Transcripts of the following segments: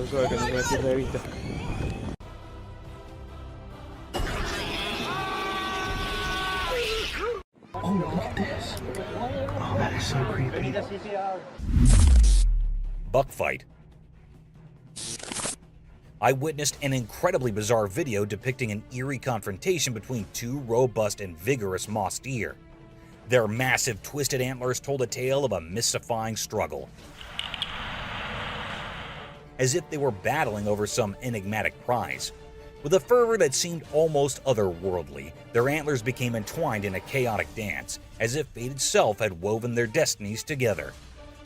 suave que no se me pierda de vista. Oh, look at this. Oh, that is so creepy. Buck fight. I witnessed an incredibly bizarre video depicting an eerie confrontation between two robust and vigorous moss deer. Their massive twisted antlers told a tale of a mystifying struggle, as if they were battling over some enigmatic prize. With a fervor that seemed almost otherworldly, their antlers became entwined in a chaotic dance, as if fate itself had woven their destinies together.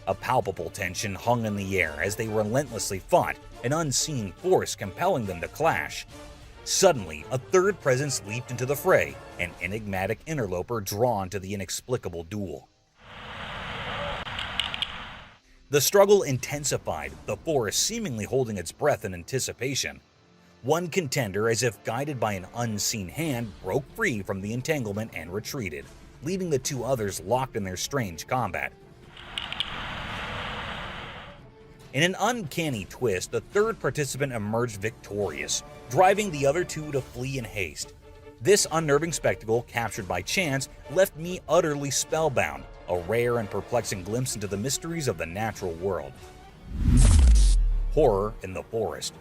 A palpable tension hung in the air as they relentlessly fought, an unseen force compelling them to clash. Suddenly, a third presence leaped into the fray, an enigmatic interloper drawn to the inexplicable duel. The struggle intensified, the forest seemingly holding its breath in anticipation. One contender, as if guided by an unseen hand, broke free from the entanglement and retreated, leaving the two others locked in their strange combat. In an uncanny twist, the third participant emerged victorious, driving the other two to flee in haste. This unnerving spectacle, captured by chance, left me utterly spellbound, a rare and perplexing glimpse into the mysteries of the natural world. Horror in the forest.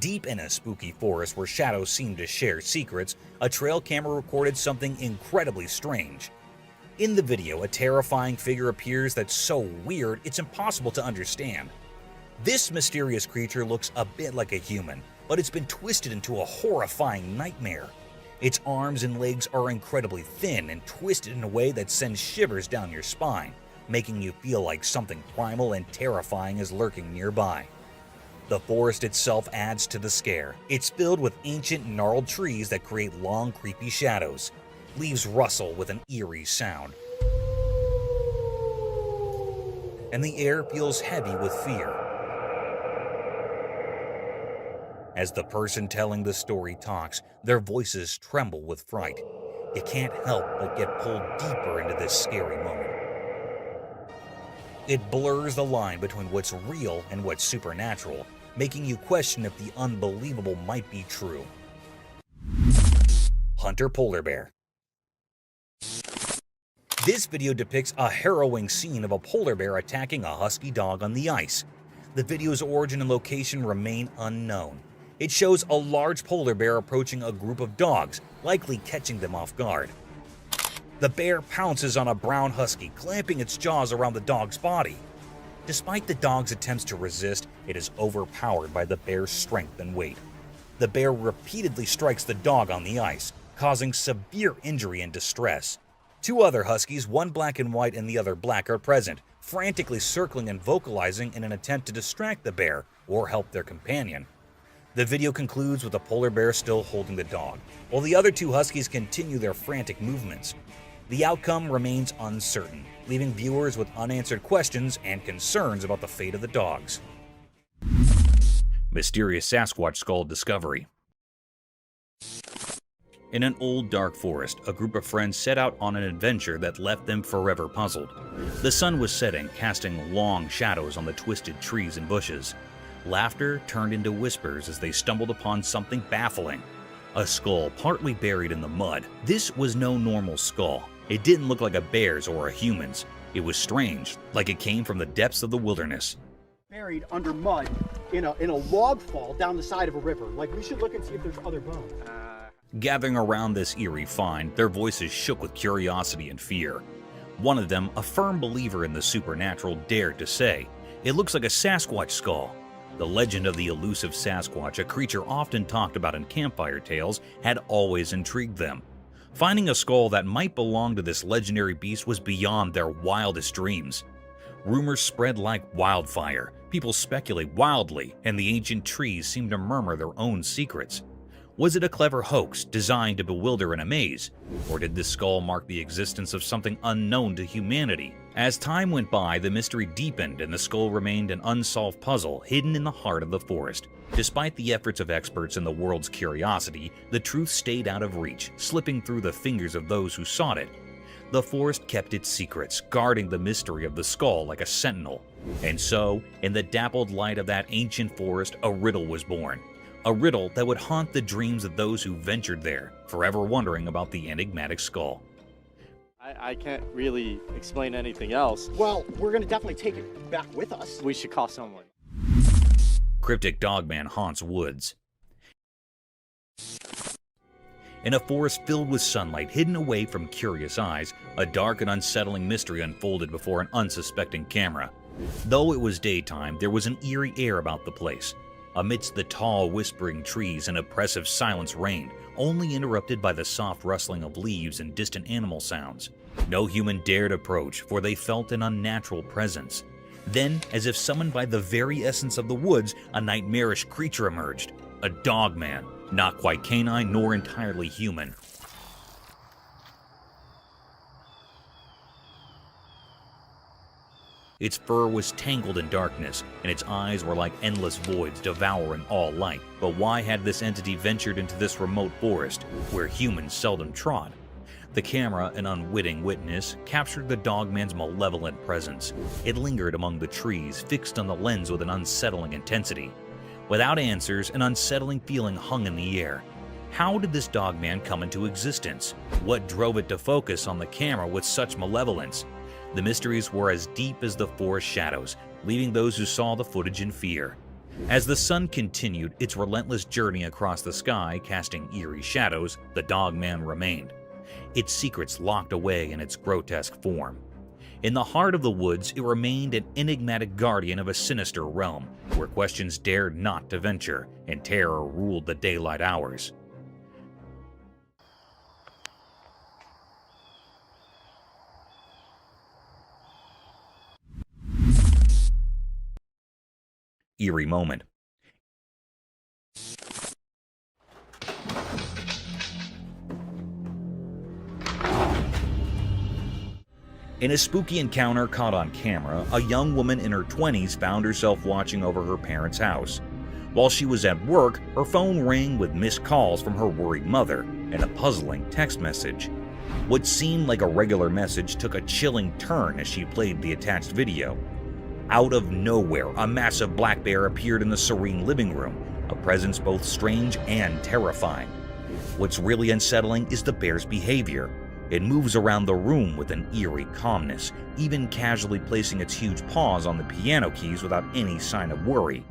Deep in a spooky forest where shadows seem to share secrets, a trail camera recorded something incredibly strange. In the video, a terrifying figure appears that's so weird it's impossible to understand. This mysterious creature looks a bit like a human, but it's been twisted into a horrifying nightmare. Its arms and legs are incredibly thin and twisted in a way that sends shivers down your spine, making you feel like something primal and terrifying is lurking nearby. The forest itself adds to the scare. It's filled with ancient, gnarled trees that create long, creepy shadows. Leaves rustle with an eerie sound, and the air feels heavy with fear. As the person telling the story talks, their voices tremble with fright. You can't help but get pulled deeper into this scary moment. It blurs the line between what's real and what's supernatural, making you question if the unbelievable might be true. Hunter polar bear. This video depicts a harrowing scene of a polar bear attacking a husky dog on the ice. The video's origin and location remain unknown. It shows a large polar bear approaching a group of dogs, likely catching them off guard. The bear pounces on a brown husky, clamping its jaws around the dog's body. Despite the dog's attempts to resist, it is overpowered by the bear's strength and weight. The bear repeatedly strikes the dog on the ice, causing severe injury and distress. Two other huskies, one black and white and the other black, are present, frantically circling and vocalizing in an attempt to distract the bear or help their companion. The video concludes with the polar bear still holding the dog, while the other two huskies continue their frantic movements. The outcome remains uncertain, leaving viewers with unanswered questions and concerns about the fate of the dogs. Mysterious Sasquatch skull discovery. In an old dark forest, a group of friends set out on an adventure that left them forever puzzled. The sun was setting, casting long shadows on the twisted trees and bushes. Laughter turned into whispers as they stumbled upon something baffling. A skull partly buried in the mud. This was no normal skull. It didn't look like a bear's or a human's. It was strange, like it came from the depths of the wilderness. Buried under mud in a log fall down the side of a river. Like, we should look and see if there's other bones. Gathering around this eerie find, their voices shook with curiosity and fear. One of them, a firm believer in the supernatural, dared to say, "It looks like a Sasquatch skull." The legend of the elusive Sasquatch, a creature often talked about in campfire tales, had always intrigued them. Finding a skull that might belong to this legendary beast was beyond their wildest dreams. Rumors spread like wildfire, people speculate wildly, and the ancient trees seemed to murmur their own secrets. Was it a clever hoax designed to bewilder and amaze? Or did this skull mark the existence of something unknown to humanity? As time went by, the mystery deepened and the skull remained an unsolved puzzle hidden in the heart of the forest. Despite the efforts of experts and the world's curiosity, the truth stayed out of reach, slipping through the fingers of those who sought it. The forest kept its secrets, guarding the mystery of the skull like a sentinel, And so, in the dappled light of that ancient forest, a riddle was born. A riddle that would haunt the dreams of those who ventured there, forever wondering about the enigmatic skull. I can't really explain anything else. Well, we're gonna definitely take it back with us. We should call someone. Cryptic Dogman haunts woods. In a forest filled with sunlight hidden away from curious eyes, a dark and unsettling mystery unfolded before an unsuspecting camera. Though it was daytime, there was an eerie air about the place. Amidst the tall, whispering trees, an oppressive silence reigned, only interrupted by the soft rustling of leaves and distant animal sounds. No human dared approach, for they felt an unnatural presence. Then, as if summoned by the very essence of the woods, a nightmarish creature emerged. A dogman, not quite canine nor entirely human. Its fur was tangled in darkness, and its eyes were like endless voids devouring all light. But why had this entity ventured into this remote forest, where humans seldom trod? The camera, an unwitting witness, captured the dogman's malevolent presence. It lingered among the trees, fixed on the lens with an unsettling intensity. Without answers, an unsettling feeling hung in the air. How did this dogman come into existence? What drove it to focus on the camera with such malevolence? The mysteries were as deep as the forest shadows, leaving those who saw the footage in fear. As the sun continued its relentless journey across the sky, casting eerie shadows, the dogman remained, its secrets locked away in its grotesque form. In the heart of the woods, it remained an enigmatic guardian of a sinister realm, where questions dared not to venture, and terror ruled the daylight hours. Eerie moment. In a spooky encounter caught on camera, a young woman in her 20s found herself watching over her parents' house. While she was at work, her phone rang with missed calls from her worried mother and a puzzling text message. What seemed like a regular message took a chilling turn as she played the attached video. Out of nowhere, a massive black bear appeared in the serene living room, a presence both strange and terrifying. What's really unsettling is the bear's behavior. It moves around the room with an eerie calmness, even casually placing its huge paws on the piano keys without any sign of worry.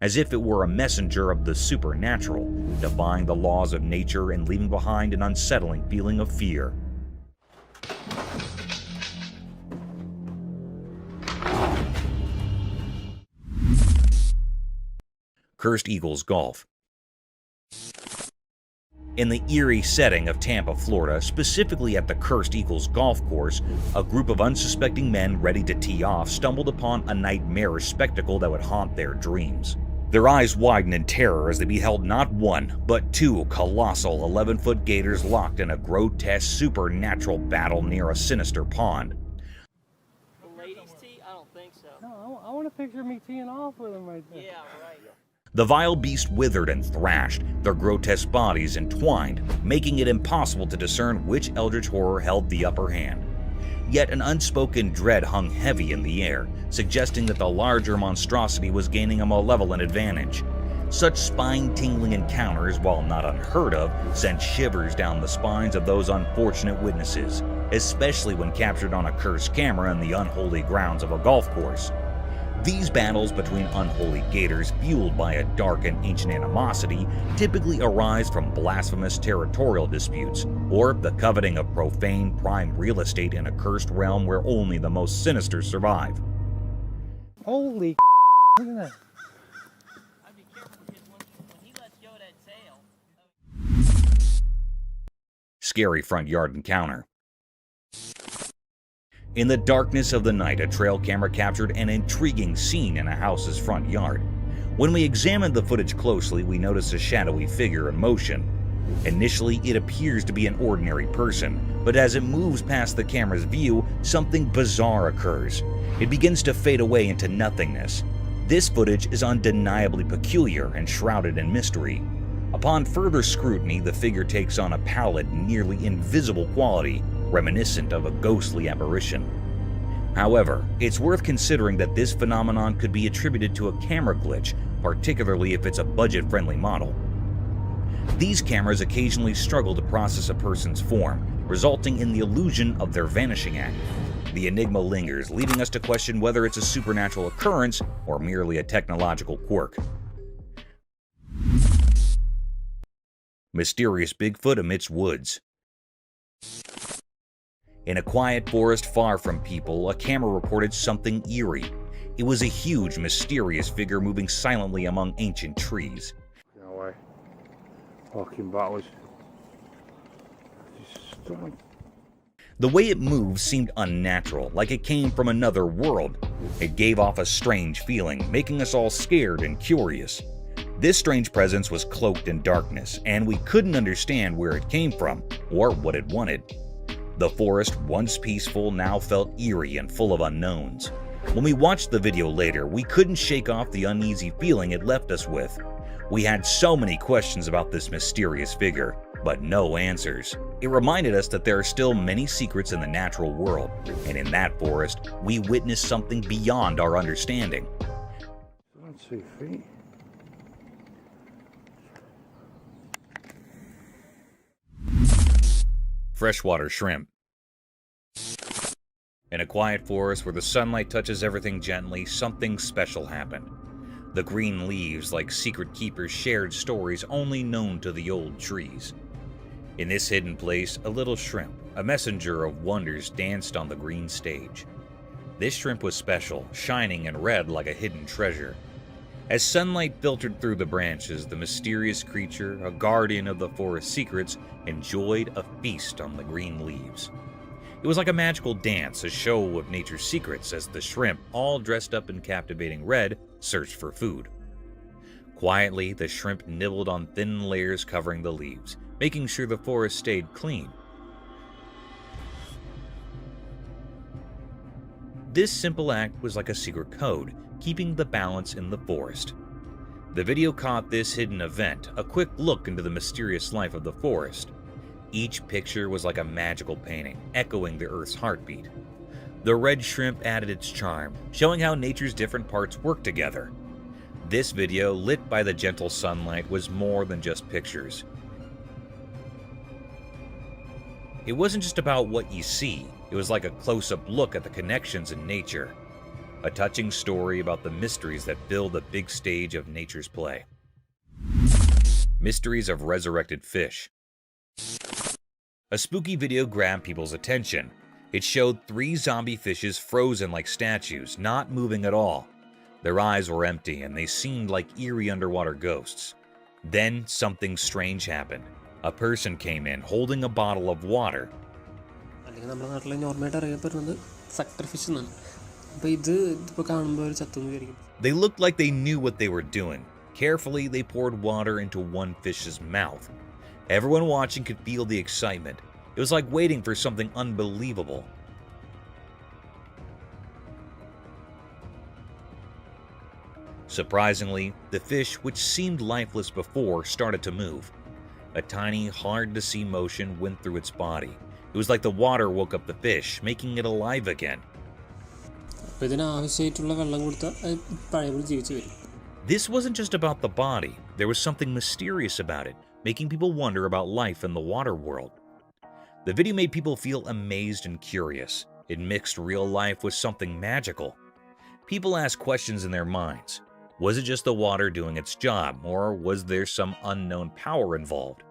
As if it were a messenger of the supernatural, defying the laws of nature and leaving behind an unsettling feeling of fear. Cursed Eagles Golf. In the eerie setting of Tampa, Florida, specifically at the Cursed Eagles Golf Course, a group of unsuspecting men ready to tee off stumbled upon a nightmarish spectacle that would haunt their dreams. Their eyes widened in terror as they beheld not one, but two colossal 11-foot gators locked in a grotesque supernatural battle near a sinister pond. The ladies tee? I don't think so. No, I want a picture of me teeing off with them right there. Yeah, right. The vile beast withered and thrashed, their grotesque bodies entwined, making it impossible to discern which eldritch horror held the upper hand. Yet an unspoken dread hung heavy in the air, suggesting that the larger monstrosity was gaining a malevolent advantage. Such spine-tingling encounters, while not unheard of, sent shivers down the spines of those unfortunate witnesses, especially when captured on a cursed camera in the unholy grounds of a golf course. These battles between unholy gators, fueled by a dark and ancient animosity, typically arise from blasphemous territorial disputes, or the coveting of profane prime real estate in a cursed realm where only the most sinister survive. Holy look at that. I'd be careful because when he lets go of that tail. Scary front yard encounter. In the darkness of the night, a trail camera captured an intriguing scene in a house's front yard. When we examined the footage closely, we noticed a shadowy figure in motion. Initially, it appears to be an ordinary person, but as it moves past the camera's view, something bizarre occurs. It begins to fade away into nothingness. This footage is undeniably peculiar and shrouded in mystery. Upon further scrutiny, the figure takes on a pallid, nearly invisible quality reminiscent of a ghostly apparition. However, it's worth considering that this phenomenon could be attributed to a camera glitch, particularly if it's a budget-friendly model. These cameras occasionally struggle to process a person's form, resulting in the illusion of their vanishing act. The enigma lingers, leading us to question whether it's a supernatural occurrence or merely a technological quirk. Mysterious Bigfoot amidst woods. In a quiet forest far from people, a camera recorded something eerie. It was a huge, mysterious figure moving silently among ancient trees. No way. Walking backwards. The way it moved seemed unnatural, like it came from another world. It gave off a strange feeling, making us all scared and curious. This strange presence was cloaked in darkness, and we couldn't understand where it came from or what it wanted. The forest, once peaceful, now felt eerie and full of unknowns. When we watched the video later, we couldn't shake off the uneasy feeling it left us with. We had so many questions about this mysterious figure, but no answers. It reminded us that there are still many secrets in the natural world, and in that forest, we witnessed something beyond our understanding. 2 feet. Freshwater shrimp. In a quiet forest where the sunlight touches everything gently, something special happened. The green leaves, like secret keepers, shared stories only known to the old trees. In this hidden place, a little shrimp, a messenger of wonders, danced on the green stage. This shrimp was special, shining and red like a hidden treasure. As sunlight filtered through the branches, the mysterious creature, a guardian of the forest secrets, enjoyed a feast on the green leaves. It was like a magical dance, a show of nature's secrets as the shrimp, all dressed up in captivating red, searched for food. Quietly, the shrimp nibbled on thin layers covering the leaves, making sure the forest stayed clean. This simple act was like a secret code, keeping the balance in the forest. The video caught this hidden event, a quick look into the mysterious life of the forest. Each picture was like a magical painting, echoing the Earth's heartbeat. The red shrimp added its charm, showing how nature's different parts work together. This video, lit by the gentle sunlight, was more than just pictures. It wasn't just about what you see, it was like a close-up look at the connections in nature. A touching story about the mysteries that fill the big stage of nature's play. Mysteries of resurrected fish. A spooky video grabbed people's attention. It showed 3 zombie fishes frozen like statues, not moving at all. Their eyes were empty and they seemed like eerie underwater ghosts. Then something strange happened. A person came in holding a bottle of water. They looked like they knew what they were doing. Carefully, they poured water into one fish's mouth. Everyone watching could feel the excitement. It was like waiting for something unbelievable. Surprisingly, the fish, which seemed lifeless before, started to move. A tiny, hard-to-see motion went through its body. It was like the water woke up the fish, making it alive again. This wasn't just about the body. There was something mysterious about it, making people wonder about life in the water world. The video made people feel amazed and curious. It mixed real life with something magical. People asked questions in their minds. Was it just the water doing its job, or was there some unknown power involved?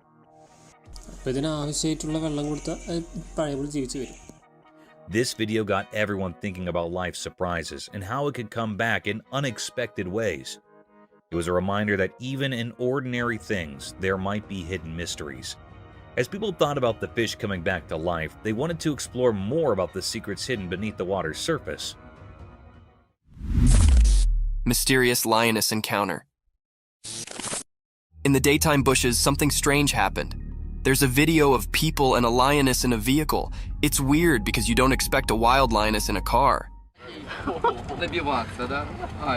This video got everyone thinking about life's surprises and how it could come back in unexpected ways. It was a reminder that even in ordinary things, there might be hidden mysteries. As people thought about the fish coming back to life, they wanted to explore more about the secrets hidden beneath the water's surface. Mysterious lioness encounter. In the daytime bushes, something strange happened. There's a video of people and a lioness in a vehicle. It's weird because you don't expect a wild lioness in a car.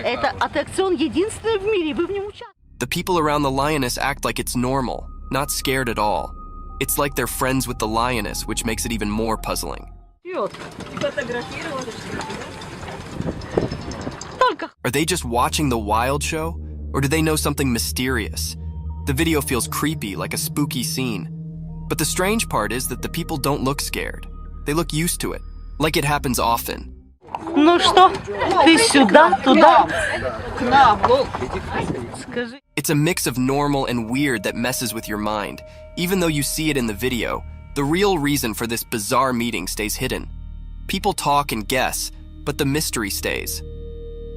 Это аттракцион единственный в мире, вы в нем участвуете. The people around the lioness act like it's normal, not scared at all. It's like they're friends with the lioness, which makes it even more puzzling. Are they just watching the wild show? Or do they know something mysterious? The video feels creepy, like a spooky scene. But the strange part is that the people don't look scared. They look used to it, like it happens often. Ну что, ты сюда, туда, к нам, скажи. It's a mix of normal and weird that messes with your mind. Even though you see it in the video, the real reason for this bizarre meeting stays hidden. People talk and guess, but the mystery stays.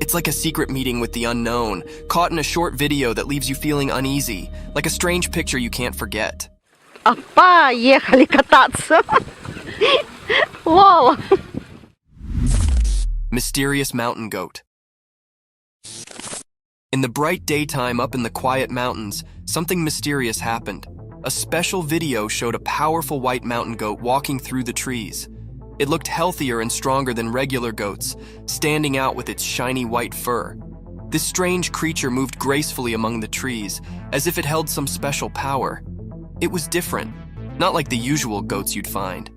It's like a secret meeting with the unknown, caught in a short video that leaves you feeling uneasy, like a strange picture you can't forget. Поехали кататься. Вау. Mysterious mountain goat. In the bright daytime up in the quiet mountains, something mysterious happened. A special video showed a powerful white mountain goat walking through the trees. It looked healthier and stronger than regular goats, standing out with its shiny white fur. This strange creature moved gracefully among the trees, as if it held some special power. It was different, not like the usual goats you'd find.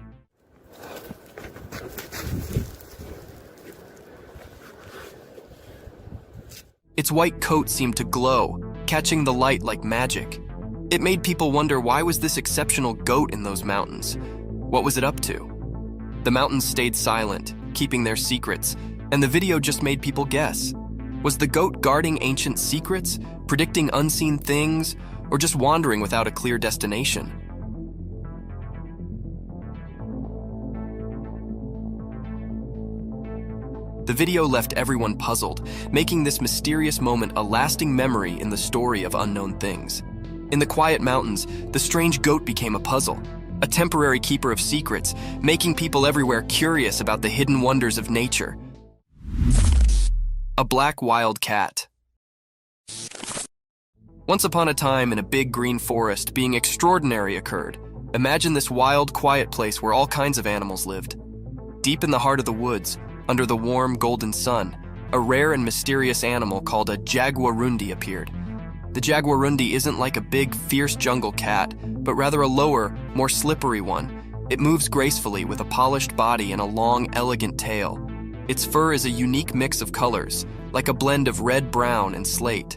Its white coat seemed to glow, catching the light like magic. It made people wonder, why was this exceptional goat in those mountains? What was it up to? The mountains stayed silent, keeping their secrets, and the video just made people guess. Was the goat guarding ancient secrets, predicting unseen things, or just wandering without a clear destination? The video left everyone puzzled, making this mysterious moment a lasting memory in the story of unknown things. In the quiet mountains, the strange goat became a puzzle, a temporary keeper of secrets, making people everywhere curious about the hidden wonders of nature. A black wild cat. Once upon a time in a big green forest, being extraordinary occurred. Imagine this wild, quiet place where all kinds of animals lived. Deep in the heart of the woods, under the warm, golden sun, a rare and mysterious animal called a jaguarundi appeared. The jaguarundi isn't like a big, fierce jungle cat, but rather a lower, more slippery one. It moves gracefully with a polished body and a long, elegant tail. Its fur is a unique mix of colors, like a blend of red, brown, and slate.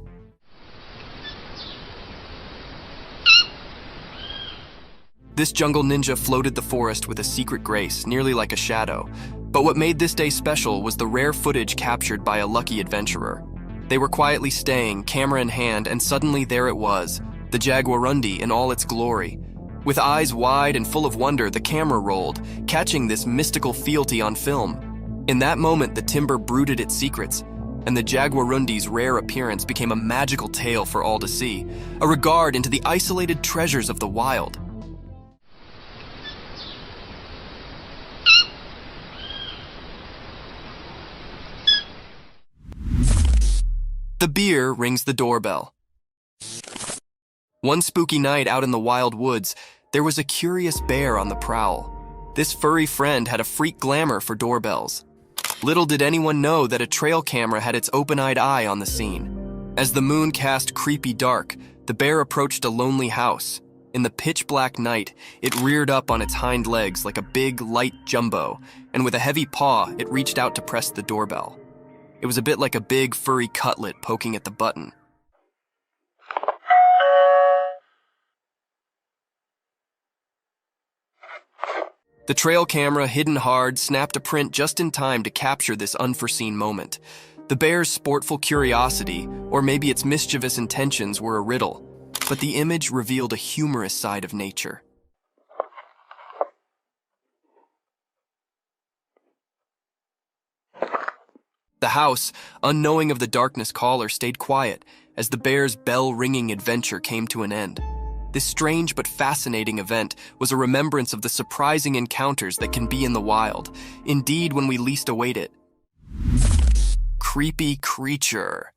This jungle ninja floated the forest with a secret grace, nearly like a shadow. But what made this day special was the rare footage captured by a lucky adventurer. They were quietly staying, camera in hand, and suddenly there it was, the jaguarundi in all its glory. With eyes wide and full of wonder, the camera rolled, catching this mystical fealty on film. In that moment, the timber brooded its secrets, and the jaguarundi's rare appearance became a magical tale for all to see, a regard into the isolated treasures of the wild. The beer rings the doorbell. One spooky night out in the wild woods, there was a curious bear on the prowl. This furry friend had a freak glamour for doorbells. Little did anyone know that a trail camera had its open-eyed eye on the scene. As the moon cast creepy dark, the bear approached a lonely house. In the pitch-black night, it reared up on its hind legs like a big, light jumbo, and with a heavy paw, it reached out to press the doorbell. It was a bit like a big, furry cutlet poking at the button. The trail camera, hidden hard, snapped a print just in time to capture this unforeseen moment. The bear's sportful curiosity, or maybe its mischievous intentions, were a riddle, but the image revealed a humorous side of nature. The house, unknowing of the darkness caller, stayed quiet as the bear's bell-ringing adventure came to an end. This strange but fascinating event was a remembrance of the surprising encounters that can be in the wild, indeed when we least await it. Creepy creature.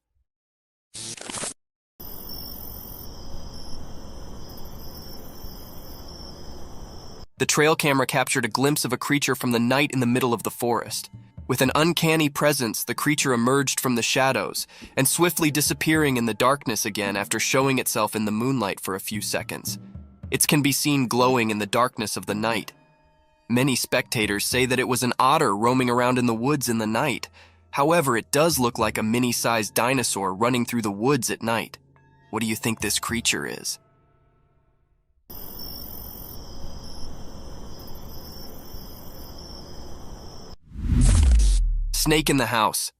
The trail camera captured a glimpse of a creature from the night in the middle of the forest. With an uncanny presence, the creature emerged from the shadows and swiftly disappearing in the darkness again after showing itself in the moonlight for a few seconds. It can be seen glowing in the darkness of the night. Many spectators say that it was an otter roaming around in the woods in the night. However, it does look like a mini-sized dinosaur running through the woods at night. What do you think this creature is? Snake in the house.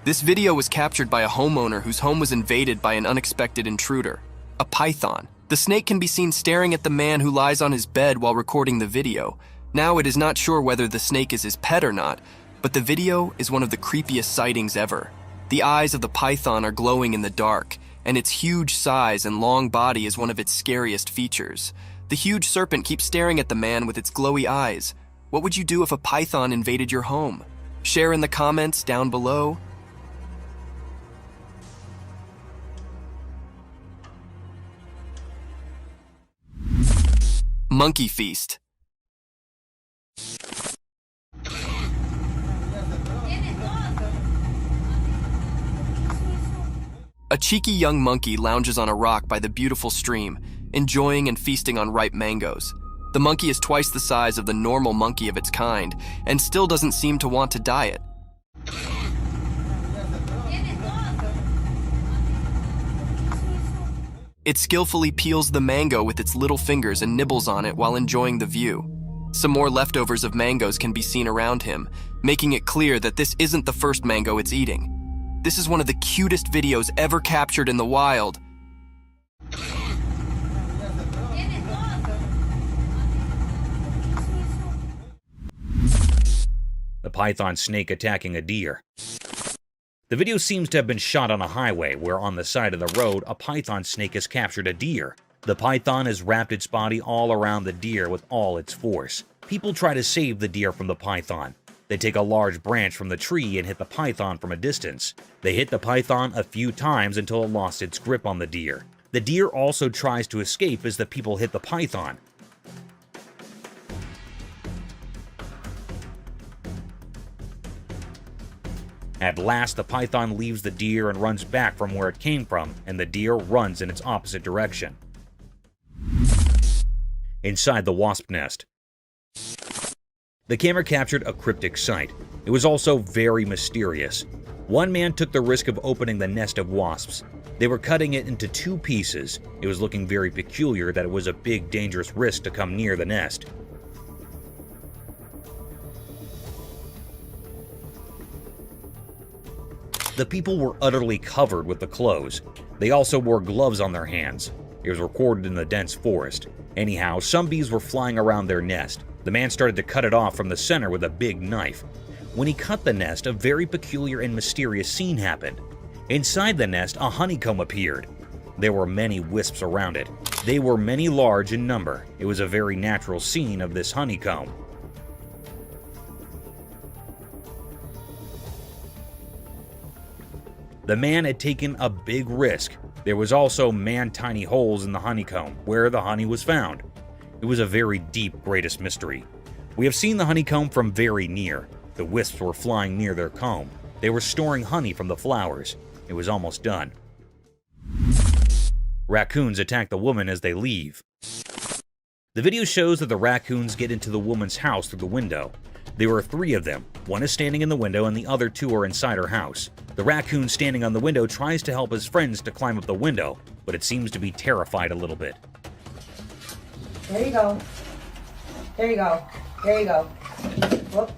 This video was captured by a homeowner whose home was invaded by an unexpected intruder, a python. The snake can be seen staring at the man who lies on his bed while recording the video. Now it is not sure whether the snake is his pet or not, but the video is one of the creepiest sightings ever. The eyes of the python are glowing in the dark, and its huge size and long body is one of its scariest features. The huge serpent keeps staring at the man with its glowy eyes. What would you do if a python invaded your home? Share in the comments down below. Monkey feast. A cheeky young monkey lounges on a rock by the beautiful stream, enjoying and feasting on ripe mangoes. The monkey is twice the size of the normal monkey of its kind, and still doesn't seem to want to diet. It skillfully peels the mango with its little fingers and nibbles on it while enjoying the view. Some more leftovers of mangoes can be seen around him, making it clear that this isn't the first mango it's eating. This is one of the cutest videos ever captured in the wild. The python snake attacking a deer. The video seems to have been shot on a highway where on the side of the road a python snake has captured a deer. The python has wrapped its body all around the deer with all its force. People try to save the deer from the python. They take a large branch from the tree and hit the python from a distance. They hit the python a few times until it lost its grip on the deer. The deer also tries to escape as the people hit the python. At last, the python leaves the deer and runs back from where it came from, and the deer runs in its opposite direction. Inside the wasp nest. The camera captured a cryptic sight. It was also very mysterious. One man took the risk of opening the nest of wasps. They were cutting it into 2 pieces. It was looking very peculiar that it was a big, dangerous risk to come near the nest. The people were utterly covered with the clothes. They also wore gloves on their hands. It was recorded in the dense forest. Anyhow, some bees were flying around their nest. The man started to cut it off from the center with a big knife. When he cut the nest, a very peculiar and mysterious scene happened. Inside the nest, a honeycomb appeared. There were many wisps around it. They were many large in number. It was a very natural scene of this honeycomb. The man had taken a big risk. There was also man-tiny holes in the honeycomb where the honey was found. It was a very deep, greatest mystery. We have seen the honeycomb from very near. The wisps were flying near their comb. They were storing honey from the flowers. It was almost done. Raccoons attack the woman as they leave. The video shows that the raccoons get into the woman's house through the window. There were 3 of them. One is standing in the window and the other 2 are inside her house. The raccoon standing on the window tries to help his friends to climb up the window, but it seems to be terrified a little bit. There you go. There you go. There you go. Whoop.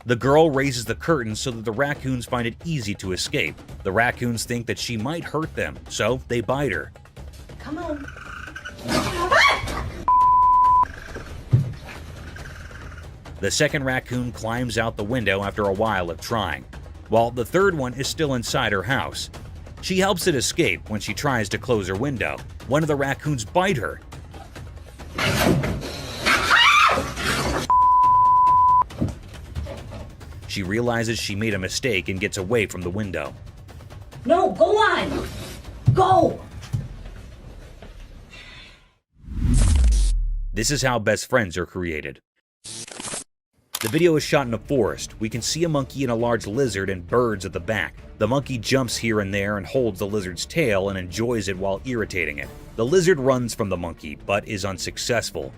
The girl raises the curtain so that the raccoons find it easy to escape. The raccoons think that she might hurt them, so they bite her. Come on. The second raccoon climbs out the window after a while of trying, while the third one is still inside her house. She helps it escape when she tries to close her window. One of the raccoons bite her. She realizes she made a mistake and gets away from the window. No, go on. Go. This is how best friends are created. The video is shot in a forest. We can see a monkey and a large lizard and birds at the back. The monkey jumps here and there and holds the lizard's tail and enjoys it while irritating it. The lizard runs from the monkey, but is unsuccessful.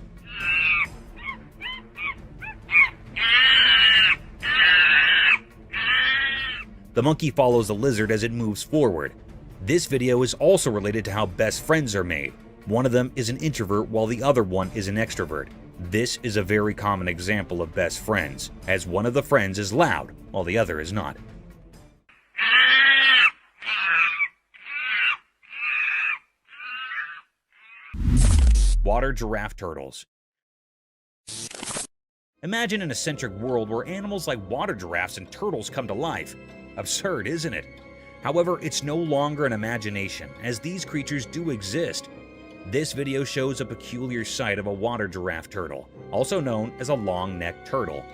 The monkey follows the lizard as it moves forward. This video is also related to how best friends are made. One of them is an introvert while the other one is an extrovert. This is a very common example of best friends, as one of the friends is loud while the other is not. Water giraffe turtles. Imagine an eccentric world where animals like water giraffes and turtles come to life. Absurd, isn't it? However, it's no longer an imagination, as these creatures do exist. This video shows a peculiar sight of a water giraffe turtle, also known as a long-necked turtle.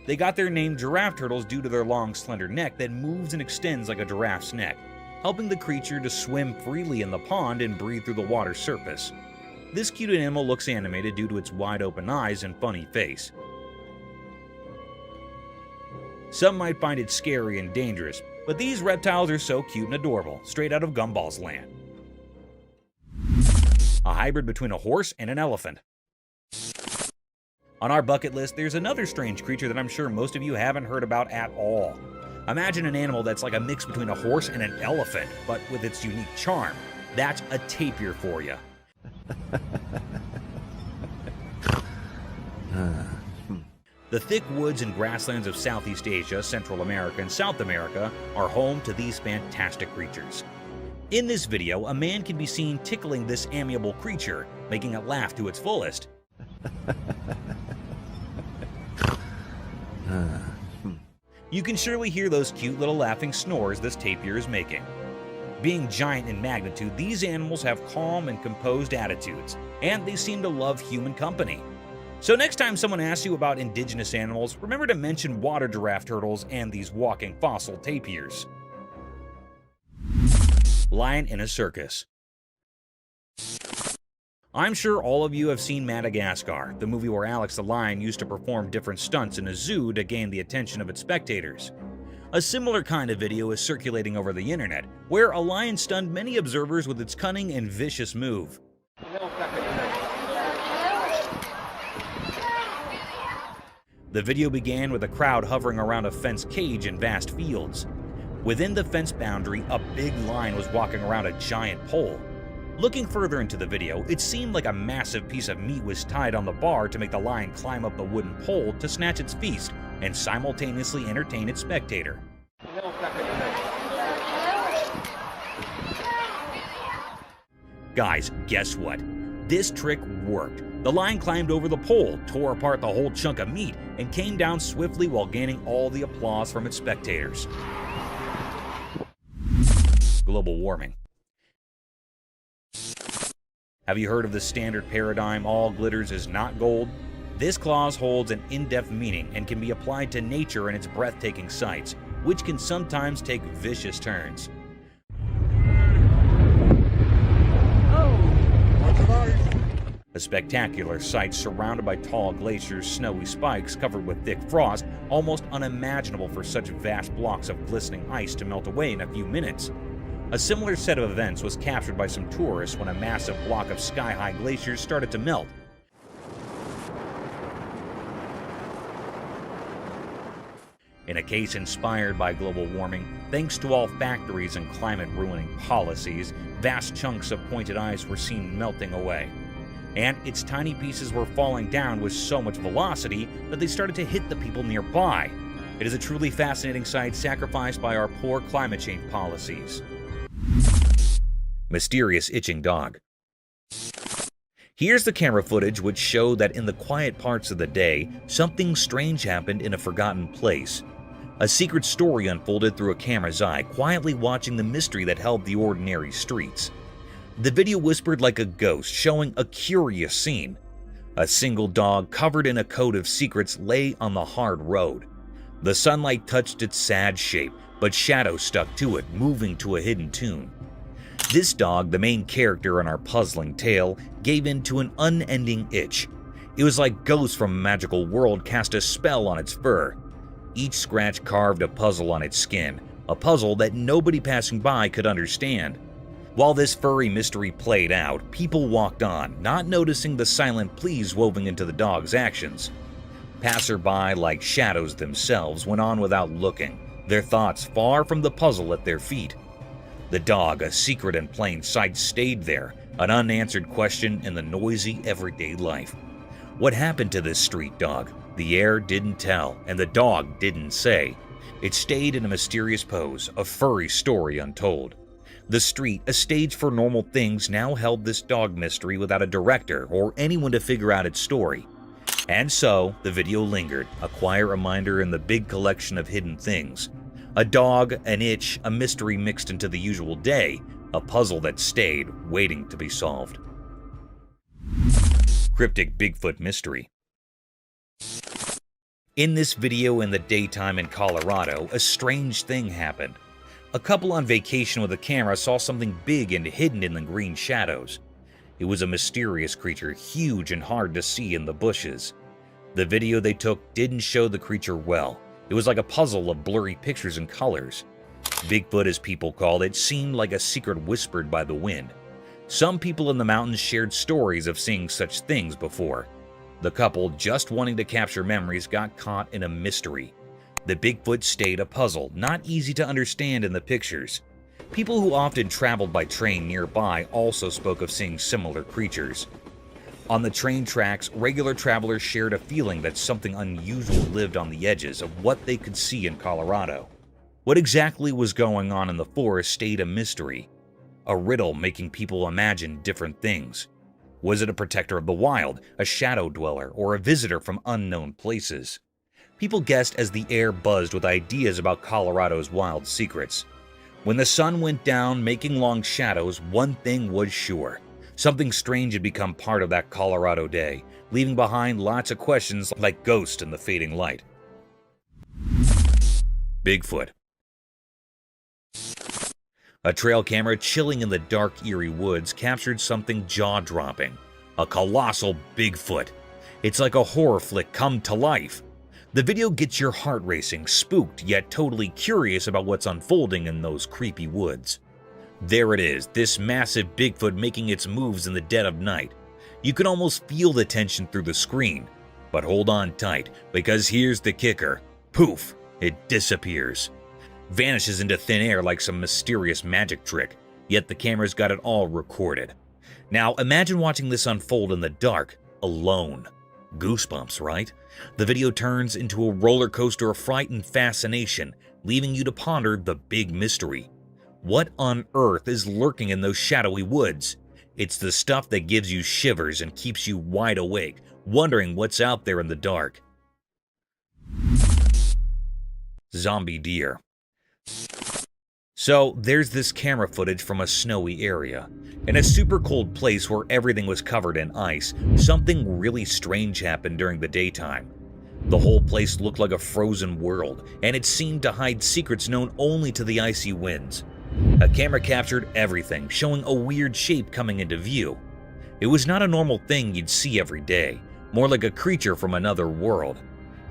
They got their name giraffe turtles due to their long, slender neck that moves and extends like a giraffe's neck, helping the creature to swim freely in the pond and breathe through the water's surface. This cute animal looks animated due to its wide-open eyes and funny face. Some might find it scary and dangerous, but these reptiles are so cute and adorable, straight out of Gumballs land. A hybrid between a horse and an elephant. On our bucket list, there's another strange creature that I'm sure most of you haven't heard about at all. Imagine an animal that's like a mix between a horse and an elephant, but with its unique charm. That's a tapir for you. The thick woods and grasslands of Southeast Asia, Central America, and South America are home to these fantastic creatures. In this video, a man can be seen tickling this amiable creature, making it laugh to its fullest. You can surely hear those cute little laughing snores this tapir is making. Being giant in magnitude, these animals have calm and composed attitudes, and they seem to love human company. So next time someone asks you about indigenous animals, remember to mention water giraffe turtles and these walking fossil tapirs. Lion in a circus. I'm sure all of you have seen Madagascar, the movie where Alex the lion used to perform different stunts in a zoo to gain the attention of its spectators. A similar kind of video is circulating over the internet, where a lion stunned many observers with its cunning and vicious move. The video began with a crowd hovering around a fenced cage in vast fields. Within the fence boundary, a big lion was walking around a giant pole. Looking further into the video, it seemed like a massive piece of meat was tied on the bar to make the lion climb up the wooden pole to snatch its feast and simultaneously entertain its spectator. Guys, guess what? This trick worked. The lion climbed over the pole, tore apart the whole chunk of meat, and came down swiftly while gaining all the applause from its spectators. Global warming. Have you heard of the standard paradigm, all glitters is not gold? This clause holds an in-depth meaning and can be applied to nature and its breathtaking sights, which can sometimes take vicious turns. A spectacular sight surrounded by tall glaciers, snowy spikes covered with thick frost, almost unimaginable for such vast blocks of glistening ice to melt away in a few minutes. A similar set of events was captured by some tourists when a massive block of sky-high glaciers started to melt. In a case inspired by global warming, thanks to all factories and climate-ruining policies, vast chunks of pointed ice were seen melting away. And its tiny pieces were falling down with so much velocity that they started to hit the people nearby. It is a truly fascinating sight sacrificed by our poor climate change policies. Mysterious itching dog. Here's the camera footage which showed that in the quiet parts of the day, something strange happened in a forgotten place. A secret story unfolded through a camera's eye, quietly watching the mystery that held the ordinary streets. The video whispered like a ghost, showing a curious scene. A single dog covered in a coat of secrets lay on the hard road. The sunlight touched its sad shape, but shadows stuck to it, moving to a hidden tune. This dog, the main character in our puzzling tale, gave in to an unending itch. It was like ghosts from a magical world cast a spell on its fur. Each scratch carved a puzzle on its skin, a puzzle that nobody passing by could understand. While this furry mystery played out, people walked on, not noticing the silent pleas woven into the dog's actions. Passerby, like shadows themselves, went on without looking, their thoughts far from the puzzle at their feet. The dog, a secret in plain sight, stayed there, an unanswered question in the noisy everyday life. What happened to this street dog? The air didn't tell, and the dog didn't say. It stayed in a mysterious pose, a furry story untold. The street, a stage for normal things, now held this dog mystery without a director or anyone to figure out its story. And so, the video lingered, a quiet reminder in the big collection of hidden things. A dog, an itch, a mystery mixed into the usual day, a puzzle that stayed, waiting to be solved. Cryptic Bigfoot Mystery. In this video in the daytime in Colorado, a strange thing happened. A couple on vacation with a camera saw something big and hidden in the green shadows. It was a mysterious creature, huge and hard to see in the bushes. The video they took didn't show the creature well. It was like a puzzle of blurry pictures and colors. Bigfoot, as people called it, seemed like a secret whispered by the wind. Some people in the mountains shared stories of seeing such things before. The couple, just wanting to capture memories, got caught in a mystery. The Bigfoot stayed a puzzle, not easy to understand in the pictures. People who often traveled by train nearby also spoke of seeing similar creatures. On the train tracks, regular travelers shared a feeling that something unusual lived on the edges of what they could see in Colorado. What exactly was going on in the forest stayed a mystery, a riddle making people imagine different things. Was it a protector of the wild, a shadow dweller, or a visitor from unknown places? People guessed as the air buzzed with ideas about Colorado's wild secrets. When the sun went down, making long shadows, one thing was sure. Something strange had become part of that Colorado day, leaving behind lots of questions like ghosts in the fading light. Bigfoot. A trail camera chilling in the dark, eerie woods captured something jaw-dropping. A colossal Bigfoot. It's like a horror flick come to life. The video gets your heart racing, spooked yet totally curious about what's unfolding in those creepy woods. There it is, this massive Bigfoot making its moves in the dead of night. You can almost feel the tension through the screen. But hold on tight, because here's the kicker. Poof! It disappears. Vanishes into thin air like some mysterious magic trick, yet the camera's got it all recorded. Now imagine watching this unfold in the dark, alone. Goosebumps, right? The video turns into a roller coaster of fright and fascination, leaving you to ponder the big mystery. What on earth is lurking in those shadowy woods? It's the stuff that gives you shivers and keeps you wide awake, wondering what's out there in the dark. Zombie deer. So, there's this camera footage from a snowy area. In a super cold place where everything was covered in ice, something really strange happened during the daytime. The whole place looked like a frozen world, and it seemed to hide secrets known only to the icy winds. A camera captured everything, showing a weird shape coming into view. It was not a normal thing you'd see every day, more like a creature from another world.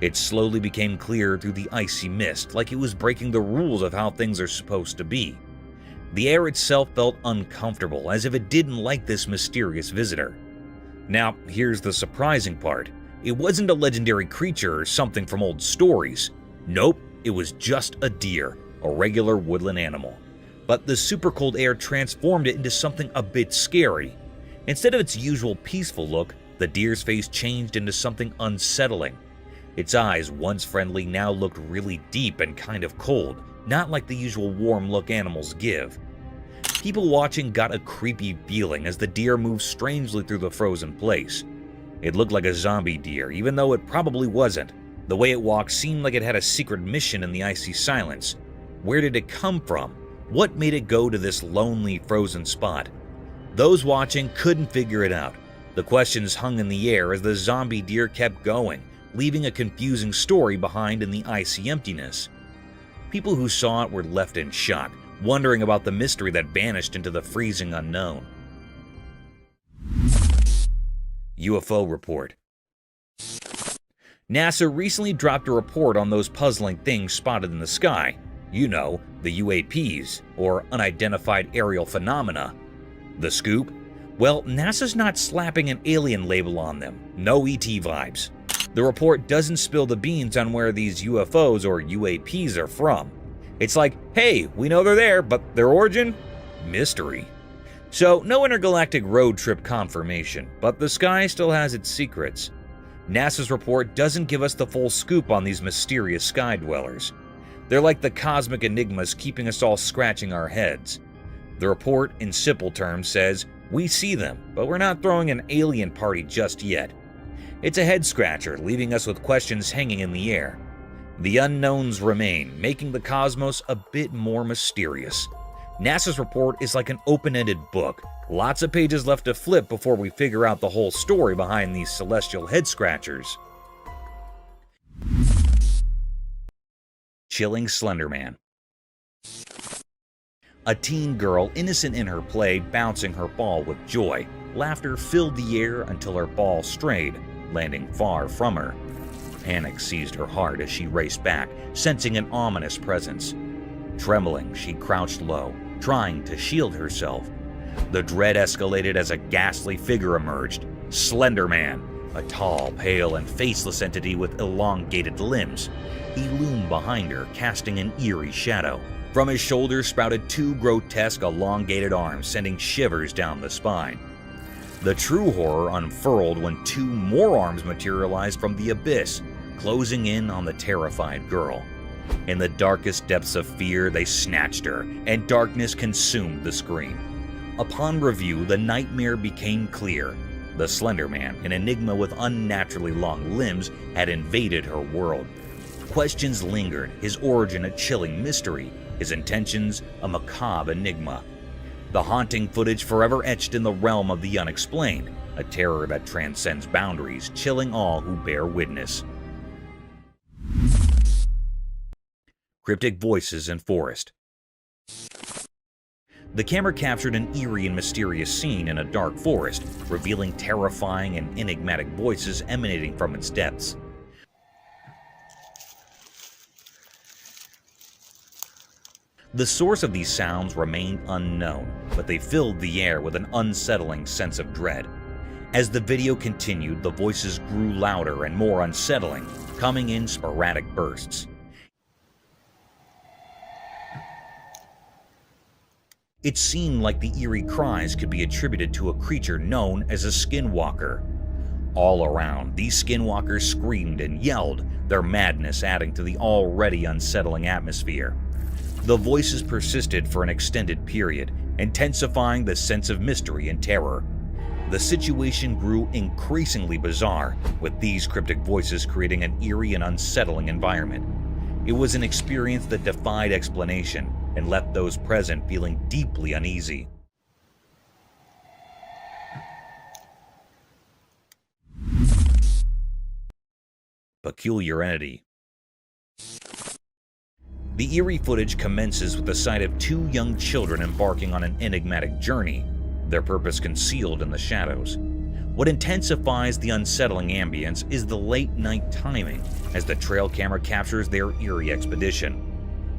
It slowly became clear through the icy mist, like it was breaking the rules of how things are supposed to be. The air itself felt uncomfortable, as if it didn't like this mysterious visitor. Now, here's the surprising part. It wasn't a legendary creature or something from old stories. Nope, it was just a deer, a regular woodland animal. But the super cold air transformed it into something a bit scary. Instead of its usual peaceful look, the deer's face changed into something unsettling. Its eyes, once friendly, now looked really deep and kind of cold, not like the usual warm look animals give. People watching got a creepy feeling as the deer moved strangely through the frozen place. It looked like a zombie deer, even though it probably wasn't. The way it walked seemed like it had a secret mission in the icy silence. Where did it come from? What made it go to this lonely, frozen spot? Those watching couldn't figure it out. The questions hung in the air as the zombie deer kept going, leaving a confusing story behind in the icy emptiness. People who saw it were left in shock, wondering about the mystery that vanished into the freezing unknown. UFO report. NASA recently dropped a report on those puzzling things spotted in the sky. You know, the UAPs, or unidentified aerial phenomena. The scoop? Well, NASA's not slapping an alien label on them. No ET vibes. The report doesn't spill the beans on where these UFOs or UAPs are from. It's like, hey, we know they're there, but their origin? Mystery. So, no intergalactic road trip confirmation, but the sky still has its secrets. NASA's report doesn't give us the full scoop on these mysterious sky dwellers. They're like the cosmic enigmas keeping us all scratching our heads. The report, in simple terms, says, we see them, but we're not throwing an alien party just yet. It's a head-scratcher, leaving us with questions hanging in the air. The unknowns remain, making the cosmos a bit more mysterious. NASA's report is like an open-ended book. Lots of pages left to flip before we figure out the whole story behind these celestial head-scratchers. Chilling Slender Man. A teen girl, innocent in her play, bouncing her ball with joy. Laughter filled the air until her ball strayed, landing far from her. Panic seized her heart as she raced back, sensing an ominous presence. Trembling, she crouched low, trying to shield herself. The dread escalated as a ghastly figure emerged. Slender Man, a tall, pale, and faceless entity with elongated limbs. He loomed behind her, casting an eerie shadow. From his shoulders sprouted two grotesque, elongated arms, sending shivers down the spine. The true horror unfurled when two more arms materialized from the abyss, closing in on the terrified girl. In the darkest depths of fear, they snatched her, and darkness consumed the screen. Upon review, the nightmare became clear. The Slender Man, an enigma with unnaturally long limbs, had invaded her world. Questions lingered, his origin a chilling mystery, his intentions a macabre enigma. The haunting footage forever etched in the realm of the unexplained, a terror that transcends boundaries, chilling all who bear witness. Cryptic voices in forest. The camera captured an eerie and mysterious scene in a dark forest, revealing terrifying and enigmatic voices emanating from its depths. The source of these sounds remained unknown, but they filled the air with an unsettling sense of dread. As the video continued, the voices grew louder and more unsettling, coming in sporadic bursts. It seemed like the eerie cries could be attributed to a creature known as a skinwalker. All around, these skinwalkers screamed and yelled, their madness adding to the already unsettling atmosphere. The voices persisted for an extended period, intensifying the sense of mystery and terror. The situation grew increasingly bizarre, with these cryptic voices creating an eerie and unsettling environment. It was an experience that defied explanation and left those present feeling deeply uneasy. Peculiar entity. The eerie footage commences with the sight of two young children embarking on an enigmatic journey, their purpose concealed in the shadows. What intensifies the unsettling ambience is the late-night timing as the trail camera captures their eerie expedition.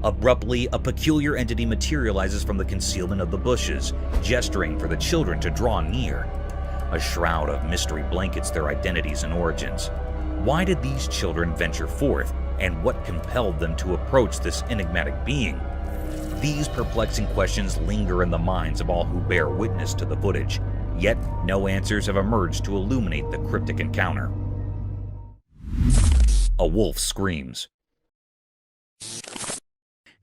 Abruptly, a peculiar entity materializes from the concealment of the bushes, gesturing for the children to draw near. A shroud of mystery blankets their identities and origins. Why did these children venture forth, and what compelled them to approach this enigmatic being? These perplexing questions linger in the minds of all who bear witness to the footage, yet no answers have emerged to illuminate the cryptic encounter. A wolf screams.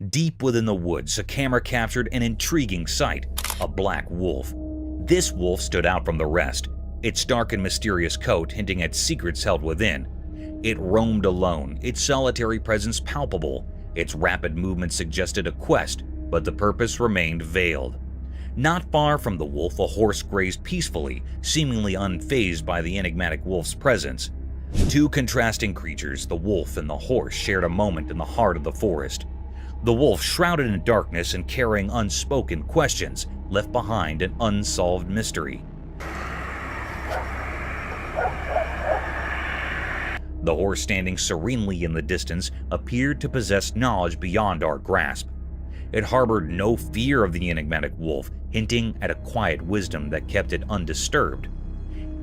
Deep within the woods, a camera captured an intriguing sight, a black wolf. This wolf stood out from the rest, its dark and mysterious coat hinting at secrets held within. It roamed alone, its solitary presence palpable. Its rapid movement suggested a quest, but the purpose remained veiled. Not far from the wolf, a horse grazed peacefully, seemingly unfazed by the enigmatic wolf's presence. Two contrasting creatures, the wolf and the horse, shared a moment in the heart of the forest. The wolf, shrouded in darkness and carrying unspoken questions, left behind an unsolved mystery. The horse standing serenely in the distance appeared to possess knowledge beyond our grasp. It harbored no fear of the enigmatic wolf, hinting at a quiet wisdom that kept it undisturbed.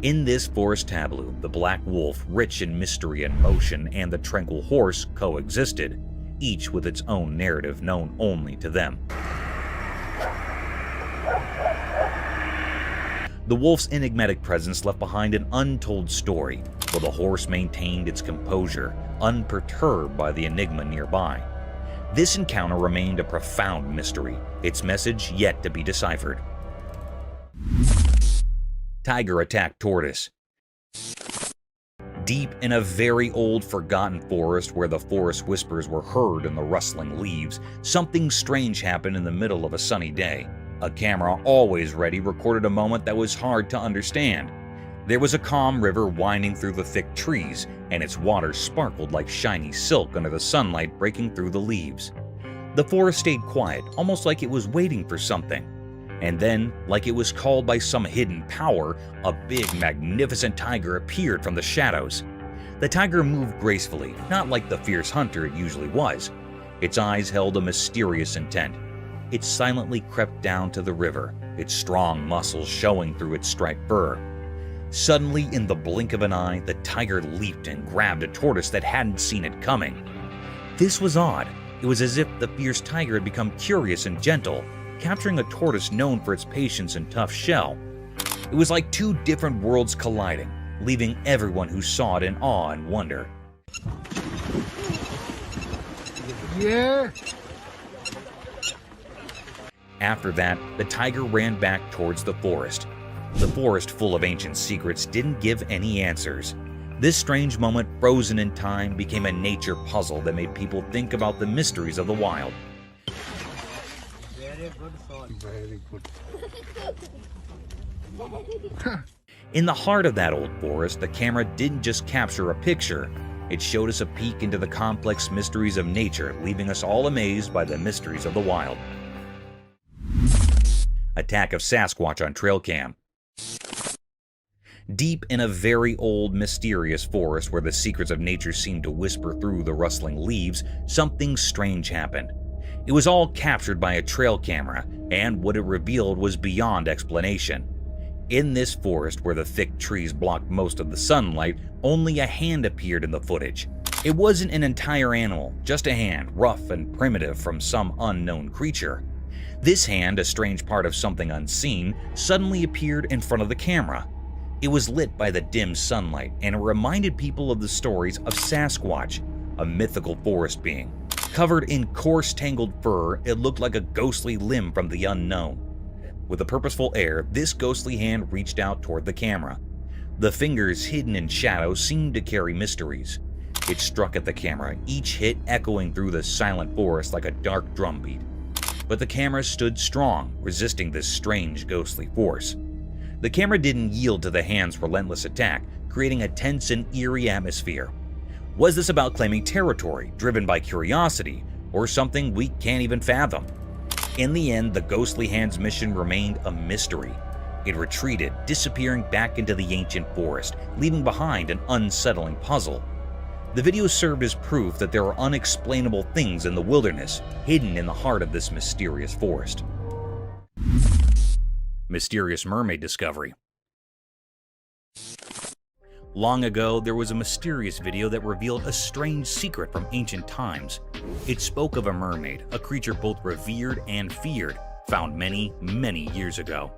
In this forest tableau, the black wolf, rich in mystery and motion, and the tranquil horse coexisted, each with its own narrative known only to them. The wolf's enigmatic presence left behind an untold story, while the horse maintained its composure, unperturbed by the enigma nearby. This encounter remained a profound mystery, its message yet to be deciphered. Tiger attacked tortoise. Deep in a very old, forgotten forest where the forest whispers were heard in the rustling leaves, something strange happened in the middle of a sunny day. A camera, always ready, recorded a moment that was hard to understand. There was a calm river winding through the thick trees, and its water sparkled like shiny silk under the sunlight breaking through the leaves. The forest stayed quiet, almost like it was waiting for something. And then, like it was called by some hidden power, a big, magnificent tiger appeared from the shadows. The tiger moved gracefully, not like the fierce hunter it usually was. Its eyes held a mysterious intent. It silently crept down to the river, its strong muscles showing through its striped fur. Suddenly, in the blink of an eye, the tiger leaped and grabbed a tortoise that hadn't seen it coming. This was odd. It was as if the fierce tiger had become curious and gentle, capturing a tortoise known for its patience and tough shell. It was like two different worlds colliding, leaving everyone who saw it in awe and wonder. Yeah. After that, the tiger ran back towards the forest. The forest, full of ancient secrets, didn't give any answers. This strange moment, frozen in time, became a nature puzzle that made people think about the mysteries of the wild. Very good thought. Very good. In the heart of that old forest, the camera didn't just capture a picture. It showed us a peek into the complex mysteries of nature, leaving us all amazed by the mysteries of the wild. Attack of Sasquatch on trail cam. Deep in a very old, mysterious forest where the secrets of nature seemed to whisper through the rustling leaves, something strange happened. It was all captured by a trail camera, and what it revealed was beyond explanation. In this forest where the thick trees blocked most of the sunlight, only a hand appeared in the footage. It wasn't an entire animal, just a hand, rough and primitive from some unknown creature. This hand, a strange part of something unseen, suddenly appeared in front of the camera. It was lit by the dim sunlight, and it reminded people of the stories of Sasquatch, a mythical forest being. Covered in coarse, tangled fur, it looked like a ghostly limb from the unknown. With a purposeful air, this ghostly hand reached out toward the camera. The fingers, hidden in shadow, seemed to carry mysteries. It struck at the camera, each hit echoing through the silent forest like a dark drumbeat. But the camera stood strong, resisting this strange, ghostly force. The camera didn't yield to the hand's relentless attack, creating a tense and eerie atmosphere. Was this about claiming territory, driven by curiosity, or something we can't even fathom? In the end, the ghostly hand's mission remained a mystery. It retreated, disappearing back into the ancient forest, leaving behind an unsettling puzzle. The video served as proof that there are unexplainable things in the wilderness, hidden in the heart of this mysterious forest. Mysterious mermaid discovery. Long ago, there was a mysterious video that revealed a strange secret from ancient times. It spoke of a mermaid, a creature both revered and feared, found many, many years ago.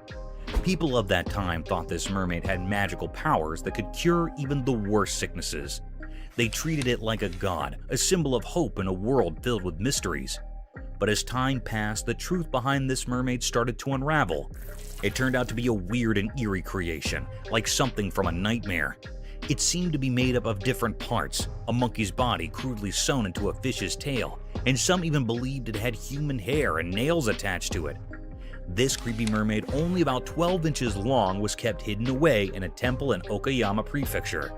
People of that time thought this mermaid had magical powers that could cure even the worst sicknesses. They treated it like a god, a symbol of hope in a world filled with mysteries. But as time passed, the truth behind this mermaid started to unravel. It turned out to be a weird and eerie creation, like something from a nightmare. It seemed to be made up of different parts, a monkey's body crudely sewn into a fish's tail, and some even believed it had human hair and nails attached to it. This creepy mermaid, only about 12 inches long, was kept hidden away in a temple in Okayama Prefecture.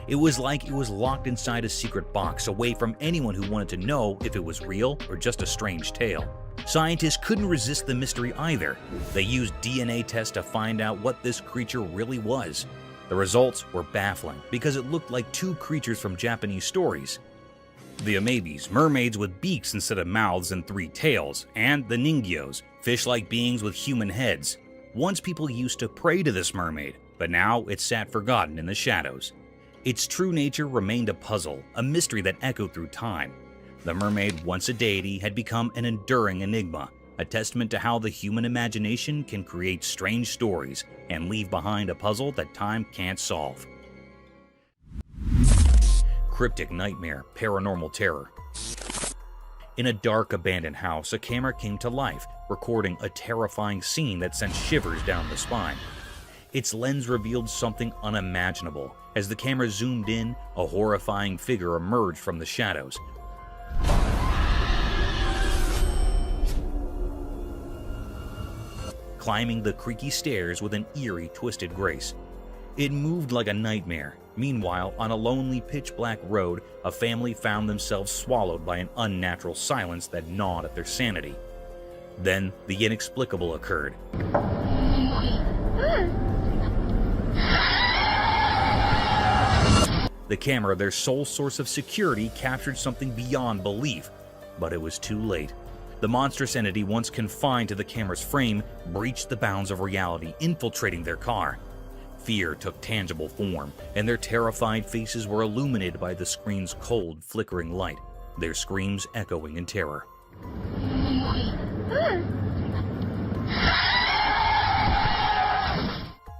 It was like it was locked inside a secret box, away from anyone who wanted to know if it was real or just a strange tale. Scientists couldn't resist the mystery either. They used DNA tests to find out what this creature really was. The results were baffling because it looked like two creatures from Japanese stories. The amebis, mermaids with beaks instead of mouths and 3 tails, and the ningyos, fish-like beings with human heads. Once people used to pray to this mermaid, but now it sat forgotten in the shadows. Its true nature remained a puzzle, a mystery that echoed through time. The mermaid, once a deity, had become an enduring enigma, a testament to how the human imagination can create strange stories and leave behind a puzzle that time can't solve. Cryptic Nightmare, Paranormal Terror. In a dark, abandoned house, a camera came to life, recording a terrifying scene that sent shivers down the spine. Its lens revealed something unimaginable. As the camera zoomed in, a horrifying figure emerged from the shadows. Climbing the creaky stairs with an eerie, twisted grace. It moved like a nightmare. Meanwhile, on a lonely, pitch-black road, a family found themselves swallowed by an unnatural silence that gnawed at their sanity. Then, the inexplicable occurred. The camera, their sole source of security, captured something beyond belief, but it was too late. The monstrous entity, once confined to the camera's frame, breached the bounds of reality, infiltrating their car. Fear took tangible form, and their terrified faces were illuminated by the screen's cold, flickering light, their screams echoing in terror.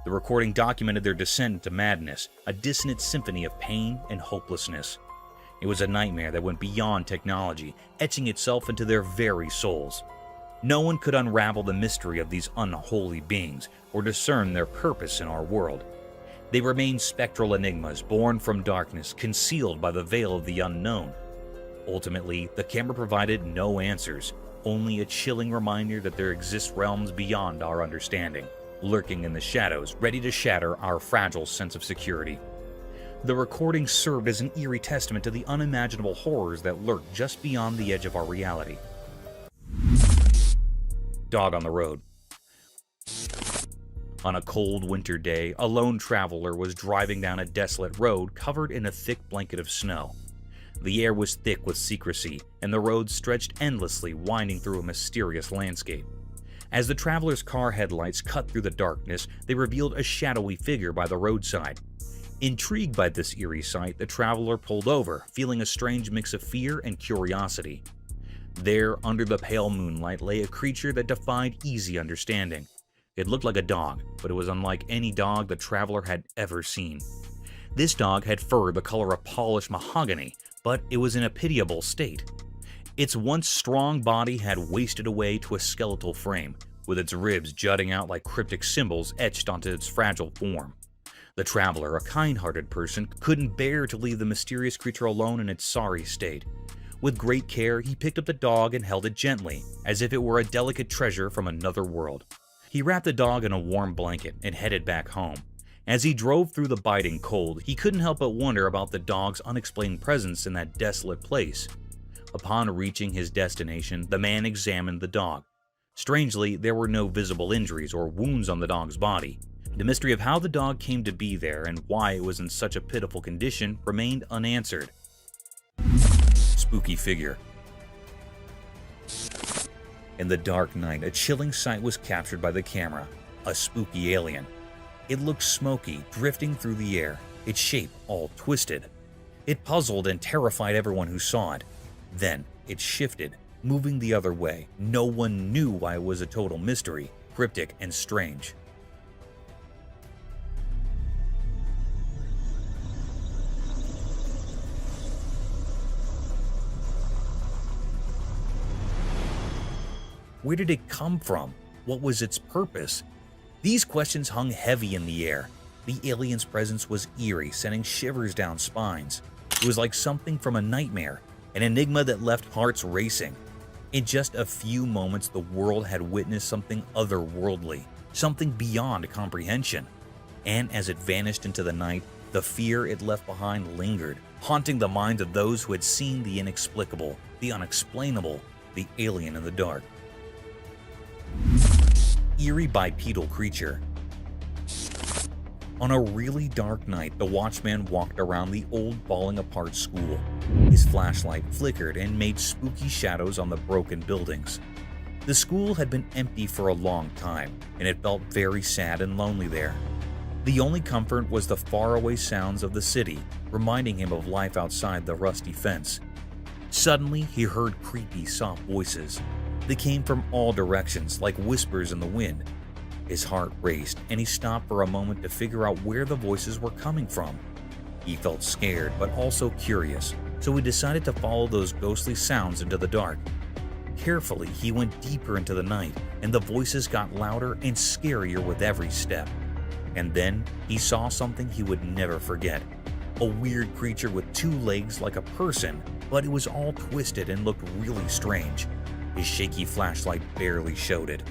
The recording documented their descent into madness, a dissonant symphony of pain and hopelessness. It was a nightmare that went beyond technology, etching itself into their very souls. No one could unravel the mystery of these unholy beings or discern their purpose in our world. They remain spectral enigmas born from darkness, concealed by the veil of the unknown. Ultimately, the camera provided no answers, only a chilling reminder that there exist realms beyond our understanding, lurking in the shadows, ready to shatter our fragile sense of security. The recording served as an eerie testament to the unimaginable horrors that lurk just beyond the edge of our reality. Dog on the road. On a cold winter day, a lone traveler was driving down a desolate road covered in a thick blanket of snow. The air was thick with secrecy, and the road stretched endlessly, winding through a mysterious landscape. As the traveler's car headlights cut through the darkness, they revealed a shadowy figure by the roadside. Intrigued by this eerie sight, the traveler pulled over, feeling a strange mix of fear and curiosity. There, under the pale moonlight, lay a creature that defied easy understanding. It looked like a dog, but it was unlike any dog the traveler had ever seen. This dog had fur the color of polished mahogany, but it was in a pitiable state. Its once strong body had wasted away to a skeletal frame, with its ribs jutting out like cryptic symbols etched onto its fragile form. The traveler, a kind-hearted person, couldn't bear to leave the mysterious creature alone in its sorry state. With great care, he picked up the dog and held it gently, as if it were a delicate treasure from another world. He wrapped the dog in a warm blanket and headed back home. As he drove through the biting cold, he couldn't help but wonder about the dog's unexplained presence in that desolate place. Upon reaching his destination, the man examined the dog. Strangely, there were no visible injuries or wounds on the dog's body. The mystery of how the dog came to be there and why it was in such a pitiful condition remained unanswered. Spooky figure. In the dark night, a chilling sight was captured by the camera. A spooky alien. It looked smoky, drifting through the air, its shape all twisted. It puzzled and terrified everyone who saw it. Then, it shifted, moving the other way. No one knew why it was a total mystery, cryptic and strange. Where did it come from? What was its purpose? These questions hung heavy in the air. The alien's presence was eerie, sending shivers down spines. It was like something from a nightmare, an enigma that left hearts racing. In just a few moments, the world had witnessed something otherworldly, something beyond comprehension. And as it vanished into the night, The fear it left behind lingered, haunting the minds of those who had seen the inexplicable, the unexplainable, the alien in the dark. Eerie bipedal creature. On a really dark night, the watchman walked around the old falling apart school. His flashlight flickered and made spooky shadows on the broken buildings. The school had been empty for a long time, and it felt very sad and lonely there. The only comfort was the faraway sounds of the city, reminding him of life outside the rusty fence. Suddenly, he heard creepy, soft voices. They came from all directions, like whispers in the wind. His heart raced, and he stopped for a moment to figure out where the voices were coming from. He felt scared, but also curious, so he decided to follow those ghostly sounds into the dark. Carefully, he went deeper into the night, and the voices got louder and scarier with every step. And then, he saw something he would never forget. A weird creature with 2 legs like a person, but it was all twisted and looked really strange. His shaky flashlight barely showed it.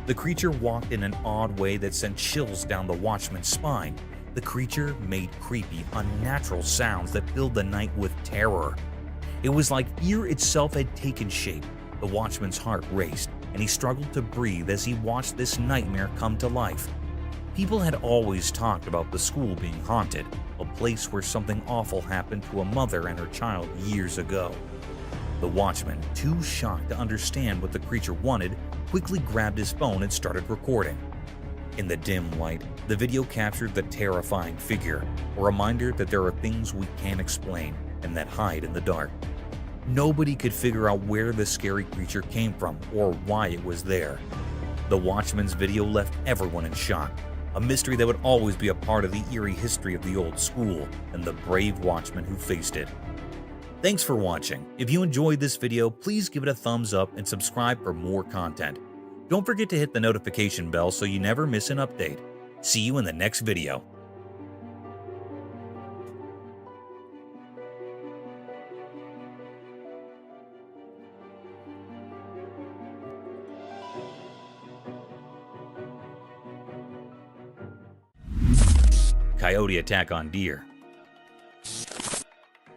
The creature walked in an odd way that sent chills down the watchman's spine. The creature made creepy, unnatural sounds that filled the night with terror. It was like fear itself had taken shape. The watchman's heart raced, and he struggled to breathe as he watched this nightmare come to life. People had always talked about the school being haunted, a place where something awful happened to a mother and her child years ago. The watchman, too shocked to understand what the creature wanted, quickly grabbed his phone and started recording. In the dim light, the video captured the terrifying figure, a reminder that there are things we can't explain and that hide in the dark. Nobody could figure out where the scary creature came from or why it was there. The watchman's video left everyone in shock, a mystery that would always be a part of the eerie history of the old school and the brave watchman who faced it. Thanks for watching. If you enjoyed this video, please give it a thumbs up and subscribe for more content. Don't forget to hit the notification bell so you never miss an update. See you in the next video. Coyote attack on deer.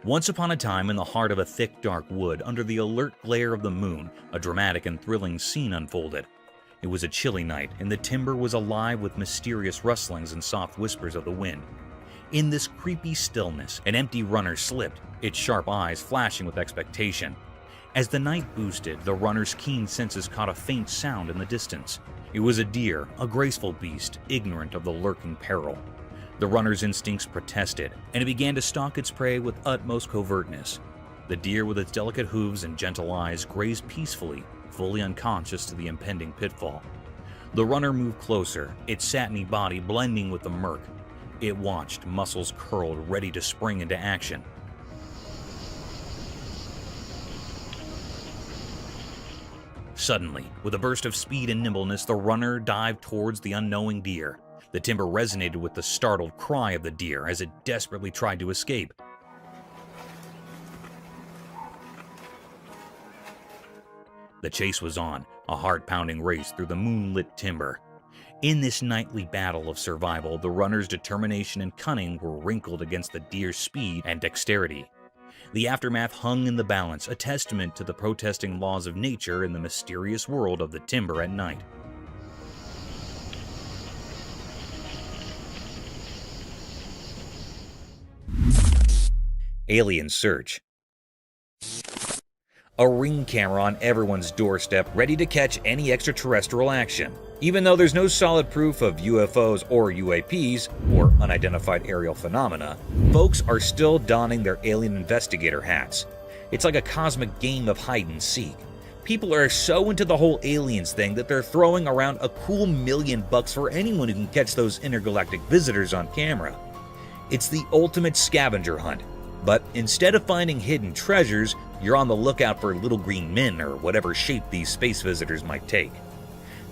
Once upon a time, in the heart of a thick, dark wood, under the alert glare of the moon, a dramatic and thrilling scene unfolded. It was a chilly night, and the timber was alive with mysterious rustlings and soft whispers of the wind. In this creepy stillness, an empty runner slipped, its sharp eyes flashing with expectation. As the night boosted, the runner's keen senses caught a faint sound in the distance. It was a deer, a graceful beast, ignorant of the lurking peril. The runner's instincts protested, and it began to stalk its prey with utmost covertness. The deer, with its delicate hooves and gentle eyes, grazed peacefully, fully unconscious to the impending pitfall. The runner moved closer, its satiny body blending with the murk. It watched, muscles curled, ready to spring into action. Suddenly, with a burst of speed and nimbleness, the runner dived towards the unknowing deer. The timber resonated with the startled cry of the deer as it desperately tried to escape. The chase was on, a heart-pounding race through the moonlit timber. In this nightly battle of survival, the runner's determination and cunning were wrinkled against the deer's speed and dexterity. The aftermath hung in the balance, a testament to the protesting laws of nature in the mysterious world of the timber at night. Alien search. A ring camera on everyone's doorstep, ready to catch any extraterrestrial action. Even though there's no solid proof of UFOs or UAPs, or unidentified aerial phenomena, folks are still donning their alien investigator hats. It's like a cosmic game of hide and seek. People are so into the whole aliens thing that they're throwing around a cool $1 million for anyone who can catch those intergalactic visitors on camera. It's the ultimate scavenger hunt. But instead of finding hidden treasures, you're on the lookout for little green men or whatever shape these space visitors might take.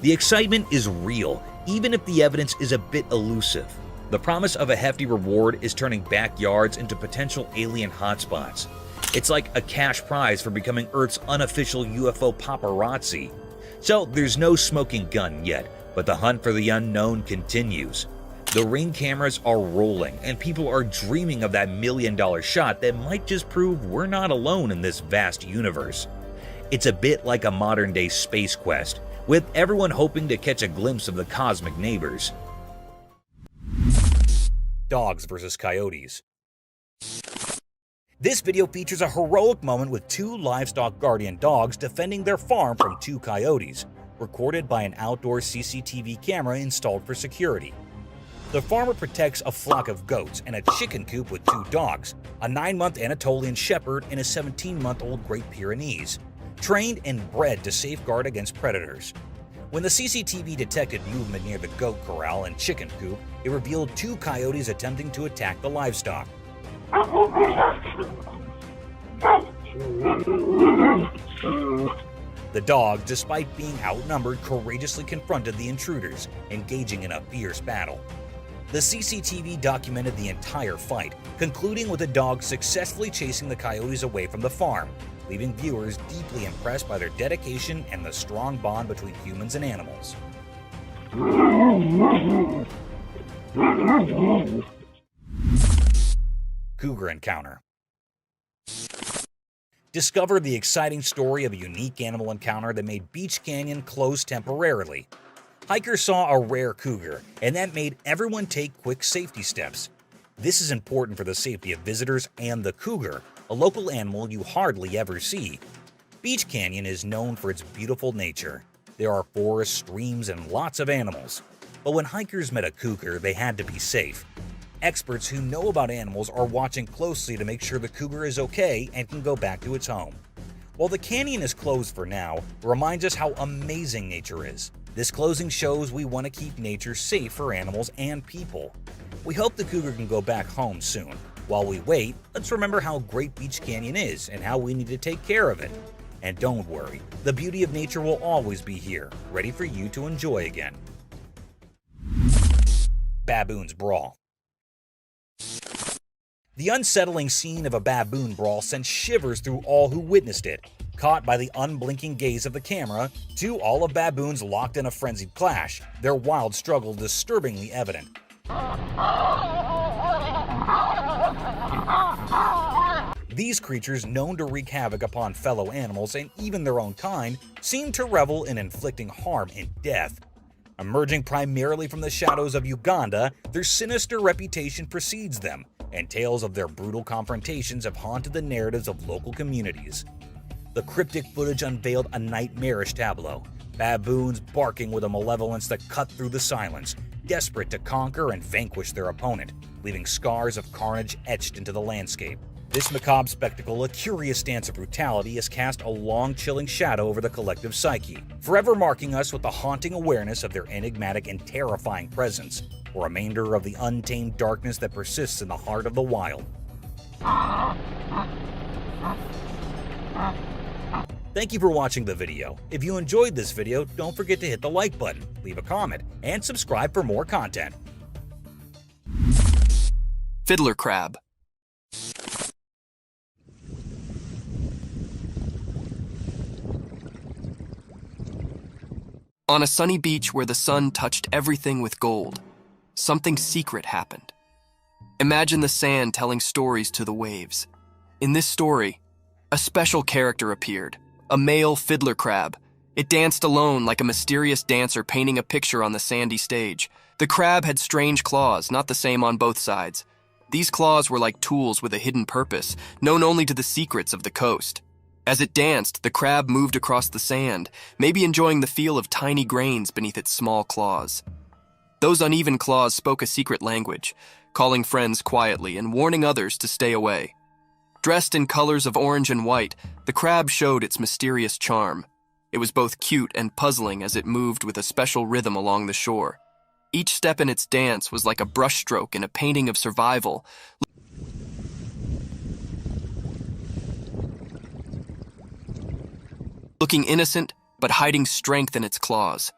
The excitement is real, even if the evidence is a bit elusive. The promise of a hefty reward is turning backyards into potential alien hotspots. It's like a cash prize for becoming Earth's unofficial UFO paparazzi. So there's no smoking gun yet, but the hunt for the unknown continues. The Ring cameras are rolling, and people are dreaming of that $1 million shot that might just prove we're not alone in this vast universe. It's a bit like a modern-day space quest, with everyone hoping to catch a glimpse of the cosmic neighbors. Dogs versus coyotes. This video features a heroic moment with 2 livestock guardian dogs defending their farm from 2 coyotes, recorded by an outdoor CCTV camera installed for security. The farmer protects a flock of goats and a chicken coop with 2 dogs, a 9-month Anatolian Shepherd and a 17-month-old Great Pyrenees, trained and bred to safeguard against predators. When the CCTV detected movement near the goat corral and chicken coop, it revealed 2 coyotes attempting to attack the livestock. The dogs, despite being outnumbered, courageously confronted the intruders, engaging in a fierce battle. The CCTV documented the entire fight, concluding with the dogs successfully chasing the coyotes away from the farm, leaving viewers deeply impressed by their dedication and the strong bond between humans and animals. Cougar Encounter. Discover the exciting story of a unique animal encounter that made Beach Canyon close temporarily. Hikers saw a rare cougar, and that made everyone take quick safety steps. This is important for the safety of visitors and the cougar, a local animal you hardly ever see. Beach Canyon is known for its beautiful nature. There are forests, streams, and lots of animals. But when hikers met a cougar, they had to be safe. Experts who know about animals are watching closely to make sure the cougar is okay and can go back to its home. While the canyon is closed for now, it reminds us how amazing nature is. This closing shows we want to keep nature safe for animals and people. We hope the cougar can go back home soon. While we wait, let's remember how great Beach Canyon is and how we need to take care of it. And don't worry, the beauty of nature will always be here, ready for you to enjoy again. Baboon Brawl. The unsettling scene of a baboon brawl sent shivers through all who witnessed it. Caught by the unblinking gaze of the camera, 2 olive baboons locked in a frenzied clash, their wild struggle disturbingly evident. These creatures, known to wreak havoc upon fellow animals and even their own kind, seem to revel in inflicting harm and death. Emerging primarily from the shadows of Uganda, their sinister reputation precedes them, and tales of their brutal confrontations have haunted the narratives of local communities. The cryptic footage unveiled a nightmarish tableau, baboons barking with a malevolence that cut through the silence, desperate to conquer and vanquish their opponent, leaving scars of carnage etched into the landscape. This macabre spectacle, a curious dance of brutality, has cast a long, chilling shadow over the collective psyche, forever marking us with the haunting awareness of their enigmatic and terrifying presence, a remainder of the untamed darkness that persists in the heart of the wild. Thank you for watching the video. If you enjoyed this video, don't forget to hit the like button, leave a comment, and subscribe for more content. Fiddler crab. On a sunny beach where the sun touched everything with gold, something secret happened. Imagine the sand telling stories to the waves. In this story, a special character appeared, a male fiddler crab. It danced alone like a mysterious dancer painting a picture on the sandy stage. The crab had strange claws, not the same on both sides. These claws were like tools with a hidden purpose, known only to the secrets of the coast. As it danced, the crab moved across the sand, maybe enjoying the feel of tiny grains beneath its small claws. Those uneven claws spoke a secret language, calling friends quietly and warning others to stay away. Dressed in colors of orange and white, the crab showed its mysterious charm. It was both cute and puzzling as it moved with a special rhythm along the shore. Each step in its dance was like a brushstroke in a painting of survival. Looking innocent, but hiding strength in its claws.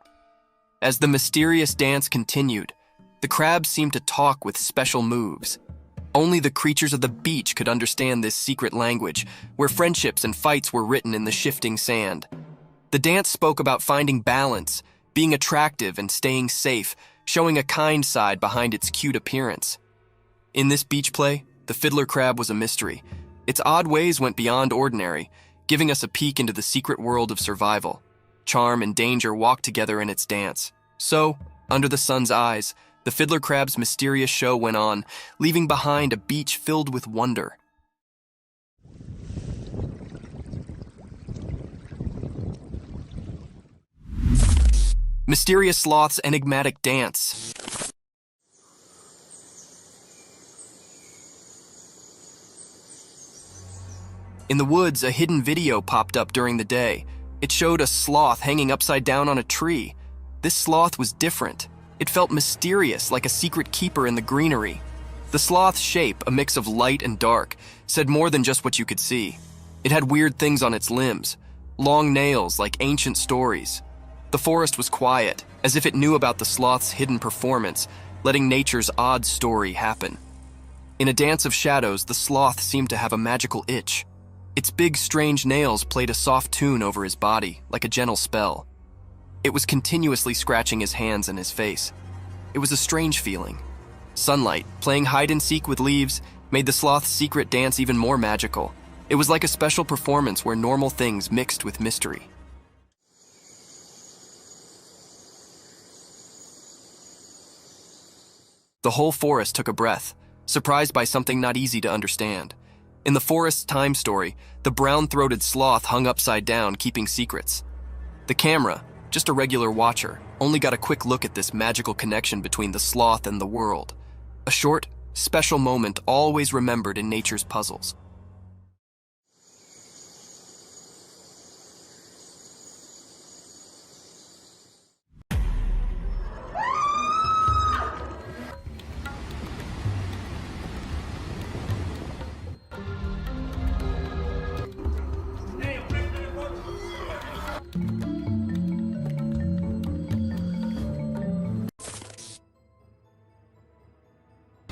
As the mysterious dance continued, the crab seemed to talk with special moves. Only the creatures of the beach could understand this secret language, where friendships and fights were written in the shifting sand. The dance spoke about finding balance, being attractive and staying safe, showing a kind side behind its cute appearance. In this beach play, the fiddler crab was a mystery. Its odd ways went beyond ordinary, giving us a peek into the secret world of survival. Charm and danger walked together in its dance. So, under the sun's eyes, the fiddler crab's mysterious show went on, leaving behind a beach filled with wonder. Mysterious sloth's enigmatic dance. In the woods, a hidden video popped up during the day. It showed a sloth hanging upside down on a tree. This sloth was different. It felt mysterious, like a secret keeper in the greenery. The sloth's shape, a mix of light and dark, said more than just what you could see. It had weird things on its limbs, long nails like ancient stories. The forest was quiet, as if it knew about the sloth's hidden performance, letting nature's odd story happen. In a dance of shadows, the sloth seemed to have a magical itch. Its big, strange nails played a soft tune over his body, like a gentle spell. It was continuously scratching his hands and his face. It was a strange feeling. Sunlight, playing hide-and-seek with leaves, made the sloth's secret dance even more magical. It was like a special performance where normal things mixed with mystery. The whole forest took a breath, surprised by something not easy to understand. In the forest's time story, the brown-throated sloth hung upside down, keeping secrets. The camera, just a regular watcher, only got a quick look at this magical connection between the sloth and the world. A short, special moment always remembered in nature's puzzles.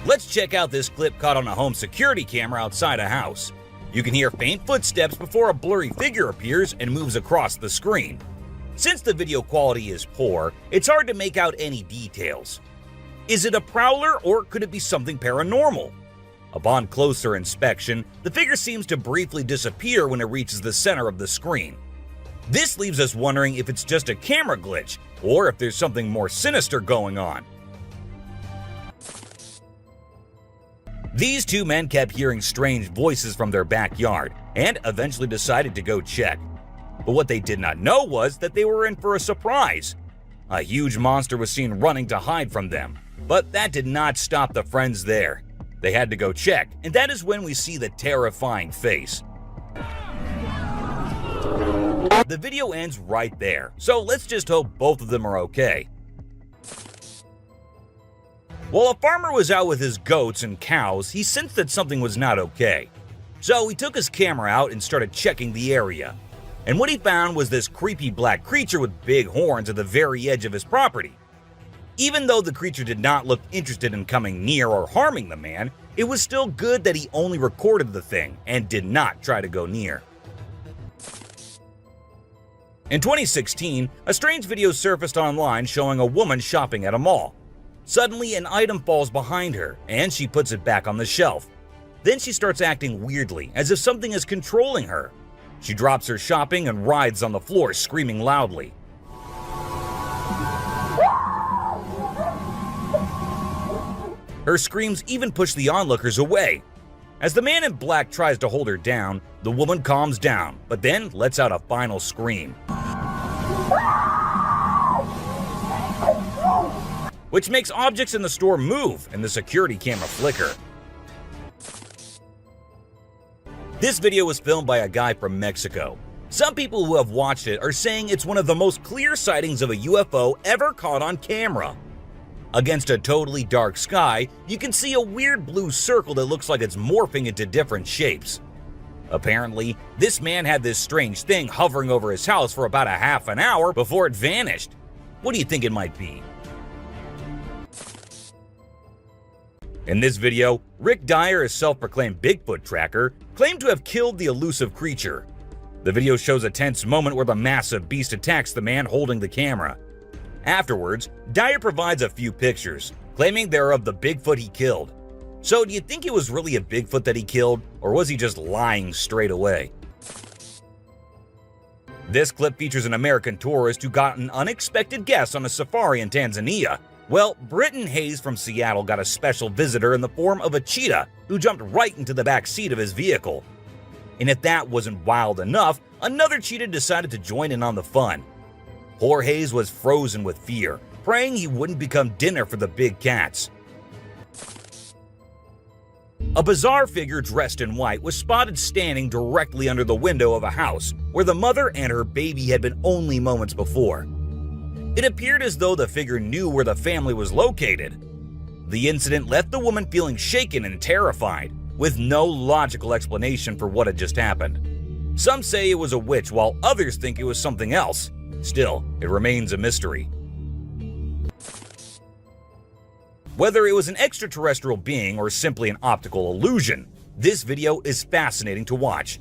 Let's check out this clip caught on a home security camera outside a house. You can hear faint footsteps before a blurry figure appears and moves across the screen. Since the video quality is poor, it's hard to make out any details. Is it a prowler or could it be something paranormal? Upon closer inspection, the figure seems to briefly disappear when it reaches the center of the screen. This leaves us wondering if it's just a camera glitch or if there's something more sinister going on. These two men kept hearing strange voices from their backyard and eventually decided to go check. But what they did not know was that they were in for a surprise. A huge monster was seen running to hide from them, but that did not stop the friends there. They had to go check, and that is when we see the terrifying face. The video ends right there, so let's just hope both of them are okay. While a farmer was out with his goats and cows, he sensed that something was not okay. So he took his camera out and started checking the area. And what he found was this creepy black creature with big horns at the very edge of his property. Even though the creature did not look interested in coming near or harming the man, it was still good that he only recorded the thing and did not try to go near. In 2016, a strange video surfaced online showing a woman shopping at a mall. Suddenly, an item falls behind her, and she puts it back on the shelf. Then she starts acting weirdly, as if something is controlling her. She drops her shopping and writhes on the floor, screaming loudly. Her screams even push the onlookers away. As the man in black tries to hold her down, the woman calms down, but then lets out a final scream, which makes objects in the store move and the security camera flicker. This video was filmed by a guy from Mexico. Some people who have watched it are saying it's one of the most clear sightings of a UFO ever caught on camera. Against a totally dark sky, you can see a weird blue circle that looks like it's morphing into different shapes. Apparently, this man had this strange thing hovering over his house for about a half an hour before it vanished. What do you think it might be? In this video, Rick Dyer, a self-proclaimed Bigfoot tracker, claimed to have killed the elusive creature. The video shows a tense moment where the massive beast attacks the man holding the camera. Afterwards, Dyer provides a few pictures, claiming they're of the Bigfoot he killed. So do you think it was really a Bigfoot that he killed, or was he just lying straight away? This clip features an American tourist who got an unexpected guest on a safari in Tanzania. Well, Britton Hayes from Seattle got a special visitor in the form of a cheetah who jumped right into the back seat of his vehicle. And if that wasn't wild enough, another cheetah decided to join in on the fun. Poor Hayes was frozen with fear, praying he wouldn't become dinner for the big cats. A bizarre figure dressed in white was spotted standing directly under the window of a house where the mother and her baby had been only moments before. It appeared as though the figure knew where the family was located. The incident left the woman feeling shaken and terrified, with no logical explanation for what had just happened. Some say it was a witch, while others think it was something else. Still, it remains a mystery. Whether it was an extraterrestrial being or simply an optical illusion, this video is fascinating to watch.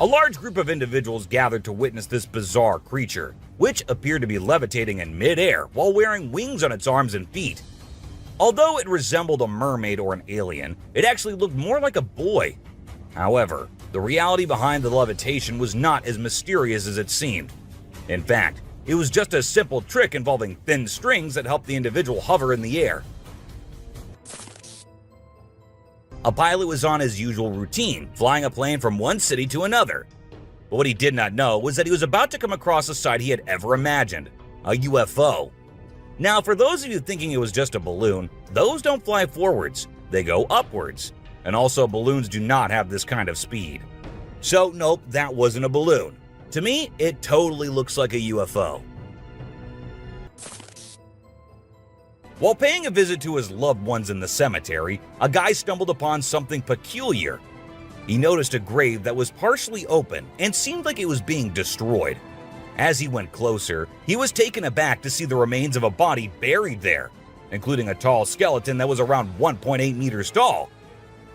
A large group of individuals gathered to witness this bizarre creature, which appeared to be levitating in midair while wearing wings on its arms and feet. Although it resembled a mermaid or an alien, it actually looked more like a boy. However, the reality behind the levitation was not as mysterious as it seemed. In fact, it was just a simple trick involving thin strings that helped the individual hover in the air. A pilot was on his usual routine, flying a plane from one city to another. But what he did not know was that he was about to come across a sight he had ever imagined, a UFO. Now, for those of you thinking it was just a balloon, those don't fly forwards, they go upwards. And also, balloons do not have this kind of speed. So, nope, that wasn't a balloon. To me, it totally looks like a UFO. While paying a visit to his loved ones in the cemetery, a guy stumbled upon something peculiar. He noticed a grave that was partially open and seemed like it was being destroyed. As he went closer, he was taken aback to see the remains of a body buried there, including a tall skeleton that was around 1.8 meters tall.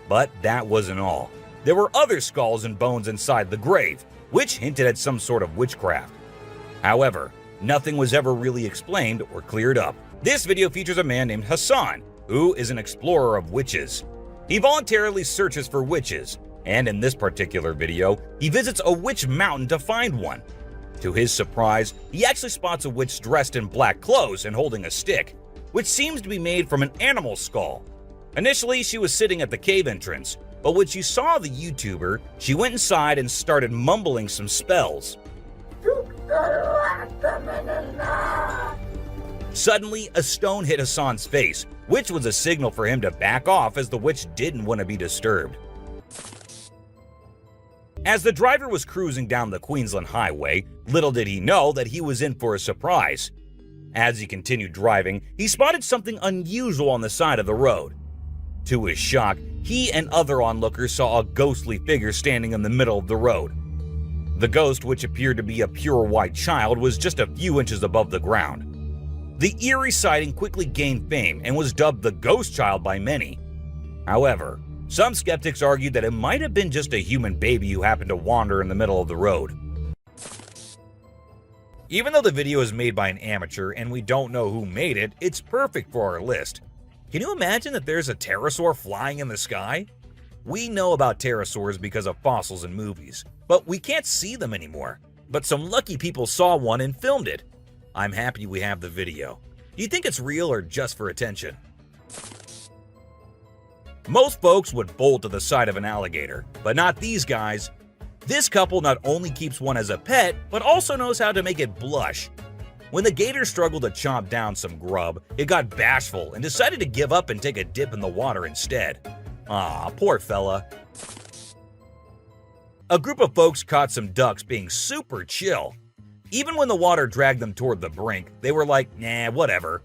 But that wasn't all. There were other skulls and bones inside the grave, which hinted at some sort of witchcraft. However, nothing was ever really explained or cleared up. This video features a man named Hassan, who is an explorer of witches. He voluntarily searches for witches, and in this particular video, he visits a witch mountain to find one. To his surprise, he actually spots a witch dressed in black clothes and holding a stick, which seems to be made from an animal skull. Initially, she was sitting at the cave entrance, but when she saw the YouTuber, she went inside and started mumbling some spells. Suddenly, a stone hit Hassan's face, which was a signal for him to back off as the witch didn't want to be disturbed. As the driver was cruising down the Queensland highway, little did he know that he was in for a surprise. As he continued driving, he spotted something unusual on the side of the road. To his shock, he and other onlookers saw a ghostly figure standing in the middle of the road. The ghost, which appeared to be a pure white child, was just a few inches above the ground. The eerie sighting quickly gained fame and was dubbed the Ghost Child by many. However, some skeptics argued that it might have been just a human baby who happened to wander in the middle of the road. Even though the video is made by an amateur and we don't know who made it, it's perfect for our list. Can you imagine that there's a pterosaur flying in the sky? We know about pterosaurs because of fossils in movies, but we can't see them anymore. But some lucky people saw one and filmed it. I'm happy we have the video. Do you think it's real or just for attention? Most folks would bolt to the side of an alligator, but not these guys. This couple not only keeps one as a pet, but also knows how to make it blush. When the gator struggled to chomp down some grub, it got bashful and decided to give up and take a dip in the water instead. Aw, poor fella. A group of folks caught some ducks being super chill. Even when the water dragged them toward the brink, they were like, nah, whatever.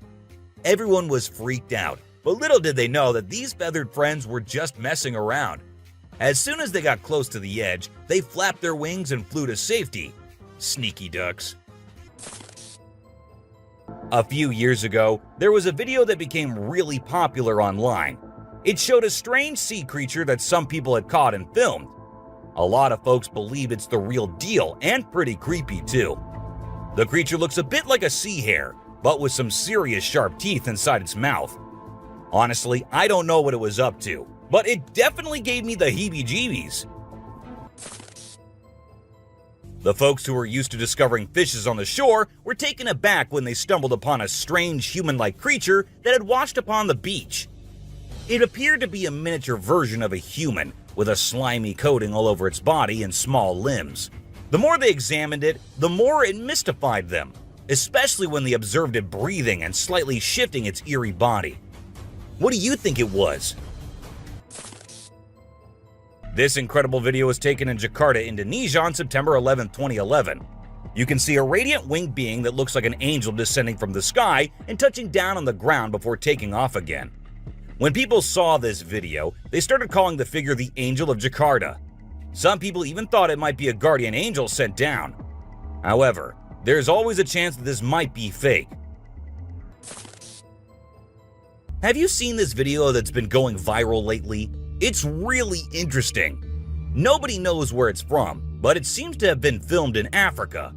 Everyone was freaked out, but little did they know that these feathered friends were just messing around. As soon as they got close to the edge, they flapped their wings and flew to safety. Sneaky ducks. A few years ago, there was a video that became really popular online. It showed a strange sea creature that some people had caught and filmed. A lot of folks believe it's the real deal and pretty creepy too. The creature looks a bit like a sea hare, but with some serious sharp teeth inside its mouth. Honestly, I don't know what it was up to, but it definitely gave me the heebie-jeebies. The folks who were used to discovering fishes on the shore were taken aback when they stumbled upon a strange human-like creature that had washed upon the beach. It appeared to be a miniature version of a human, with a slimy coating all over its body and small limbs. The more they examined it, the more it mystified them, especially when they observed it breathing and slightly shifting its eerie body. What do you think it was? This incredible video was taken in Jakarta, Indonesia on September 11, 2011. You can see a radiant winged being that looks like an angel descending from the sky and touching down on the ground before taking off again. When people saw this video, they started calling the figure the Angel of Jakarta. Some people even thought it might be a guardian angel sent down. However, there's always a chance that this might be fake. Have you seen this video that's been going viral lately? It's really interesting. Nobody knows where it's from, but it seems to have been filmed in Africa.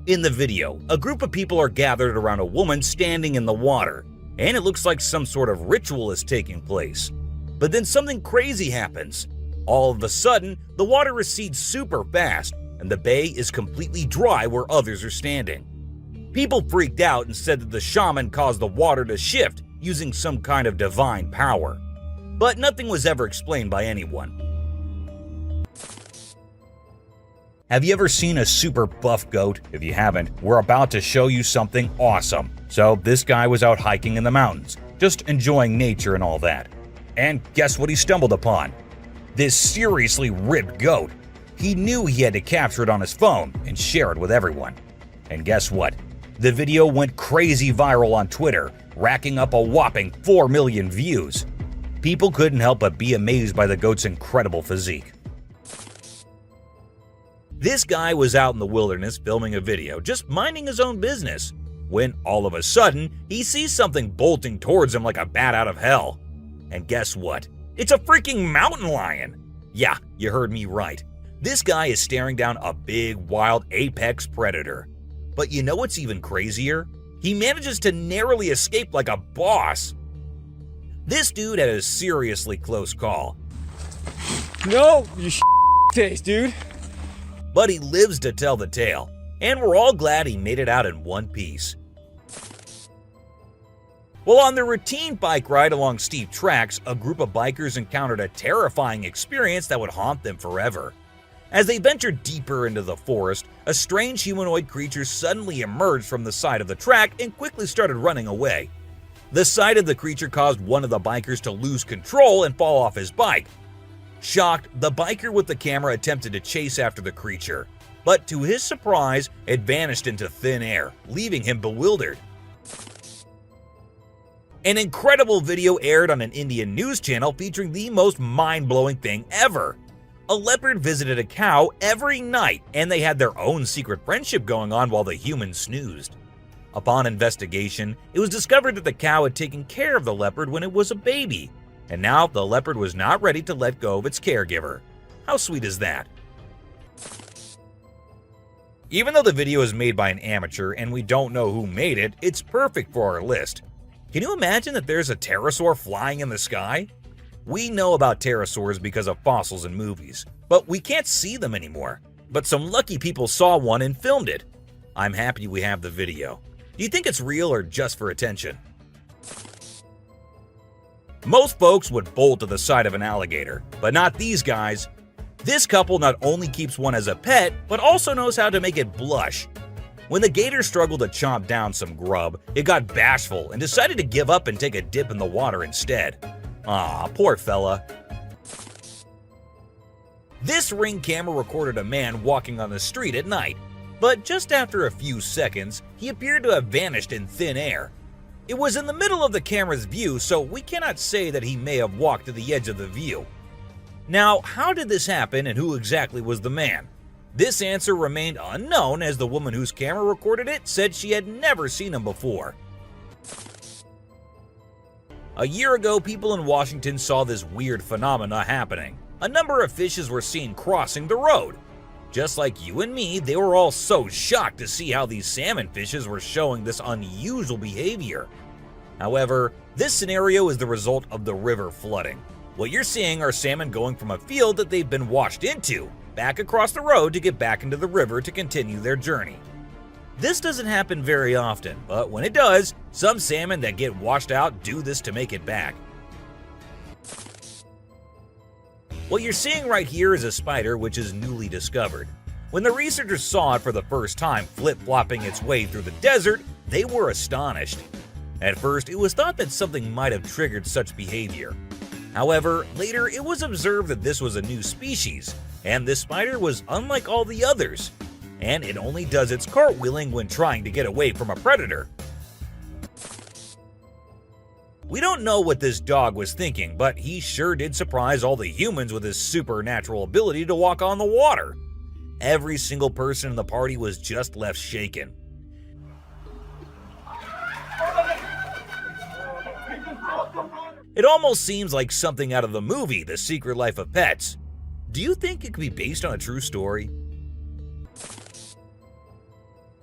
In the video, a group of people are gathered around a woman standing in the water, and it looks like some sort of ritual is taking place. But then something crazy happens. All of a sudden, the water recedes super fast, and the bay is completely dry where others are standing. People freaked out and said that the shaman caused the water to shift using some kind of divine power. But nothing was ever explained by anyone. Have you ever seen a super buff goat? If you haven't, we're about to show you something awesome. So this guy was out hiking in the mountains, just enjoying nature and all that. And guess what he stumbled upon? This seriously ripped goat. He knew he had to capture it on his phone and share it with everyone. And guess what? The video went crazy viral on Twitter, racking up a whopping 4 million views. People couldn't help but be amazed by the goat's incredible physique. This guy was out in the wilderness filming a video, just minding his own business, when all of a sudden, he sees something bolting towards him like a bat out of hell. And guess what? It's a freaking mountain lion! Yeah, you heard me right. This guy is staring down a big, wild apex predator. But you know what's even crazier? He manages to narrowly escape like a boss. This dude had a seriously close call. No, you taste, dude. But he lives to tell the tale, and we're all glad he made it out in one piece. Well, on their routine bike ride along steep tracks, a group of bikers encountered a terrifying experience that would haunt them forever. As they ventured deeper into the forest, a strange humanoid creature suddenly emerged from the side of the track and quickly started running away. The sight of the creature caused one of the bikers to lose control and fall off his bike. Shocked, the biker with the camera attempted to chase after the creature, but to his surprise, it vanished into thin air, leaving him bewildered. An incredible video aired on an Indian news channel featuring the most mind-blowing thing ever. A leopard visited a cow every night, and they had their own secret friendship going on while the human snoozed. Upon investigation, it was discovered that the cow had taken care of the leopard when it was a baby, and now the leopard was not ready to let go of its caregiver. How sweet is that? Even though the video is made by an amateur and we don't know who made it, it's perfect for our list. Can you imagine that there's a pterosaur flying in the sky? We know about pterosaurs because of fossils in movies, but we can't see them anymore. But some lucky people saw one and filmed it. I'm happy we have the video. Do you think it's real or just for attention? Most folks would bolt to the side of an alligator, but not these guys. This couple not only keeps one as a pet, but also knows how to make it blush. When the gator struggled to chomp down some grub, it got bashful and decided to give up and take a dip in the water instead. Aw, poor fella. This Ring camera recorded a man walking on the street at night, but just after a few seconds, he appeared to have vanished in thin air. It was in the middle of the camera's view, so we cannot say that he may have walked to the edge of the view. Now, how did this happen and who exactly was the man? This answer remained unknown as the woman whose camera recorded it said she had never seen him before. A year ago, people in Washington saw this weird phenomena happening. A number of fishes were seen crossing the road. Just like you and me, they were all so shocked to see how these salmon fishes were showing this unusual behavior. However, this scenario is the result of the river flooding. What you're seeing are salmon going from a field that they've been washed into, back across the road to get back into the river to continue their journey. This doesn't happen very often, but when it does, some salmon that get washed out do this to make it back. What you're seeing right here is a spider which is newly discovered. When the researchers saw it for the first time flip-flopping its way through the desert, they were astonished. At first, it was thought that something might have triggered such behavior. However, later it was observed that this was a new species, and this spider was unlike all the others, and it only does its cartwheeling when trying to get away from a predator. We don't know what this dog was thinking, but he sure did surprise all the humans with his supernatural ability to walk on the water. Every single person in the party was just left shaken. It almost seems like something out of the movie The Secret Life of Pets. Do you think it could be based on a true story?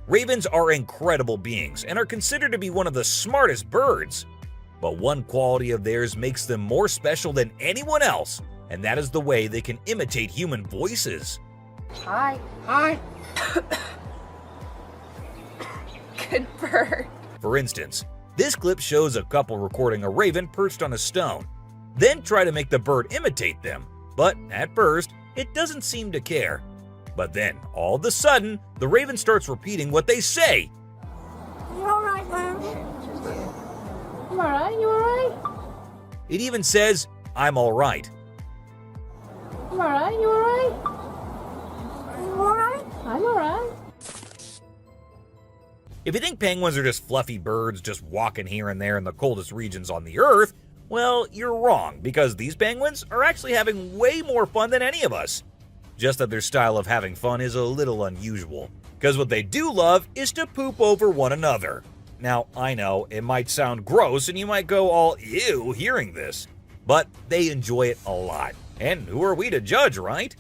Ravens are incredible beings and are considered to be one of the smartest birds. But one quality of theirs makes them more special than anyone else, and that is the way they can imitate human voices. Hi. Hi. Good bird. For instance, this clip shows a couple recording a raven perched on a stone, then try to make the bird imitate them. But at first, it doesn't seem to care. But then, all of a sudden, the raven starts repeating what they say. You alright, man? You alright? You alright? It even says, "I'm alright." You alright? You alright? You alright? I'm alright. If you think penguins are just fluffy birds just walking here and there in the coldest regions on the earth, well, you're wrong, because these penguins are actually having way more fun than any of us. Just that their style of having fun is a little unusual, because what they do love is to poop over one another. Now, I know, it might sound gross and you might go all ew hearing this, but they enjoy it a lot. And who are we to judge, right?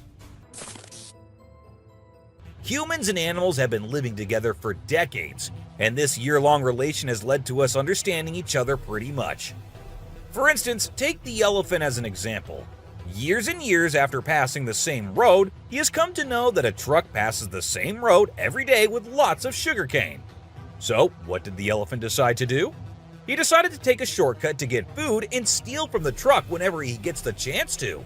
Humans and animals have been living together for decades, and this year-long relation has led to us understanding each other pretty much. For instance, take the elephant as an example. Years and years after passing the same road, he has come to know that a truck passes the same road every day with lots of sugarcane. So, what did the elephant decide to do? He decided to take a shortcut to get food and steal from the truck whenever he gets the chance to.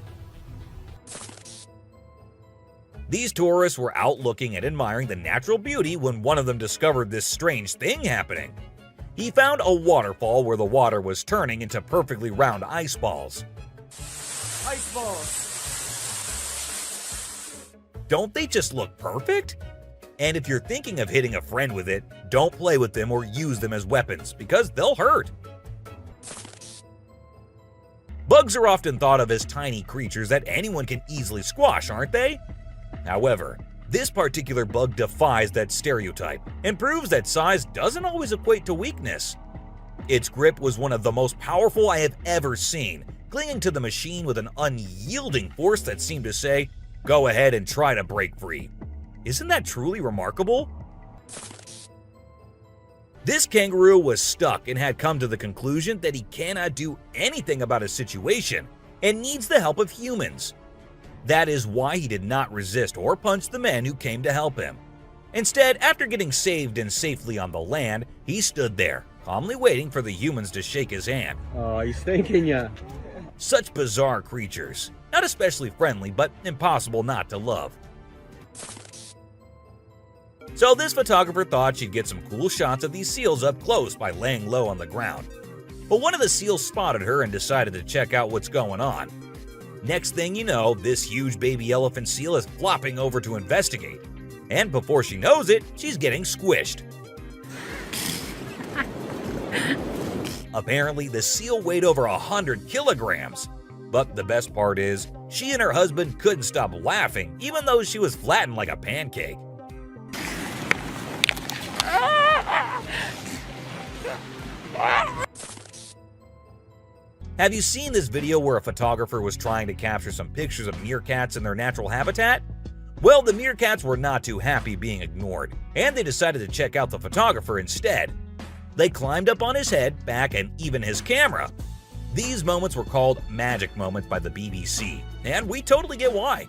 These tourists were out looking and admiring the natural beauty when one of them discovered this strange thing happening. He found a waterfall where the water was turning into perfectly round ice balls. Ice balls. Don't they just look perfect? And if you're thinking of hitting a friend with it, don't play with them or use them as weapons, because they'll hurt. Bugs are often thought of as tiny creatures that anyone can easily squash, aren't they? However, this particular bug defies that stereotype and proves that size doesn't always equate to weakness. Its grip was one of the most powerful I have ever seen, clinging to the machine with an unyielding force that seemed to say, "Go ahead and try to break free." Isn't that truly remarkable? This kangaroo was stuck and had come to the conclusion that he cannot do anything about his situation and needs the help of humans. That is why he did not resist or punch the men who came to help him. Instead, after getting saved and safely on the land, he stood there, calmly waiting for the humans to shake his hand. Oh, he's thanking ya. Such bizarre creatures. Not especially friendly, but impossible not to love. So this photographer thought she'd get some cool shots of these seals up close by laying low on the ground. But one of the seals spotted her and decided to check out what's going on. Next thing you know, this huge baby elephant seal is flopping over to investigate. And before she knows it, she's getting squished. Apparently, the seal weighed over 100 kilograms. But the best part is, she and her husband couldn't stop laughing, even though she was flattened like a pancake. Have you seen this video where a photographer was trying to capture some pictures of meerkats in their natural habitat? Well, the meerkats were not too happy being ignored, and they decided to check out the photographer instead. They climbed up on his head, back, and even his camera. These moments were called magic moments by the BBC, and we totally get why.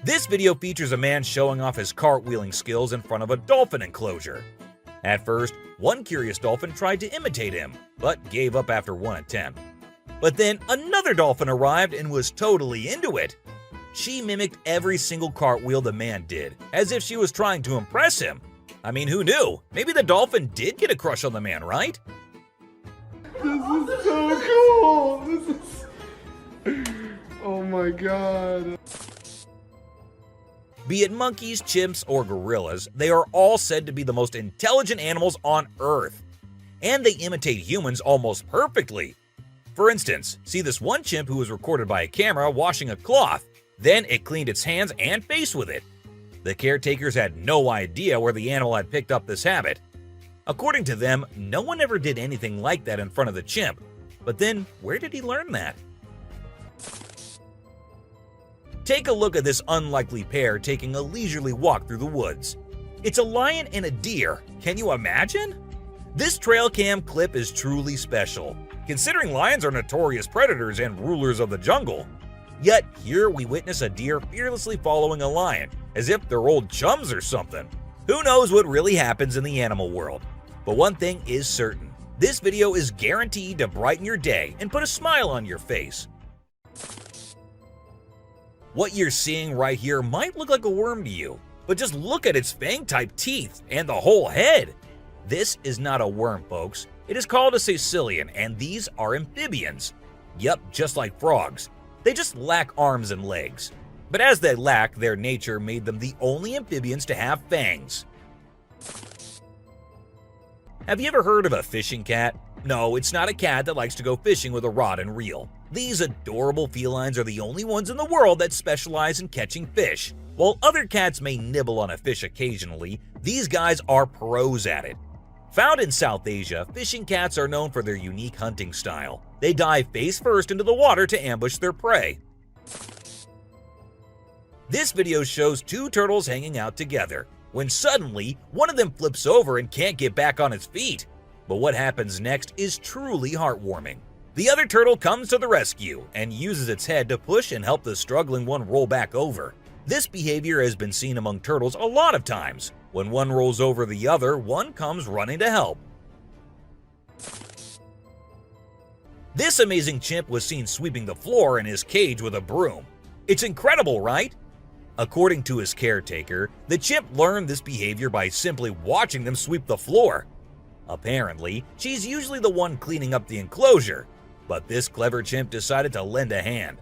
This video features a man showing off his cartwheeling skills in front of a dolphin enclosure. At first, one curious dolphin tried to imitate him, but gave up after one attempt. But then another dolphin arrived and was totally into it. She mimicked every single cartwheel the man did, as if she was trying to impress him. I mean, who knew? Maybe the dolphin did get a crush on the man, right? This is so cool! This is... Oh my god. Be it monkeys, chimps, or gorillas, they are all said to be the most intelligent animals on Earth. And they imitate humans almost perfectly. For instance, see this one chimp who was recorded by a camera washing a cloth. Then it cleaned its hands and face with it. The caretakers had no idea where the animal had picked up this habit. According to them, no one ever did anything like that in front of the chimp. But then, where did he learn that? Take a look at this unlikely pair taking a leisurely walk through the woods. It's a lion and a deer. Can you imagine? This trail cam clip is truly special, considering lions are notorious predators and rulers of the jungle. Yet here we witness a deer fearlessly following a lion, as if they're old chums or something. Who knows what really happens in the animal world? But one thing is certain, this video is guaranteed to brighten your day and put a smile on your face. What you're seeing right here might look like a worm to you, but just look at its fang-type teeth and the whole head. This is not a worm, folks. It is called a caecilian, and these are amphibians. Yup, just like frogs. They just lack arms and legs. But as they lack, their nature made them the only amphibians to have fangs. Have you ever heard of a fishing cat? No, it's not a cat that likes to go fishing with a rod and reel. These adorable felines are the only ones in the world that specialize in catching fish. While other cats may nibble on a fish occasionally, these guys are pros at it. Found in South Asia, fishing cats are known for their unique hunting style. They dive face first into the water to ambush their prey. This video shows two turtles hanging out together, when suddenly one of them flips over and can't get back on its feet. But what happens next is truly heartwarming. The other turtle comes to the rescue and uses its head to push and help the struggling one roll back over. This behavior has been seen among turtles a lot of times. When one rolls over the other, one comes running to help. This amazing chimp was seen sweeping the floor in his cage with a broom. It's incredible, right? According to his caretaker, the chimp learned this behavior by simply watching them sweep the floor. Apparently, she's usually the one cleaning up the enclosure, but this clever chimp decided to lend a hand.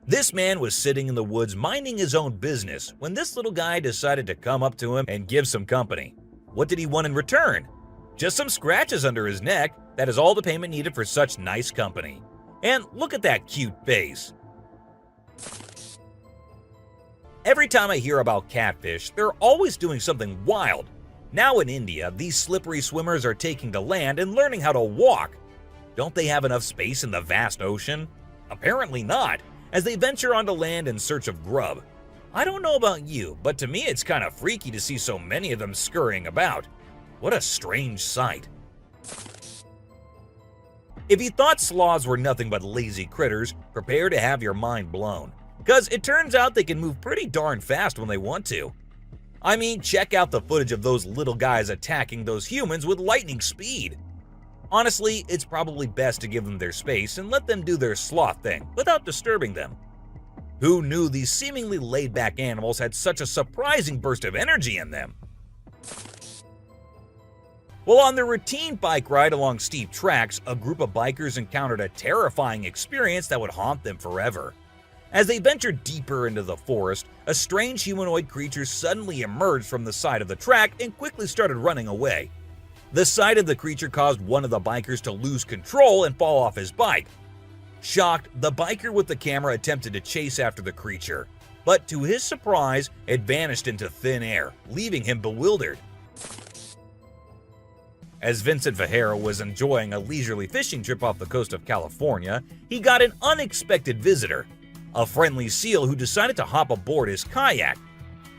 This man was sitting in the woods minding his own business when this little guy decided to come up to him and give some company. What did he want in return? Just some scratches under his neck. That is all the payment needed for such nice company. And look at that cute face. Every time I hear about catfish, they're always doing something wild. Now in India, these slippery swimmers are taking to land and learning how to walk. Don't they have enough space in the vast ocean? Apparently not, as they venture onto land in search of grub. I don't know about you, but to me it's kind of freaky to see so many of them scurrying about. What a strange sight. If you thought sloths were nothing but lazy critters, prepare to have your mind blown. Because it turns out they can move pretty darn fast when they want to. I mean, check out the footage of those little guys attacking those humans with lightning speed. Honestly, it's probably best to give them their space and let them do their sloth thing without disturbing them. Who knew these seemingly laid-back animals had such a surprising burst of energy in them? While on their routine bike ride along steep tracks, a group of bikers encountered a terrifying experience that would haunt them forever. As they ventured deeper into the forest, a strange humanoid creature suddenly emerged from the side of the track and quickly started running away. The sight of the creature caused one of the bikers to lose control and fall off his bike. Shocked, the biker with the camera attempted to chase after the creature, but to his surprise, it vanished into thin air, leaving him bewildered. As Vincent Fajera was enjoying a leisurely fishing trip off the coast of California, he got an unexpected visitor, a friendly seal who decided to hop aboard his kayak.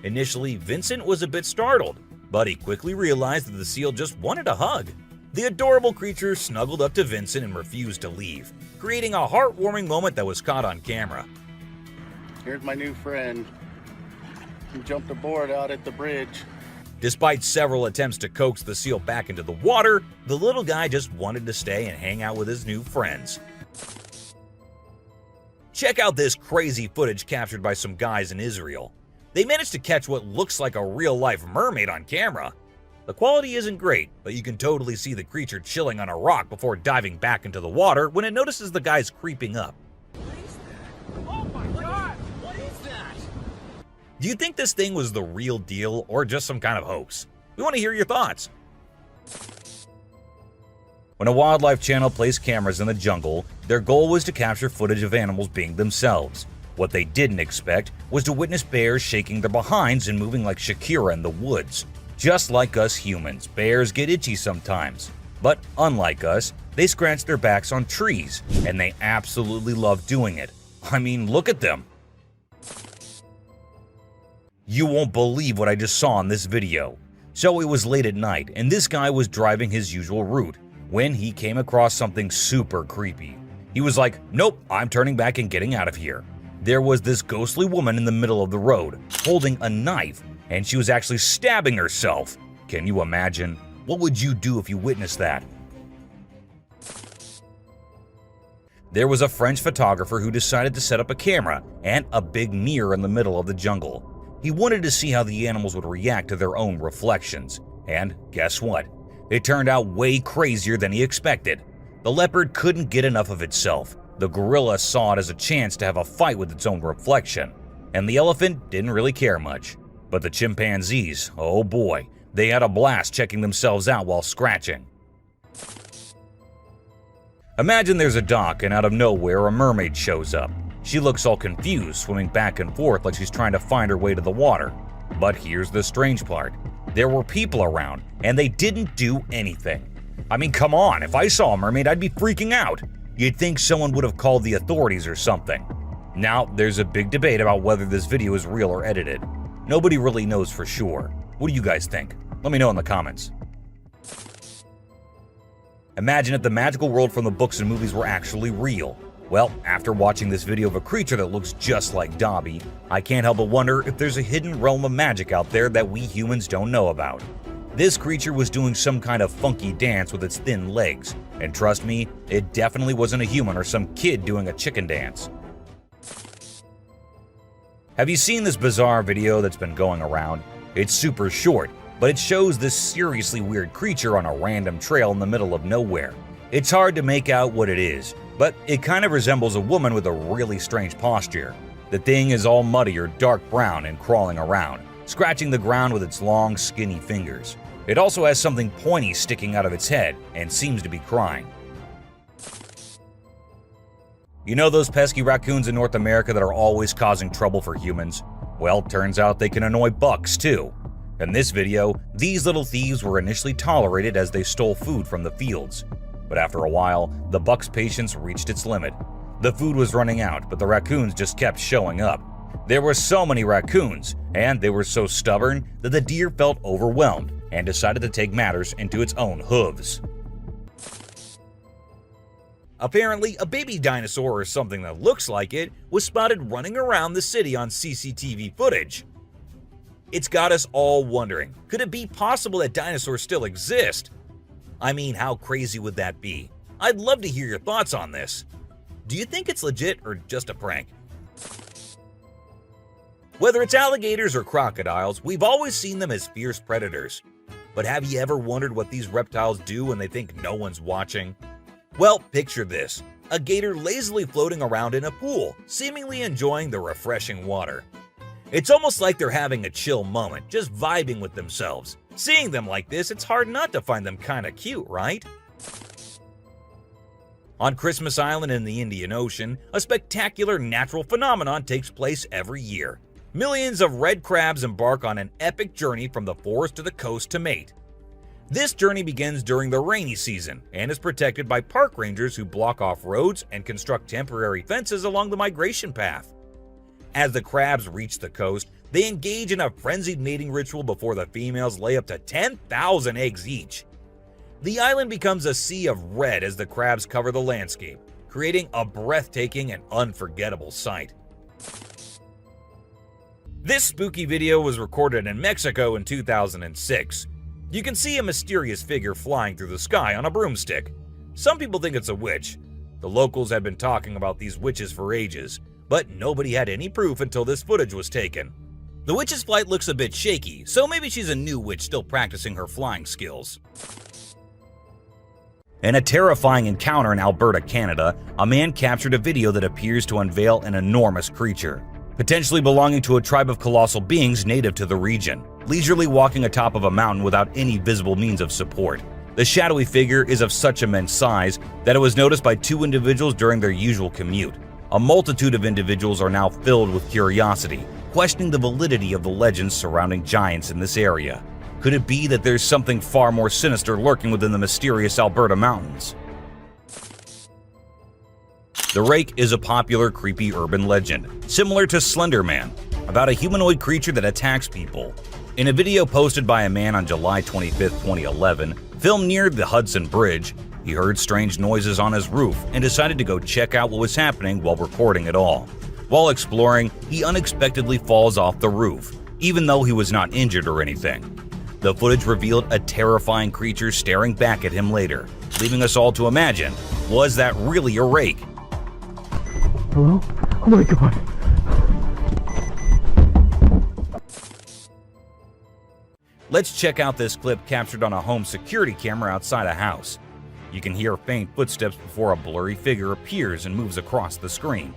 Initially, Vincent was a bit startled, but he quickly realized that the seal just wanted a hug. The adorable creature snuggled up to Vincent and refused to leave, creating a heartwarming moment that was caught on camera. Here's my new friend. He jumped aboard out at the bridge. Despite several attempts to coax the seal back into the water, the little guy just wanted to stay and hang out with his new friends. Check out this crazy footage captured by some guys in Israel. They managed to catch what looks like a real-life mermaid on camera. The quality isn't great, but you can totally see the creature chilling on a rock before diving back into the water when it notices the guys creeping up. Oh my god! What is that? Do you think this thing was the real deal or just some kind of hoax? We want to hear your thoughts. When a wildlife channel placed cameras in the jungle, their goal was to capture footage of animals being themselves. What they didn't expect was to witness bears shaking their behinds and moving like Shakira in the woods. Just like us humans, bears get itchy sometimes. But unlike us, they scratch their backs on trees, and they absolutely love doing it. I mean, look at them. You won't believe what I just saw in this video. So it was late at night, and this guy was driving his usual route when he came across something super creepy. He was like, nope, I'm turning back and getting out of here. There was this ghostly woman in the middle of the road, holding a knife, and she was actually stabbing herself. Can you imagine? What would you do if you witnessed that? There was a French photographer who decided to set up a camera and a big mirror in the middle of the jungle. He wanted to see how the animals would react to their own reflections. And guess what? It turned out way crazier than he expected. The leopard couldn't get enough of itself. The gorilla saw it as a chance to have a fight with its own reflection. And the elephant didn't really care much. But the chimpanzees, oh boy, they had a blast checking themselves out while scratching. Imagine there's a dock and out of nowhere a mermaid shows up. She looks all confused, swimming back and forth like she's trying to find her way to the water. But here's the strange part. There were people around, and they didn't do anything. I mean, come on, if I saw a mermaid, I'd be freaking out. You'd think someone would have called the authorities or something. Now, there's a big debate about whether this video is real or edited. Nobody really knows for sure. What do you guys think? Let me know in the comments. Imagine if the magical world from the books and movies were actually real. Well, after watching this video of a creature that looks just like Dobby, I can't help but wonder if there's a hidden realm of magic out there that we humans don't know about. This creature was doing some kind of funky dance with its thin legs, and trust me, it definitely wasn't a human or some kid doing a chicken dance. Have you seen this bizarre video that's been going around? It's super short, but it shows this seriously weird creature on a random trail in the middle of nowhere. It's hard to make out what it is, but it kind of resembles a woman with a really strange posture. The thing is all muddy or dark brown and crawling around, scratching the ground with its long, skinny fingers. It also has something pointy sticking out of its head and seems to be crying. You know those pesky raccoons in North America that are always causing trouble for humans? Well, turns out they can annoy bucks too. In this video, these little thieves were initially tolerated as they stole food from the fields. But after a while, the buck's patience reached its limit. The food was running out, but the raccoons just kept showing up. There were so many raccoons, and they were so stubborn that the deer felt overwhelmed and decided to take matters into its own hooves. Apparently, a baby dinosaur or something that looks like it was spotted running around the city on CCTV footage. It's got us all wondering, could it be possible that dinosaurs still exist? I mean, how crazy would that be? I'd love to hear your thoughts on this. Do you think it's legit or just a prank? Whether it's alligators or crocodiles, we've always seen them as fierce predators. But have you ever wondered what these reptiles do when they think no one's watching? Well, picture this. A gator lazily floating around in a pool, seemingly enjoying the refreshing water. It's almost like they're having a chill moment, just vibing with themselves. Seeing them like this, it's hard not to find them kinda cute, right? On Christmas Island in the Indian Ocean, a spectacular natural phenomenon takes place every year. Millions of red crabs embark on an epic journey from the forest to the coast to mate. This journey begins during the rainy season and is protected by park rangers who block off roads and construct temporary fences along the migration path. As the crabs reach the coast, they engage in a frenzied mating ritual before the females lay up to 10,000 eggs each. The island becomes a sea of red as the crabs cover the landscape, creating a breathtaking and unforgettable sight. This spooky video was recorded in Mexico in 2006. You can see a mysterious figure flying through the sky on a broomstick. Some people think it's a witch. The locals had been talking about these witches for ages, but nobody had any proof until this footage was taken. The witch's flight looks a bit shaky, so maybe she's a new witch still practicing her flying skills. In a terrifying encounter in Alberta, Canada, a man captured a video that appears to unveil an enormous creature, potentially belonging to a tribe of colossal beings native to the region, leisurely walking atop of a mountain without any visible means of support. The shadowy figure is of such immense size that it was noticed by two individuals during their usual commute. A multitude of individuals are now filled with curiosity, questioning the validity of the legends surrounding giants in this area. Could it be that there's something far more sinister lurking within the mysterious Alberta mountains? The Rake is a popular creepy urban legend, similar to Slender Man, about a humanoid creature that attacks people. In a video posted by a man on July 25, 2011, filmed near the Hudson Bridge, he heard strange noises on his roof and decided to go check out what was happening while recording it all. While exploring, he unexpectedly falls off the roof, even though he was not injured or anything. The footage revealed a terrifying creature staring back at him later, leaving us all to imagine, was that really a rake? Hello? Oh my god. Let's check out this clip captured on a home security camera outside a house. You can hear faint footsteps before a blurry figure appears and moves across the screen.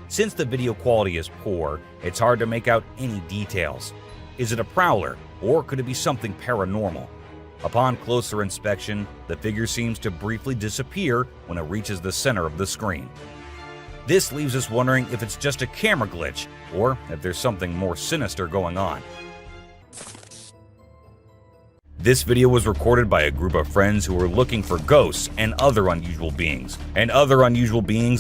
Since the video quality is poor, it's hard to make out any details. Is it a prowler, or could it be something paranormal? Upon closer inspection, the figure seems to briefly disappear when it reaches the center of the screen. This leaves us wondering if it's just a camera glitch, or if there's something more sinister going on. This video was recorded by a group of friends who were looking for ghosts and other unusual beings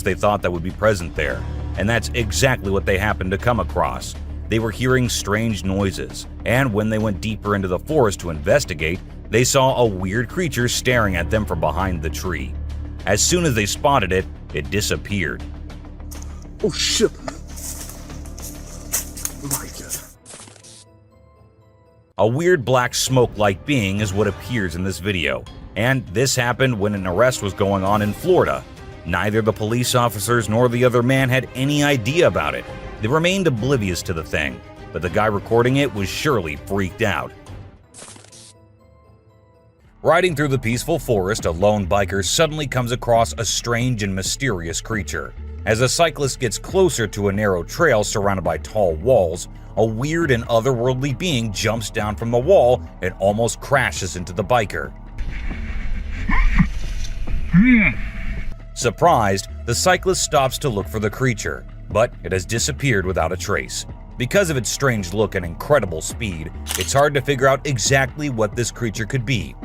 they thought that would be present there. And that's exactly what they happened to come across. They were hearing strange noises, and when they went deeper into the forest to investigate, they saw a weird creature staring at them from behind the tree. As soon as they spotted it, it disappeared. Oh shit! Oh my god. A weird black smoke-like being is what appears in this video, and this happened when an arrest was going on in Florida. Neither the police officers nor the other man had any idea about it. They remained oblivious to the thing, but the guy recording it was surely freaked out. Riding through the peaceful forest, a lone biker suddenly comes across a strange and mysterious creature. As a cyclist gets closer to a narrow trail surrounded by tall walls, a weird and otherworldly being jumps down from the wall and almost crashes into the biker. Surprised, the cyclist stops to look for the creature, but it has disappeared without a trace. Because of its strange look and incredible speed, it's hard to figure out exactly what this creature could be.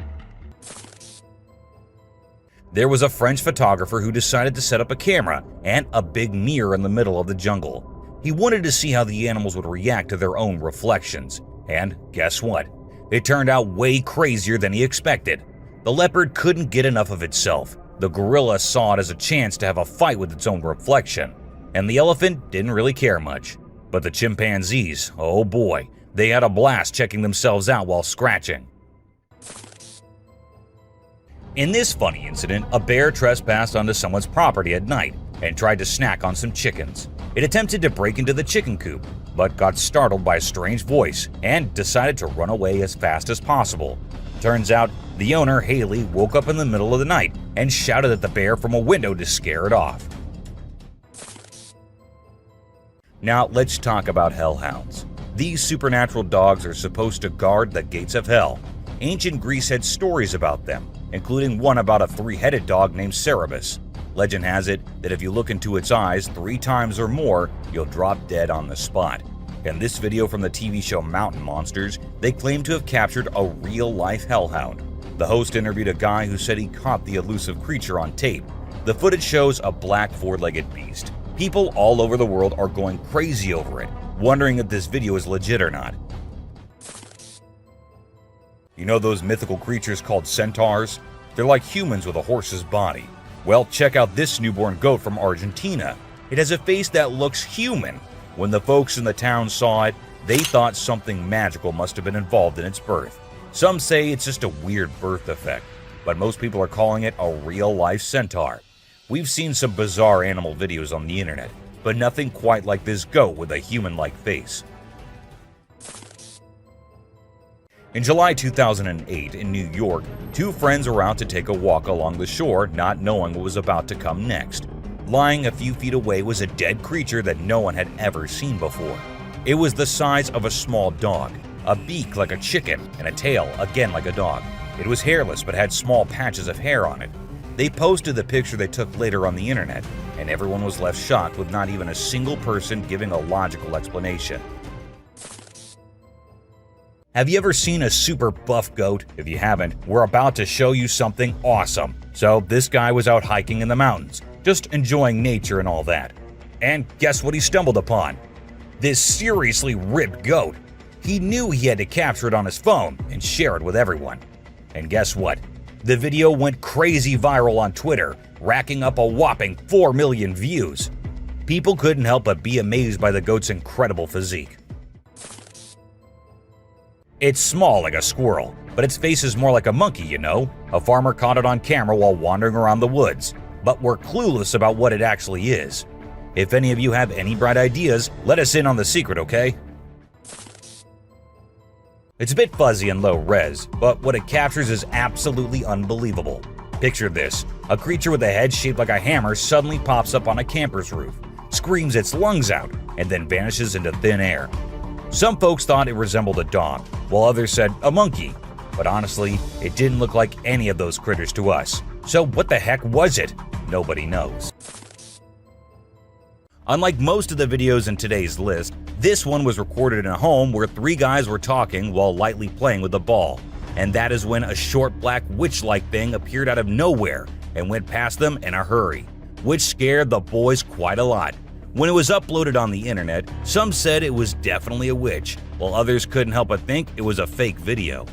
There was a French photographer who decided to set up a camera and a big mirror in the middle of the jungle. He wanted to see how the animals would react to their own reflections. And guess what? It turned out way crazier than he expected. The leopard couldn't get enough of itself. The gorilla saw it as a chance to have a fight with its own reflection. And the elephant didn't really care much. But the chimpanzees, oh boy, they had a blast checking themselves out while scratching. In this funny incident, a bear trespassed onto someone's property at night and tried to snack on some chickens. It attempted to break into the chicken coop, but got startled by a strange voice and decided to run away as fast as possible. Turns out, the owner, Haley, woke up in the middle of the night and shouted at the bear from a window to scare it off. Now let's talk about hellhounds. These supernatural dogs are supposed to guard the gates of hell. Ancient Greece had stories about them, including one about a three-headed dog named Cerberus. Legend has it that if you look into its eyes 3 times or more, you'll drop dead on the spot. In this video from the TV show Mountain Monsters, they claim to have captured a real-life hellhound. The host interviewed a guy who said he caught the elusive creature on tape. The footage shows a black four-legged beast. People all over the world are going crazy over it, wondering if this video is legit or not. You know those mythical creatures called centaurs? They're like humans with a horse's body. Well, check out this newborn goat from Argentina. It has a face that looks human. When the folks in the town saw it, they thought something magical must have been involved in its birth. Some say it's just a weird birth defect, but most people are calling it a real-life centaur. We've seen some bizarre animal videos on the internet, but nothing quite like this goat with a human-like face. In July 2008 in New York, two friends were out to take a walk along the shore, not knowing what was about to come next. Lying a few feet away was a dead creature that no one had ever seen before. It was the size of a small dog, a beak like a chicken, and a tail again like a dog. It was hairless but had small patches of hair on it. They posted the picture they took later on the internet, and everyone was left shocked with not even a single person giving a logical explanation. Have you ever seen a super buff goat? If you haven't, we're about to show you something awesome. So this guy was out hiking in the mountains, just enjoying nature and all that. And guess what he stumbled upon? This seriously ripped goat. He knew he had to capture it on his phone and share it with everyone. And guess what? The video went crazy viral on Twitter, racking up a whopping 4 million views. People couldn't help but be amazed by the goat's incredible physique. It's small like a squirrel, but its face is more like a monkey, you know? A farmer caught it on camera while wandering around the woods, but we're clueless about what it actually is. If any of you have any bright ideas, let us in on the secret, okay? It's a bit fuzzy and low res, but what it captures is absolutely unbelievable. Picture this: a creature with a head shaped like a hammer suddenly pops up on a camper's roof, screams its lungs out, and then vanishes into thin air. Some folks thought it resembled a dog, while others said a monkey. But honestly, it didn't look like any of those critters to us. So what the heck was it? Nobody knows. Unlike most of the videos in today's list, this one was recorded in a home where three guys were talking while lightly playing with a ball. And that is when a short black witch-like thing appeared out of nowhere and went past them in a hurry, which scared the boys quite a lot. When it was uploaded on the internet, some said it was definitely a witch, while others couldn't help but think it was a fake video.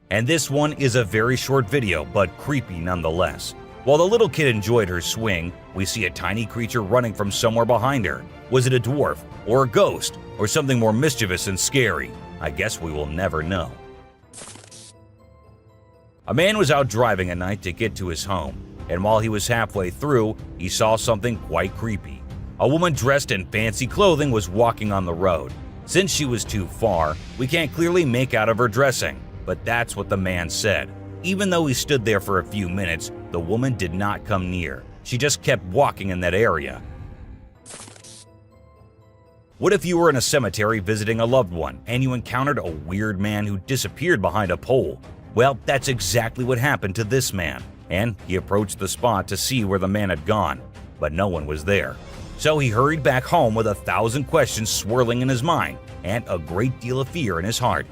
And this one is a very short video, but creepy nonetheless. While the little kid enjoyed her swing, we see a tiny creature running from somewhere behind her. Was it a dwarf, or a ghost, or something more mischievous and scary? I guess we will never know. A man was out driving at night to get to his home, and while he was halfway through, he saw something quite creepy. A woman dressed in fancy clothing was walking on the road. Since she was too far, we can't clearly make out of her dressing, but that's what the man said. Even though he stood there for a few minutes, the woman did not come near. She just kept walking in that area. What if you were in a cemetery visiting a loved one and you encountered a weird man who disappeared behind a pole? Well, that's exactly what happened to this man, and he approached the spot to see where the man had gone, but no one was there. So he hurried back home with 1,000 questions swirling in his mind and a great deal of fear in his heart.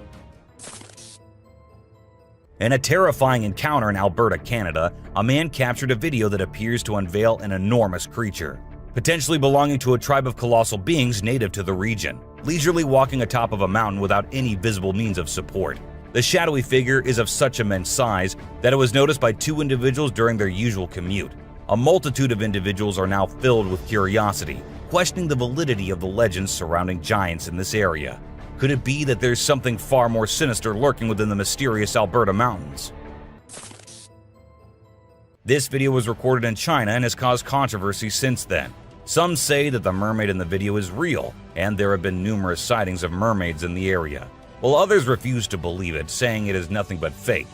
In a terrifying encounter in Alberta, Canada, a man captured a video that appears to unveil an enormous creature, potentially belonging to a tribe of colossal beings native to the region, leisurely walking atop of a mountain without any visible means of support. The shadowy figure is of such immense size that it was noticed by two individuals during their usual commute. A multitude of individuals are now filled with curiosity, questioning the validity of the legends surrounding giants in this area. Could it be that there's something far more sinister lurking within the mysterious Alberta mountains? This video was recorded in China and has caused controversy since then. Some say that the mermaid in the video is real, and there have been numerous sightings of mermaids in the area, while others refuse to believe it, saying it is nothing but fake.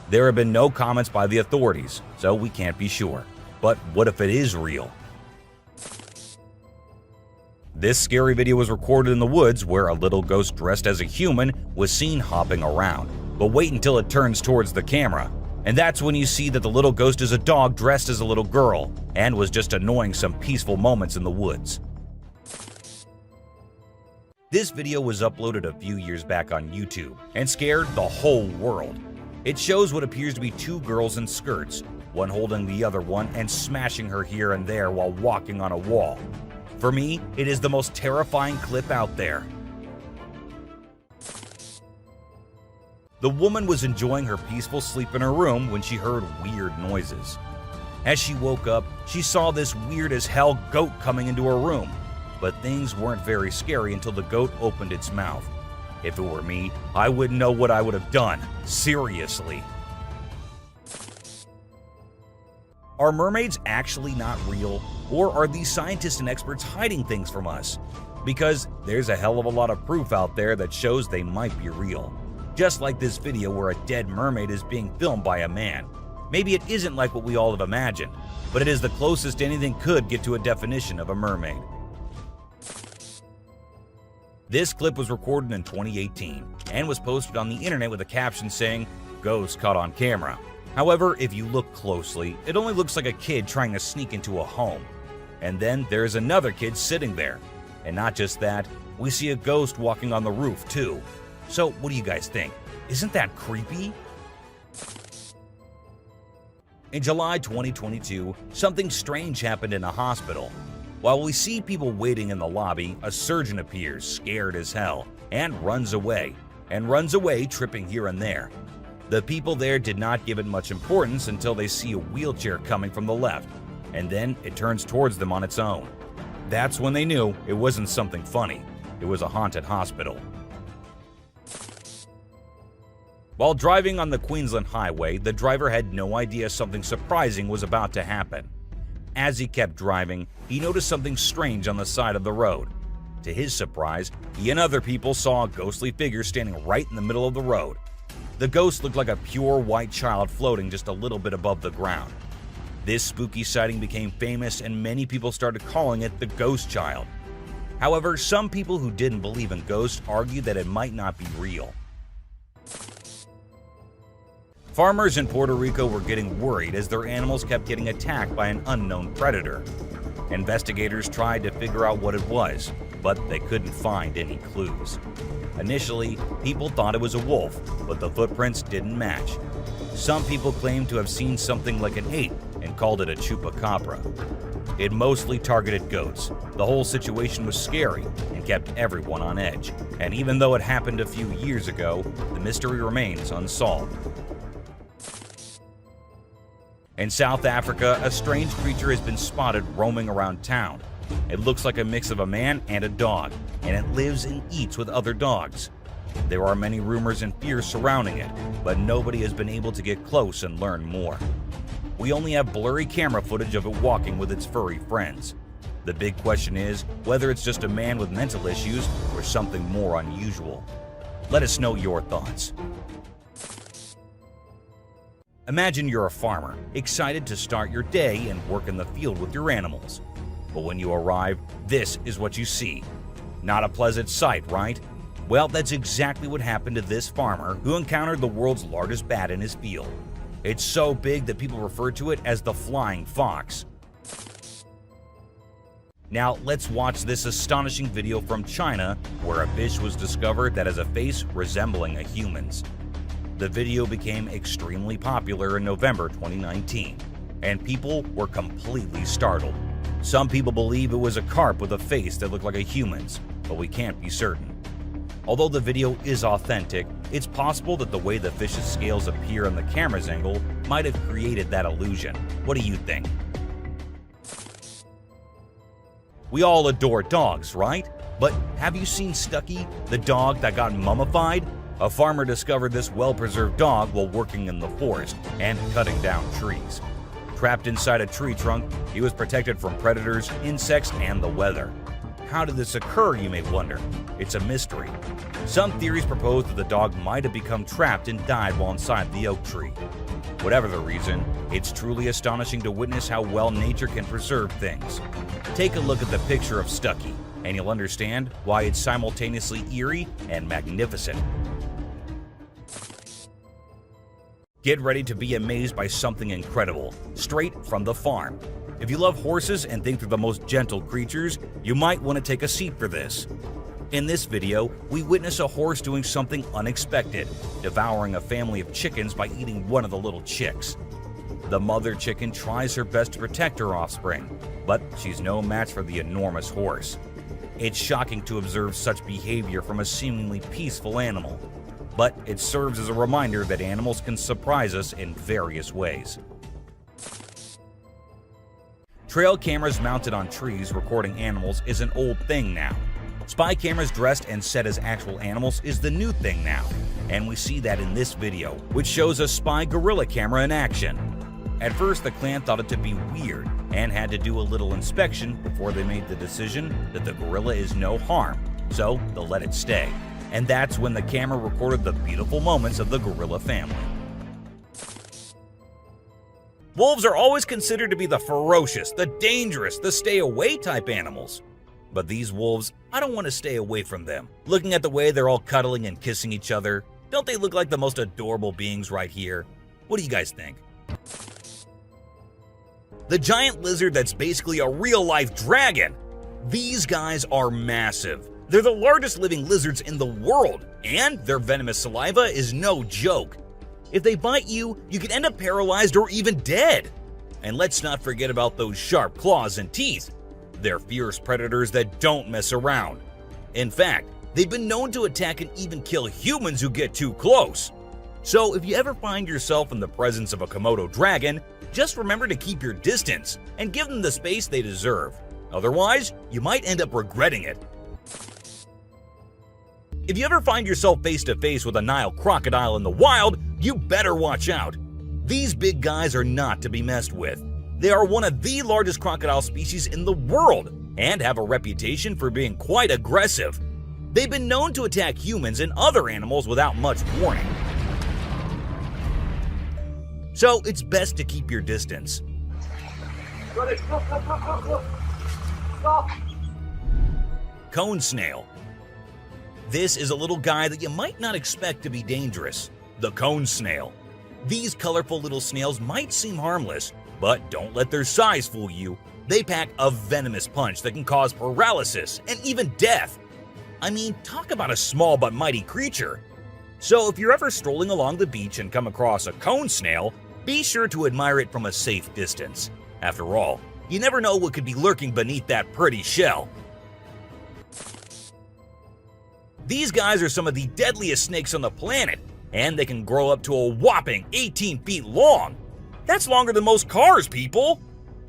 There have been no comments by the authorities, so we can't be sure. But what if it is real? This scary video was recorded in the woods where a little ghost dressed as a human was seen hopping around. But wait until it turns towards the camera, and that's when you see that the little ghost is a dog dressed as a little girl and was just annoying some peaceful moments in the woods. This video was uploaded a few years back on YouTube and scared the whole world. It shows what appears to be two girls in skirts, one holding the other one and smashing her here and there while walking on a wall. For me, it is the most terrifying clip out there. The woman was enjoying her peaceful sleep in her room when she heard weird noises. As she woke up, she saw this weird as hell goat coming into her room. But things weren't very scary until the goat opened its mouth. If it were me, I wouldn't know what I would have done. Seriously. Are mermaids actually not real? Or are these scientists and experts hiding things from us? Because there's a hell of a lot of proof out there that shows they might be real. Just like this video where a dead mermaid is being filmed by a man. Maybe it isn't like what we all have imagined, but it is the closest anything could get to a definition of a mermaid. This clip was recorded in 2018 and was posted on the internet with a caption saying, "Ghost caught on camera." However, if you look closely, it only looks like a kid trying to sneak into a home. And then there's another kid sitting there. And not just that, we see a ghost walking on the roof too. So what do you guys think? Isn't that creepy? In July 2022, something strange happened in a hospital. While we see people waiting in the lobby, a surgeon appears, scared as hell, and runs away tripping here and there. The people there did not give it much importance until they see a wheelchair coming from the left, and then it turns towards them on its own. That's when they knew it wasn't something funny, it was a haunted hospital. While driving on the Queensland Highway, the driver had no idea something surprising was about to happen. As he kept driving, he noticed something strange on the side of the road. To his surprise, he and other people saw a ghostly figure standing right in the middle of the road. The ghost looked like a pure white child floating just a little bit above the ground. This spooky sighting became famous and many people started calling it the ghost child. However, some people who didn't believe in ghosts argued that it might not be real. Farmers in Puerto Rico were getting worried as their animals kept getting attacked by an unknown predator. Investigators tried to figure out what it was, but they couldn't find any clues. Initially, people thought it was a wolf, but the footprints didn't match. Some people claimed to have seen something like an ape and called it a chupacabra. It mostly targeted goats. The whole situation was scary and kept everyone on edge. And even though it happened a few years ago, the mystery remains unsolved. In South Africa, a strange creature has been spotted roaming around town. It looks like a mix of a man and a dog, and it lives and eats with other dogs. There are many rumors and fears surrounding it, but nobody has been able to get close and learn more. We only have blurry camera footage of it walking with its furry friends. The big question is whether it's just a man with mental issues or something more unusual. Let us know your thoughts. Imagine you're a farmer, excited to start your day and work in the field with your animals. But when you arrive, this is what you see. Not a pleasant sight, right? Well, that's exactly what happened to this farmer who encountered the world's largest bat in his field. It's so big that people refer to it as the flying fox. Now let's watch this astonishing video from China where a fish was discovered that has a face resembling a human's. The video became extremely popular in November 2019, and people were completely startled. Some people believe it was a carp with a face that looked like a human's, but we can't be certain. Although the video is authentic, it's possible that the way the fish's scales appear on the camera's angle might have created that illusion. What do you think? We all adore dogs, right? But have you seen Stucky, the dog that got mummified? A farmer discovered this well-preserved dog while working in the forest and cutting down trees. Trapped inside a tree trunk, he was protected from predators, insects, and the weather. How did this occur, you may wonder? It's a mystery. Some theories propose that the dog might have become trapped and died while inside the oak tree. Whatever the reason, it's truly astonishing to witness how well nature can preserve things. Take a look at the picture of Stucky, and you'll understand why it's simultaneously eerie and magnificent. Get ready to be amazed by something incredible, straight from the farm. If you love horses and think they're the most gentle creatures, you might want to take a seat for this. In this video, we witness a horse doing something unexpected, devouring a family of chickens by eating one of the little chicks. The mother chicken tries her best to protect her offspring, but she's no match for the enormous horse. It's shocking to observe such behavior from a seemingly peaceful animal, but it serves as a reminder that animals can surprise us in various ways. Trail cameras mounted on trees recording animals is an old thing now. Spy cameras dressed and set as actual animals is the new thing now, and we see that in this video, which shows a spy gorilla camera in action. At first, the clan thought it to be weird and had to do a little inspection before they made the decision that the gorilla is no harm, so they'll let it stay. And that's when the camera recorded the beautiful moments of the gorilla family. Wolves are always considered to be the ferocious, the dangerous, the stay-away type animals. But these wolves, I don't want to stay away from them. Looking at the way they're all cuddling and kissing each other, don't they look like the most adorable beings right here? What do you guys think? The giant lizard that's basically a real-life dragon. These guys are massive. They're the largest living lizards in the world, and their venomous saliva is no joke. If they bite you, you could end up paralyzed or even dead. And let's not forget about those sharp claws and teeth. They're fierce predators that don't mess around. In fact, they've been known to attack and even kill humans who get too close. So if you ever find yourself in the presence of a Komodo dragon, just remember to keep your distance and give them the space they deserve. Otherwise, you might end up regretting it. If you ever find yourself face to face with a Nile crocodile in the wild, you better watch out. These big guys are not to be messed with. They are one of the largest crocodile species in the world and have a reputation for being quite aggressive. They've been known to attack humans and other animals without much warning. So it's best to keep your distance. Cone snail. This is a little guy that you might not expect to be dangerous. The cone snail. These colorful little snails might seem harmless, but don't let their size fool you. They pack a venomous punch that can cause paralysis and even death. I mean, talk about a small but mighty creature. So if you're ever strolling along the beach and come across a cone snail, be sure to admire it from a safe distance. After all, you never know what could be lurking beneath that pretty shell. These guys are some of the deadliest snakes on the planet, and they can grow up to a whopping 18 feet long. That's longer than most cars, people!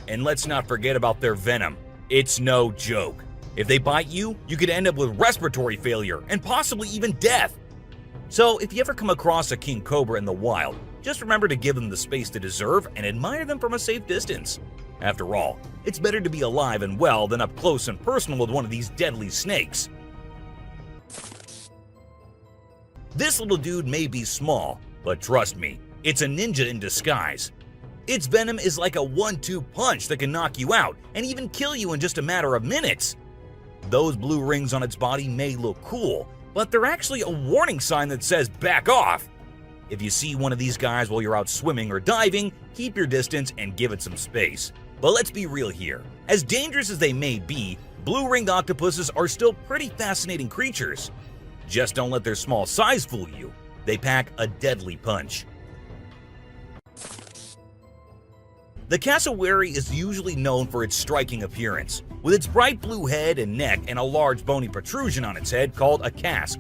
And let's not forget about their venom. It's no joke. If they bite you, you could end up with respiratory failure and possibly even death. So if you ever come across a king cobra in the wild, just remember to give them the space they deserve and admire them from a safe distance. After all, it's better to be alive and well than up close and personal with one of these deadly snakes. This little dude may be small, but trust me, it's a ninja in disguise. Its venom is like a 1-2 punch that can knock you out and even kill you in just a matter of minutes. Those blue rings on its body may look cool, but they're actually a warning sign that says back off. If you see one of these guys while you're out swimming or diving, keep your distance and give it some space. But let's be real here. As dangerous as they may be, blue-ringed octopuses are still pretty fascinating creatures. Just don't let their small size fool you. They pack a deadly punch. The cassowary is usually known for its striking appearance, with its bright blue head and neck and a large bony protrusion on its head called a casque.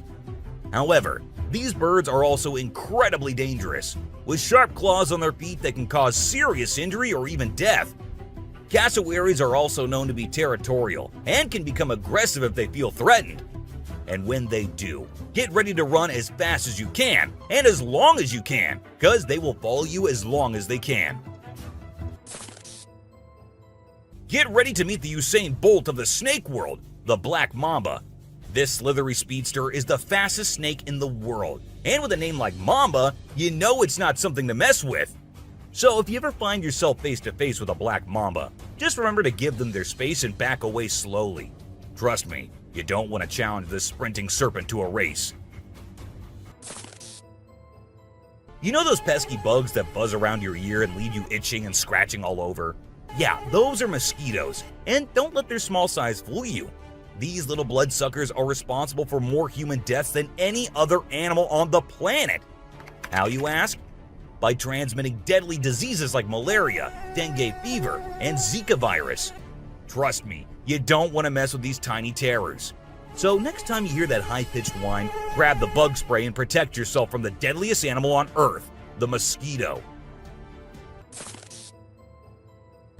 However, these birds are also incredibly dangerous, with sharp claws on their feet that can cause serious injury or even death. Cassowaries are also known to be territorial and can become aggressive if they feel threatened. And when they do, get ready to run as fast as you can and as long as you can, because they will follow you as long as they can. Get ready to meet the Usain Bolt of the snake world, the black mamba. This slithery speedster is the fastest snake in the world, and with a name like Mamba, you know it's not something to mess with. So if you ever find yourself face to face with a black mamba, just remember to give them their space and back away slowly. Trust me, you don't want to challenge this sprinting serpent to a race. You know those pesky bugs that buzz around your ear and leave you itching and scratching all over? Yeah, those are mosquitoes, and don't let their small size fool you. These little bloodsuckers are responsible for more human deaths than any other animal on the planet. How, you ask? By transmitting deadly diseases like malaria, dengue fever, and Zika virus. Trust me, you don't want to mess with these tiny terrors. So next time you hear that high-pitched whine, grab the bug spray and protect yourself from the deadliest animal on Earth, the mosquito.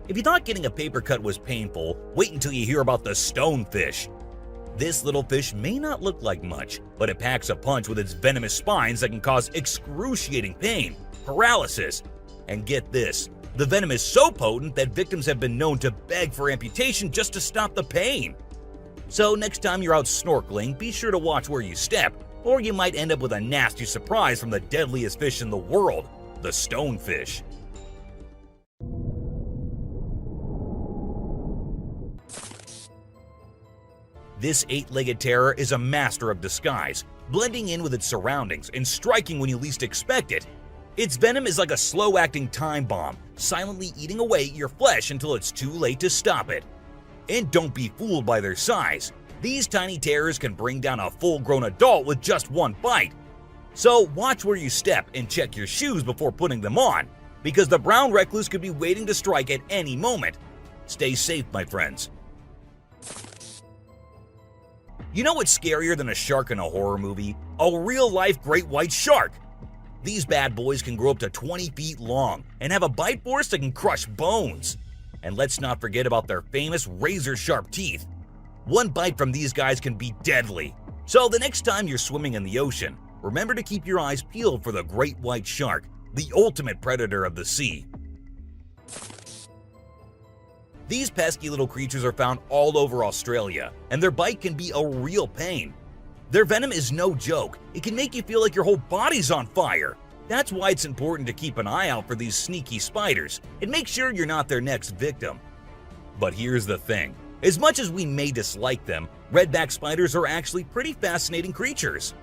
If you thought getting a paper cut was painful, wait until you hear about the stonefish. This little fish may not look like much, but it packs a punch with its venomous spines that can cause excruciating pain, paralysis, and get this, the venom is so potent that victims have been known to beg for amputation just to stop the pain. So next time you're out snorkeling, be sure to watch where you step, or you might end up with a nasty surprise from the deadliest fish in the world, the stonefish. This eight-legged terror is a master of disguise, blending in with its surroundings and striking when you least expect it. Its venom is like a slow-acting time bomb, silently eating away at your flesh until it's too late to stop it. And don't be fooled by their size. These tiny terrors can bring down a full-grown adult with just one bite. So watch where you step and check your shoes before putting them on, because the brown recluse could be waiting to strike at any moment. Stay safe, my friends. You know what's scarier than a shark in a horror movie? A real-life great white shark. These bad boys can grow up to 20 feet long and have a bite force that can crush bones. And let's not forget about their famous razor-sharp teeth. One bite from these guys can be deadly. So the next time you're swimming in the ocean, remember to keep your eyes peeled for the great white shark, the ultimate predator of the sea. These pesky little creatures are found all over Australia, and their bite can be a real pain. Their venom is no joke. It can make you feel like your whole body's on fire. That's why it's important to keep an eye out for these sneaky spiders and make sure you're not their next victim. But here's the thing. As much as we may dislike them, redback spiders are actually pretty fascinating creatures.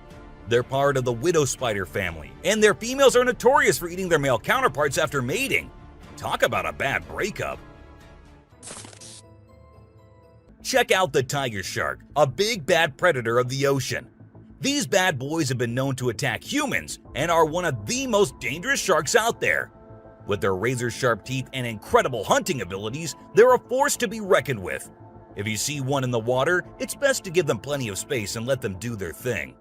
They're part of the widow spider family, and their females are notorious for eating their male counterparts after mating. Talk about a bad breakup. Check out the tiger shark, a big bad predator of the ocean. These bad boys have been known to attack humans and are one of the most dangerous sharks out there. With their razor-sharp teeth and incredible hunting abilities, they're a force to be reckoned with. If you see one in the water, it's best to give them plenty of space and let them do their thing.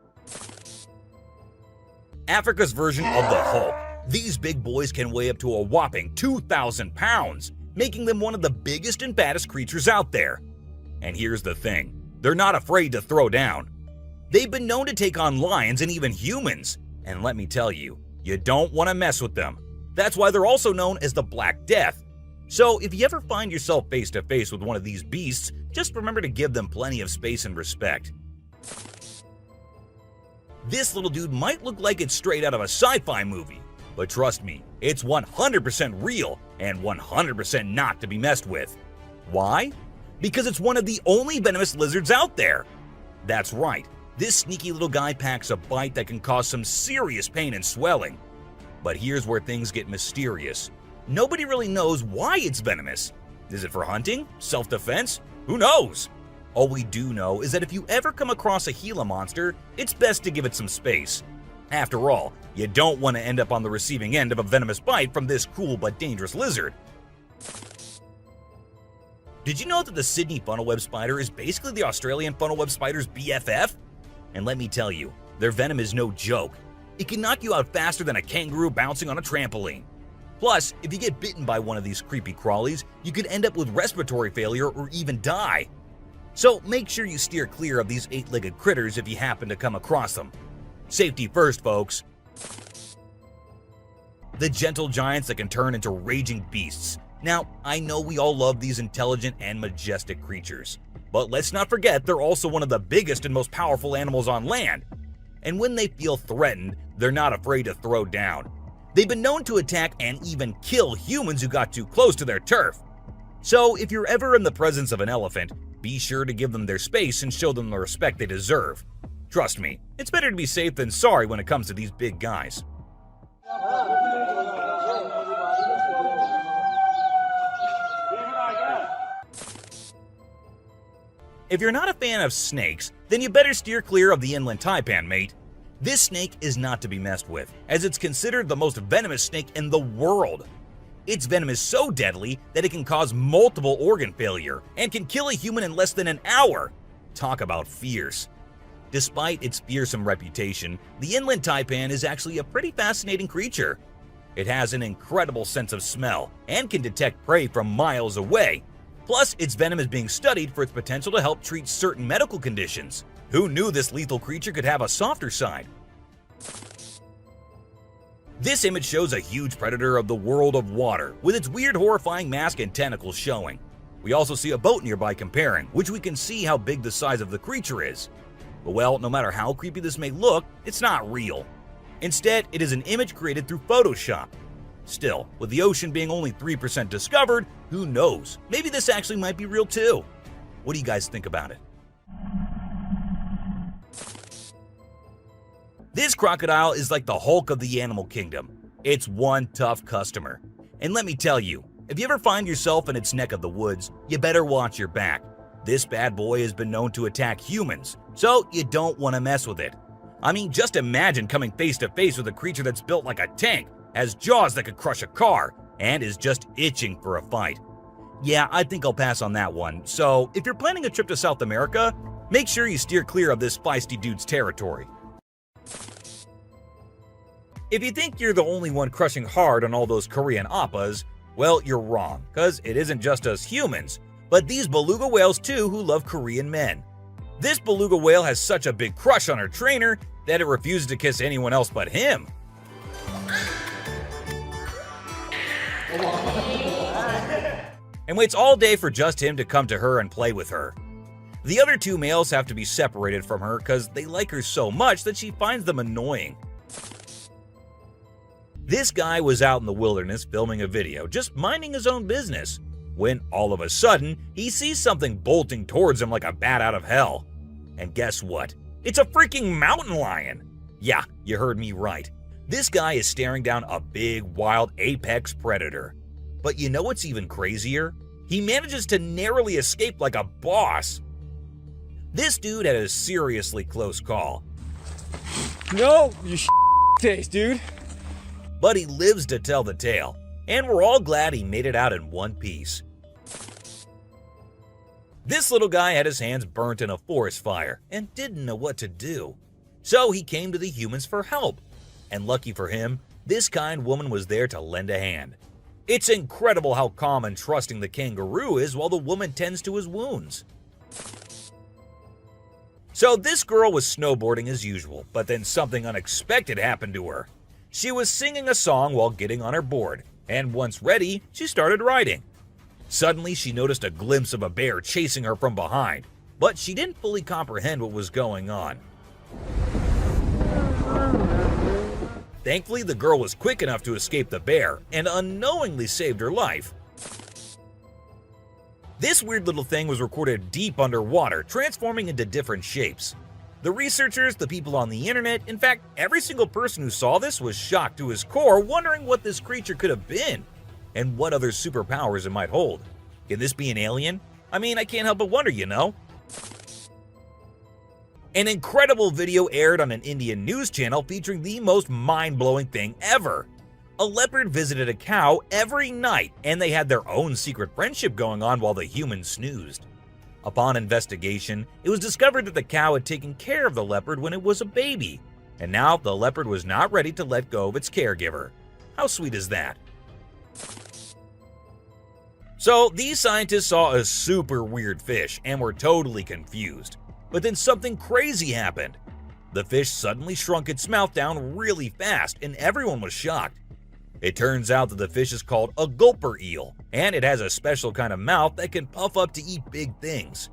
Africa's version of the Hulk. These big boys can weigh up to a whopping 2,000 pounds, making them one of the biggest and baddest creatures out there. And here's the thing, they're not afraid to throw down. They've been known to take on lions and even humans, and let me tell you, you don't want to mess with them. That's why they're also known as the Black Death. So if you ever find yourself face to face with one of these beasts, just remember to give them plenty of space and respect. This little dude might look like it's straight out of a sci-fi movie, but trust me, it's 100% real and 100% not to be messed with. Why? Because it's one of the only venomous lizards out there. That's right, this sneaky little guy packs a bite that can cause some serious pain and swelling. But here's where things get mysterious. Nobody really knows why it's venomous. Is it for hunting? Self-defense? Who knows? All we do know is that if you ever come across a Gila monster, it's best to give it some space. After all, you don't want to end up on the receiving end of a venomous bite from this cool but dangerous lizard. Did you know that the Sydney funnel-web spider is basically the Australian funnel-web spider's BFF? And let me tell you, their venom is no joke. It can knock you out faster than a kangaroo bouncing on a trampoline. Plus, if you get bitten by one of these creepy crawlies, you could end up with respiratory failure or even die. So make sure you steer clear of these eight-legged critters if you happen to come across them. Safety first, folks. The gentle giants that can turn into raging beasts. Now, I know we all love these intelligent and majestic creatures, but let's not forget they're also one of the biggest and most powerful animals on land. And when they feel threatened, they're not afraid to throw down. They've been known to attack and even kill humans who got too close to their turf. So if you're ever in the presence of an elephant, be sure to give them their space and show them the respect they deserve. Trust me, it's better to be safe than sorry when it comes to these big guys. If you're not a fan of snakes, then you better steer clear of the inland taipan, mate. This snake is not to be messed with, as it's considered the most venomous snake in the world. Its venom is so deadly that it can cause multiple organ failure and can kill a human in less than an hour. Talk about fierce. Despite its fearsome reputation, the inland taipan is actually a pretty fascinating creature. It has an incredible sense of smell and can detect prey from miles away. Plus, its venom is being studied for its potential to help treat certain medical conditions. Who knew this lethal creature could have a softer side? This image shows a huge predator of the world of water, with its weird horrifying mask and tentacles showing. We also see a boat nearby comparing, which we can see how big the size of the creature is. But well, no matter how creepy this may look, it's not real. Instead, it is an image created through Photoshop. Still, with the ocean being only 3% discovered, who knows? Maybe this actually might be real too. What do you guys think about it? This crocodile is like the Hulk of the animal kingdom. It's one tough customer. And let me tell you, if you ever find yourself in its neck of the woods, you better watch your back. This bad boy has been known to attack humans, so you don't want to mess with it. I mean, just imagine coming face to face with a creature that's built like a tank, has jaws that could crush a car, and is just itching for a fight. Yeah, I think I'll pass on that one. So, if you're planning a trip to South America, make sure you steer clear of this feisty dude's territory. If you think you're the only one crushing hard on all those Korean oppas, well, you're wrong, because it isn't just us humans, but these beluga whales too who love Korean men. This beluga whale has such a big crush on her trainer that it refuses to kiss anyone else but him. And waits all day for just him to come to her and play with her. The other two males have to be separated from her because they like her so much that she finds them annoying. This guy was out in the wilderness filming a video, just minding his own business, when all of a sudden, he sees something bolting towards him like a bat out of hell. And guess what? It's a freaking mountain lion! Yeah, you heard me right. This guy is staring down a big, wild apex predator. But you know what's even crazier? He manages to narrowly escape like a boss. This dude had a seriously close call. No, you taste, dude. But he lives to tell the tale, and we're all glad he made it out in one piece. This little guy had his hands burnt in a forest fire and didn't know what to do. So he came to the humans for help. And lucky for him, this kind woman was there to lend a hand. It's incredible how calm and trusting the kangaroo is while the woman tends to his wounds. So this girl was snowboarding as usual, but then something unexpected happened to her. She was singing a song while getting on her board, and once ready, she started riding. Suddenly, she noticed a glimpse of a bear chasing her from behind, but she didn't fully comprehend what was going on. Thankfully, the girl was quick enough to escape the bear and unknowingly saved her life. This weird little thing was recorded deep underwater, transforming into different shapes. The researchers, the people on the internet, in fact, every single person who saw this was shocked to his core, wondering what this creature could have been and what other superpowers it might hold. Can this be an alien? I mean, I can't help but wonder, you know? An incredible video aired on an Indian news channel featuring the most mind-blowing thing ever. A leopard visited a cow every night, and they had their own secret friendship going on while the humans snoozed. Upon investigation, it was discovered that the cow had taken care of the leopard when it was a baby, and now the leopard was not ready to let go of its caregiver. How sweet is that? So, these scientists saw a super weird fish and were totally confused. But then something crazy happened. The fish suddenly shrunk its mouth down really fast, and everyone was shocked. It turns out that the fish is called a gulper eel, and it has a special kind of mouth that can puff up to eat big things.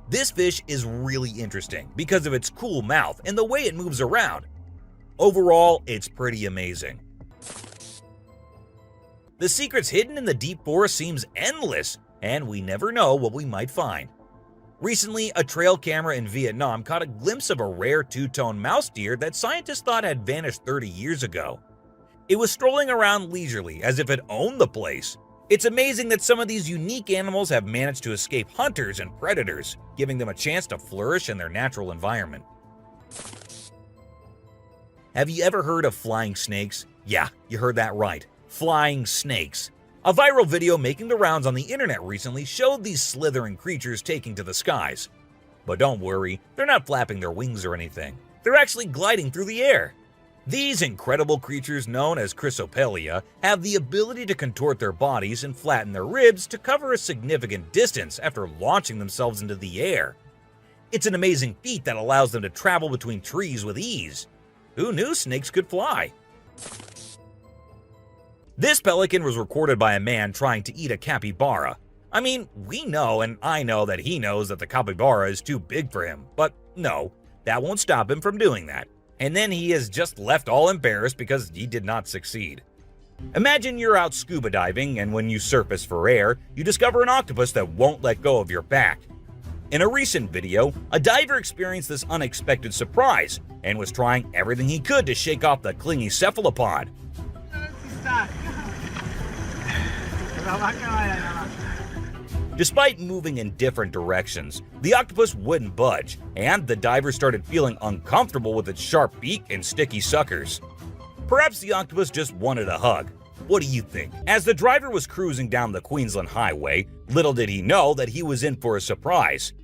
This fish is really interesting because of its cool mouth and the way it moves around. Overall, it's pretty amazing. The secrets hidden in the deep forest seems endless, and we never know what we might find. Recently, a trail camera in Vietnam caught a glimpse of a rare two-tone mouse deer that scientists thought had vanished 30 years ago. It was strolling around leisurely as if it owned the place, It's amazing that some of these unique animals have managed to escape hunters and predators, giving them a chance to flourish in their natural environment. Have you ever heard of flying snakes? Yeah, you heard that right. Flying snakes. A viral video making the rounds on the internet recently showed these slithering creatures taking to the skies. But don't worry, they're not flapping their wings or anything. They're actually gliding through the air. These incredible creatures, known as Chrysopelia, have the ability to contort their bodies and flatten their ribs to cover a significant distance after launching themselves into the air. It's an amazing feat that allows them to travel between trees with ease. Who knew snakes could fly? This pelican was recorded by a man trying to eat a capybara. I mean, we know, and I know that he knows that the capybara is too big for him, but no, that won't stop him from doing that. And then he is just left all embarrassed because he did not succeed. Imagine you're out scuba diving, and when you surface for air, you discover an octopus that won't let go of your back. In a recent video, a diver experienced this unexpected surprise and was trying everything he could to shake off the clingy cephalopod. Despite moving in different directions, the octopus wouldn't budge, and the diver started feeling uncomfortable with its sharp beak and sticky suckers. Perhaps the octopus just wanted a hug. What do you think? As the driver was cruising down the Queensland highway, little did he know that he was in for a surprise.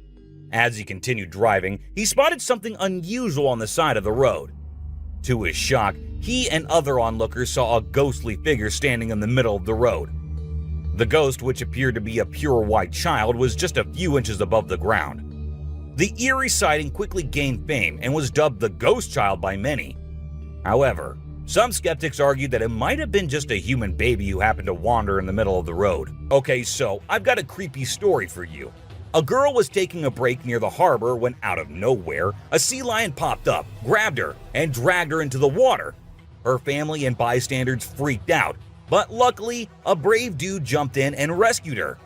As he continued driving, he spotted something unusual on the side of the road. To his shock, he and other onlookers saw a ghostly figure standing in the middle of the road. The ghost, which appeared to be a pure white child, was just a few inches above the ground. The eerie sighting quickly gained fame and was dubbed the Ghost Child by many. However, some skeptics argued that it might have been just a human baby who happened to wander in the middle of the road. Okay, so I've got a creepy story for you. A girl was taking a break near the harbor when, out of nowhere, a sea lion popped up, grabbed her, and dragged her into the water. Her family and bystanders freaked out, but luckily, a brave dude jumped in and rescued her.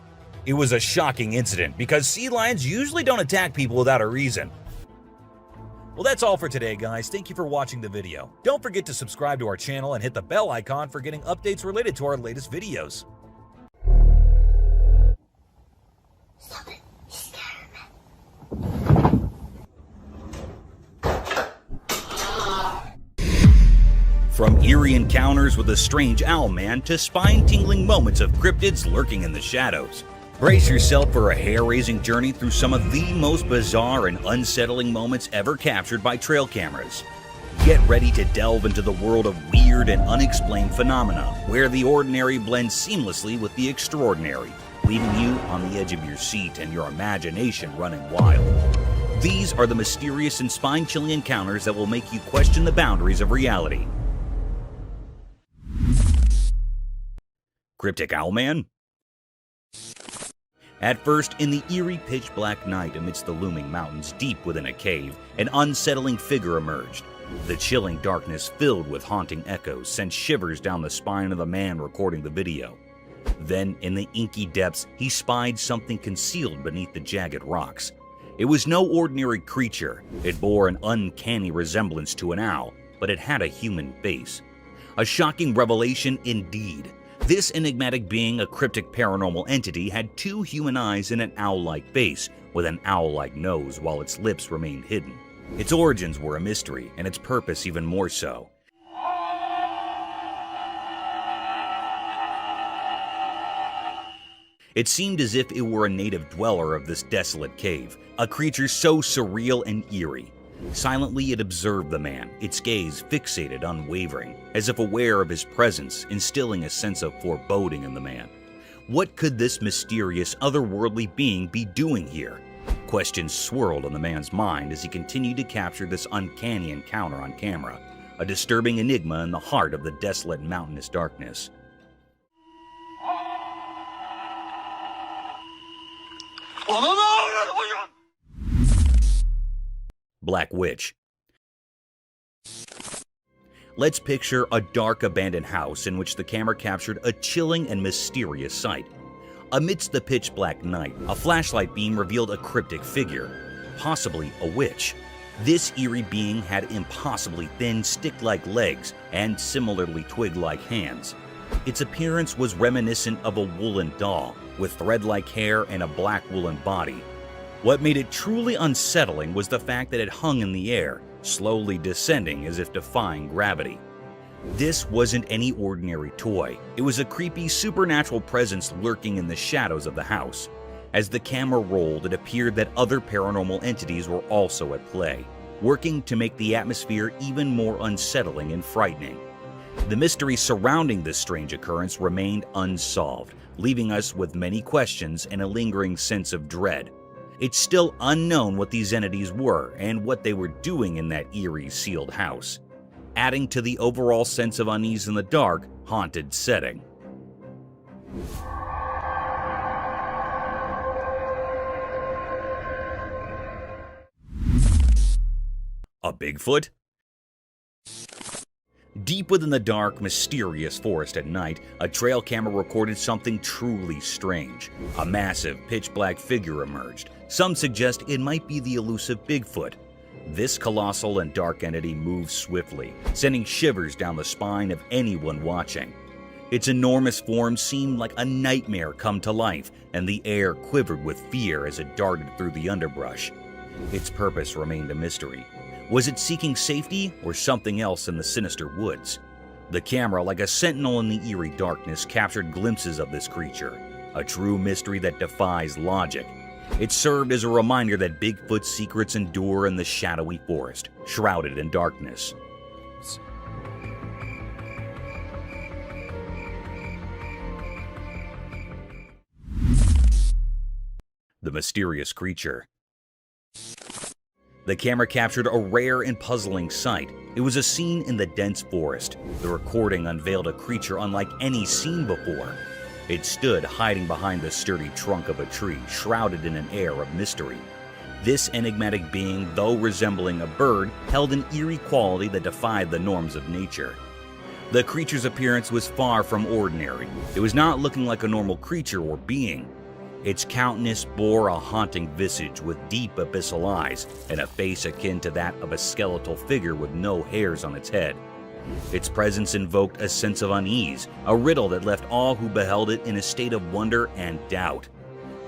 It was a shocking incident because sea lions usually don't attack people without a reason. Well, that's all for today, guys. Thank you for watching the video. Don't forget to subscribe to our channel and hit the bell icon for getting updates related to our latest videos. From eerie encounters with a strange owl man to spine-tingling moments of cryptids lurking in the shadows. Brace yourself for a hair-raising journey through some of the most bizarre and unsettling moments ever captured by trail cameras. Get ready to delve into the world of weird and unexplained phenomena, where the ordinary blends seamlessly with the extraordinary, leaving you on the edge of your seat and your imagination running wild. These are the mysterious and spine-chilling encounters that will make you question the boundaries of reality. Cryptic Owlman? At first, in the eerie pitch-black night amidst the looming mountains deep within a cave, an unsettling figure emerged. The chilling darkness filled with haunting echoes sent shivers down the spine of the man recording the video. Then, in the inky depths, he spied something concealed beneath the jagged rocks. It was no ordinary creature. It bore an uncanny resemblance to an owl, but it had a human face. A shocking revelation indeed. This enigmatic being, a cryptic paranormal entity, had two human eyes and an owl-like face, with an owl-like nose while its lips remained hidden. Its origins were a mystery, and its purpose even more so. It seemed as if it were a native dweller of this desolate cave, a creature so surreal and eerie. Silently it observed the man, its gaze fixated, unwavering, as if aware of his presence, instilling a sense of foreboding in the man. What could this mysterious, otherworldly being be doing here? Questions swirled on the man's mind as he continued to capture this uncanny encounter on camera, a disturbing enigma in the heart of the desolate mountainous darkness. Black Witch. Let's picture a dark abandoned house in which the camera captured a chilling and mysterious sight. Amidst the pitch-black night, a flashlight beam revealed a cryptic figure, possibly a witch. This eerie being had impossibly thin, stick-like legs and similarly twig-like hands. Its appearance was reminiscent of a woolen doll, with thread-like hair and a black woolen body. What made it truly unsettling was the fact that it hung in the air, slowly descending as if defying gravity. This wasn't any ordinary toy. It was a creepy supernatural presence lurking in the shadows of the house. As the camera rolled, it appeared that other paranormal entities were also at play, working to make the atmosphere even more unsettling and frightening. The mystery surrounding this strange occurrence remained unsolved, leaving us with many questions and a lingering sense of dread. It's still unknown what these entities were and what they were doing in that eerie, sealed house, adding to the overall sense of unease in the dark, haunted setting. A Bigfoot? Deep within the dark, mysterious forest at night, a trail camera recorded something truly strange. A massive, pitch-black figure emerged. Some suggest it might be the elusive Bigfoot. This colossal and dark entity moved swiftly, sending shivers down the spine of anyone watching. Its enormous form seemed like a nightmare come to life, and the air quivered with fear as it darted through the underbrush. Its purpose remained a mystery. Was it seeking safety or something else in the sinister woods? The camera, like a sentinel in the eerie darkness, captured glimpses of this creature, a true mystery that defies logic. It served as a reminder that Bigfoot's secrets endure in the shadowy forest, shrouded in darkness. The mysterious creature. The camera captured a rare and puzzling sight. It was a scene in the dense forest. The recording unveiled a creature unlike any seen before. It stood hiding behind the sturdy trunk of a tree, shrouded in an air of mystery. This enigmatic being, though resembling a bird, held an eerie quality that defied the norms of nature. The creature's appearance was far from ordinary. It was not looking like a normal creature or being. Its countenance bore a haunting visage with deep abyssal eyes and a face akin to that of a skeletal figure with no hairs on its head. Its presence invoked a sense of unease, a riddle that left all who beheld it in a state of wonder and doubt.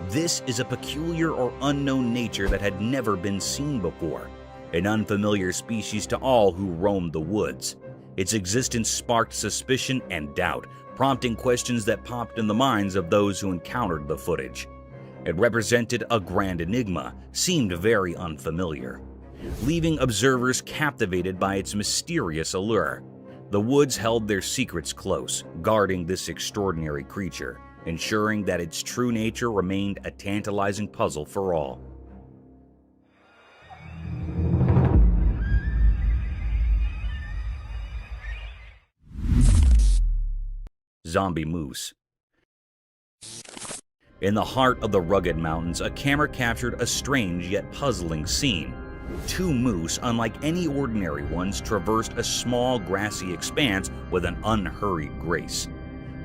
This is a peculiar or unknown nature that had never been seen before, an unfamiliar species to all who roamed the woods. Its existence sparked suspicion and doubt, prompting questions that popped in the minds of those who encountered the footage. It represented a grand enigma, seemed very unfamiliar, leaving observers captivated by its mysterious allure. The woods held their secrets close, guarding this extraordinary creature, ensuring that its true nature remained a tantalizing puzzle for all. Zombie moose. In the heart of the rugged mountains, a camera captured a strange yet puzzling scene. Two moose, unlike any ordinary ones, traversed a small grassy expanse with an unhurried grace.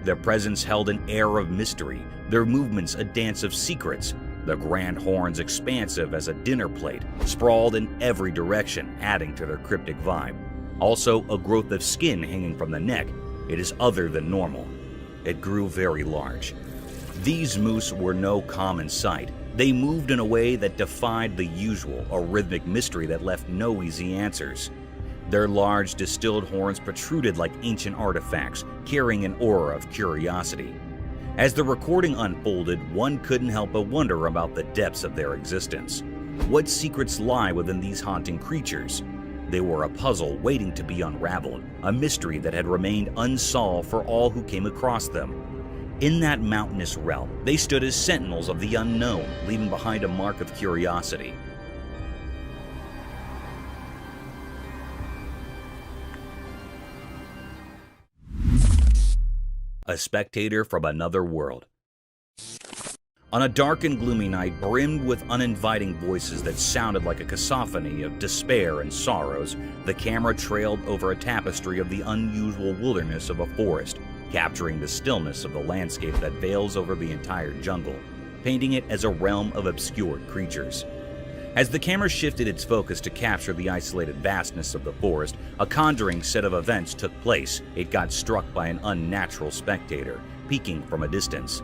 Their presence held an air of mystery, their movements a dance of secrets, the grand horns expansive as a dinner plate, sprawled in every direction, adding to their cryptic vibe. Also, a growth of skin hanging from the neck. It is other than normal. It grew very large. These moose were no common sight. They moved in a way that defied the usual, a rhythmic mystery that left no easy answers. Their large, distilled horns protruded like ancient artifacts, carrying an aura of curiosity. As the recording unfolded, one couldn't help but wonder about the depths of their existence. What secrets lie within these haunting creatures? They were a puzzle waiting to be unraveled, a mystery that had remained unsolved for all who came across them. In that mountainous realm, they stood as sentinels of the unknown, leaving behind a mark of curiosity. A spectator from another world. On a dark and gloomy night, brimmed with uninviting voices that sounded like a cacophony of despair and sorrows, the camera trailed over a tapestry of the unusual wilderness of a forest, capturing the stillness of the landscape that veils over the entire jungle, painting it as a realm of obscured creatures. As the camera shifted its focus to capture the isolated vastness of the forest, a conjuring set of events took place. It got struck by an unnatural spectator, peeking from a distance.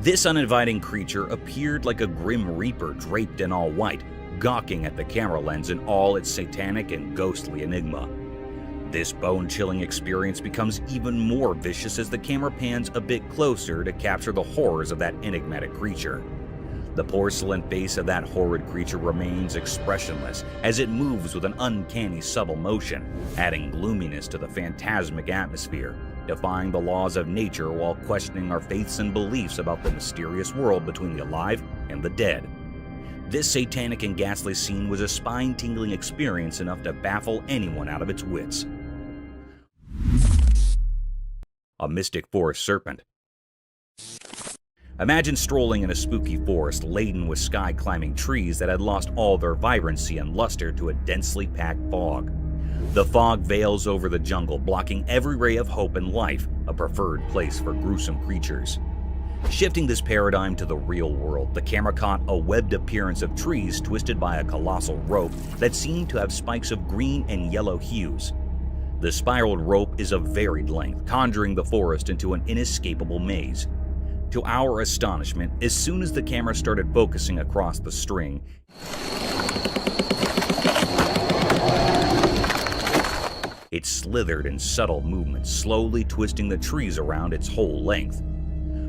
This uninviting creature appeared like a grim reaper draped in all white, gawking at the camera lens in all its satanic and ghostly enigma. This bone-chilling experience becomes even more vicious as the camera pans a bit closer to capture the horrors of that enigmatic creature. The porcelain face of that horrid creature remains expressionless as it moves with an uncanny subtle motion, adding gloominess to the phantasmic atmosphere, defying the laws of nature while questioning our faiths and beliefs about the mysterious world between the alive and the dead. This satanic and ghastly scene was a spine-tingling experience enough to baffle anyone out of its wits. A mystic forest serpent. Imagine strolling in a spooky forest laden with sky-climbing trees that had lost all their vibrancy and luster to a densely packed fog. The fog veils over the jungle, blocking every ray of hope and life, a preferred place for gruesome creatures. Shifting this paradigm to the real world, the camera caught a webbed appearance of trees twisted by a colossal rope that seemed to have spikes of green and yellow hues. The spiraled rope is of varied length, conjuring the forest into an inescapable maze. To our astonishment, as soon as the camera started focusing across the string, it slithered in subtle movements, slowly twisting the trees around its whole length.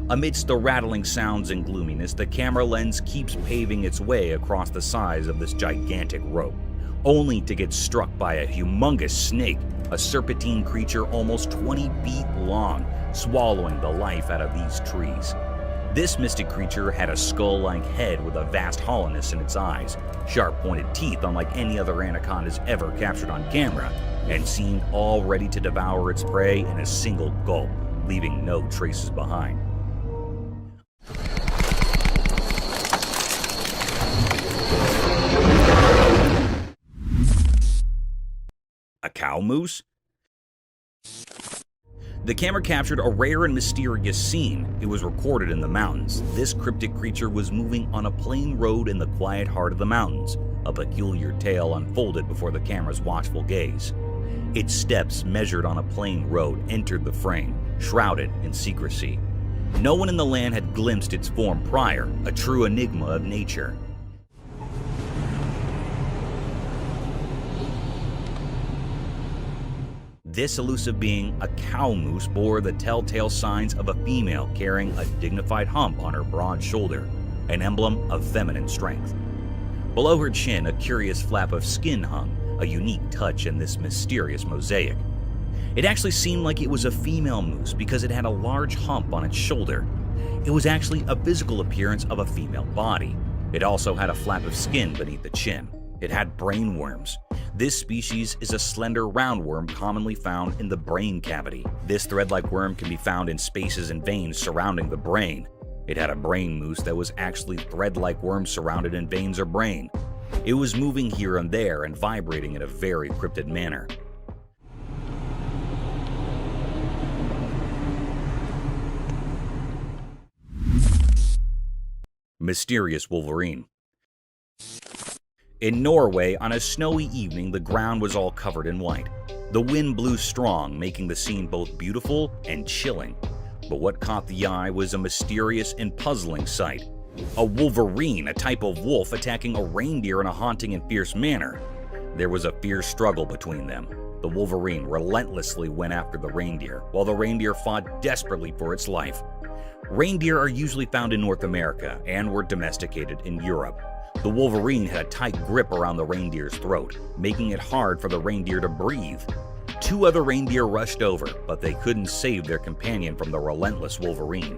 Amidst the rattling sounds and gloominess, the camera lens keeps paving its way across the size of this gigantic rope, only to get struck by a humongous snake, a serpentine creature almost 20 feet long, swallowing the life out of these trees. This mystic creature had a skull-like head with a vast hollowness in its eyes, sharp-pointed teeth unlike any other anacondas ever captured on camera, and seemed all ready to devour its prey in a single gulp, leaving no traces behind. A cow moose? The camera captured a rare and mysterious scene. It was recorded in the mountains. This cryptic creature was moving on a plain road in the quiet heart of the mountains. A peculiar tale unfolded before the camera's watchful gaze. Its steps, measured on a plain road, entered the frame, shrouded in secrecy. No one in the land had glimpsed its form prior, a true enigma of nature. This elusive being, a cow moose, bore the telltale signs of a female carrying a dignified hump on her broad shoulder, an emblem of feminine strength. Below her chin, a curious flap of skin hung, a unique touch in this mysterious mosaic. It actually seemed like it was a female moose because it had a large hump on its shoulder. It was actually a physical appearance of a female body. It also had a flap of skin beneath the chin. It had brain worms. This species is a slender roundworm commonly found in the brain cavity. This thread-like worm can be found in spaces and veins surrounding the brain. It had a brain moose that was actually thread-like worms surrounded in veins or brain. It was moving here and there and vibrating in a very cryptic manner. Mysterious wolverine. In Norway, on a snowy evening, the ground was all covered in white. The wind blew strong, making the scene both beautiful and chilling. But what caught the eye was a mysterious and puzzling sight. A wolverine, a type of wolf, attacking a reindeer in a haunting and fierce manner. There was a fierce struggle between them. The wolverine relentlessly went after the reindeer, while the reindeer fought desperately for its life. Reindeer are usually found in North America and were domesticated in Europe. The wolverine had a tight grip around the reindeer's throat, making it hard for the reindeer to breathe. Two other reindeer rushed over, but they couldn't save their companion from the relentless wolverine.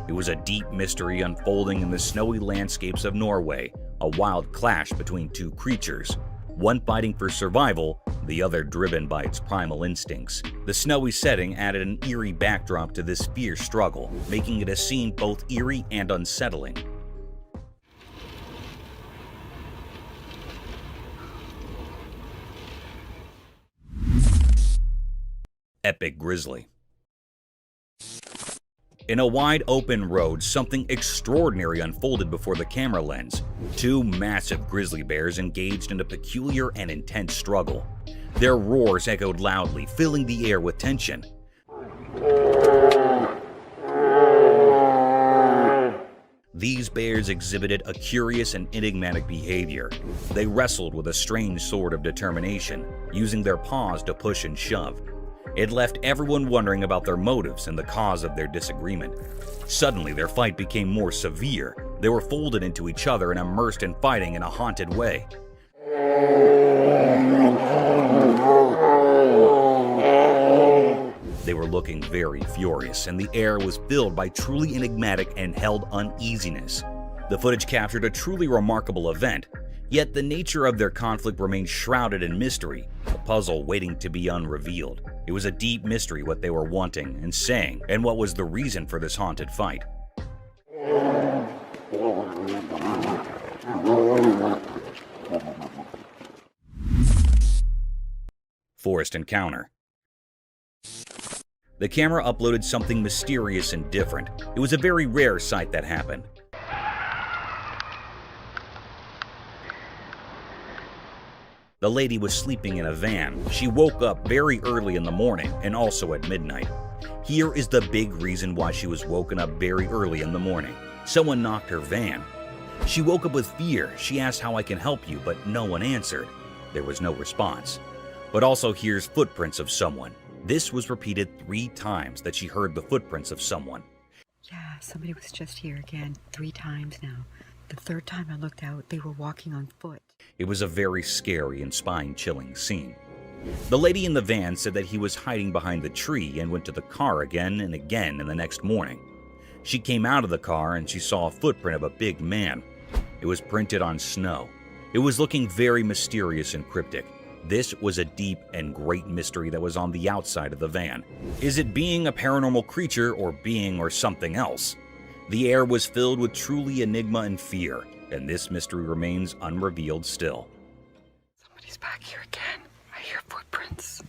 It was a deep mystery unfolding in the snowy landscapes of Norway, a wild clash between two creatures, one fighting for survival, the other driven by its primal instincts. The snowy setting added an eerie backdrop to this fierce struggle, making it a scene both eerie and unsettling. Epic grizzly. In a wide open road, something extraordinary unfolded before the camera lens. Two massive grizzly bears engaged in a peculiar and intense struggle. Their roars echoed loudly, filling the air with tension. These bears exhibited a curious and enigmatic behavior. They wrestled with a strange sort of determination, using their paws to push and shove. It left everyone wondering about their motives and the cause of their disagreement. Suddenly, their fight became more severe. They were folded into each other and immersed in fighting in a haunted way. They were looking very furious, and the air was filled by truly enigmatic and held uneasiness. The footage captured a truly remarkable event, yet the nature of their conflict remained shrouded in mystery, a puzzle waiting to be unrevealed. It was a deep mystery what they were wanting and saying, and what was the reason for this haunted fight. Forest encounter. The camera uploaded something mysterious and different. It was a very rare sight that happened. The lady was sleeping in a van. She woke up very early in the morning and also at midnight. Here is the big reason why she was woken up very early in the morning. Someone knocked her van. She woke up with fear. She asked how I can help you, but no one answered. There was no response. But also here's footprints of someone. This was repeated 3 times that she heard the footprints of someone. Yeah, somebody was just here again 3 times now. The 3rd time I looked out, they were walking on foot. It was a very scary and spine-chilling scene. The lady in the van said that he was hiding behind the tree and went to the car again and again in the next morning. She came out of the car and she saw a footprint of a big man. It was printed on snow. It was looking very mysterious and cryptic. This was a deep and great mystery that was on the outside of the van. Is it being a paranormal creature or being or something else? The air was filled with truly enigma and fear, and this mystery remains unrevealed still. Somebody's back here again. I hear footprints.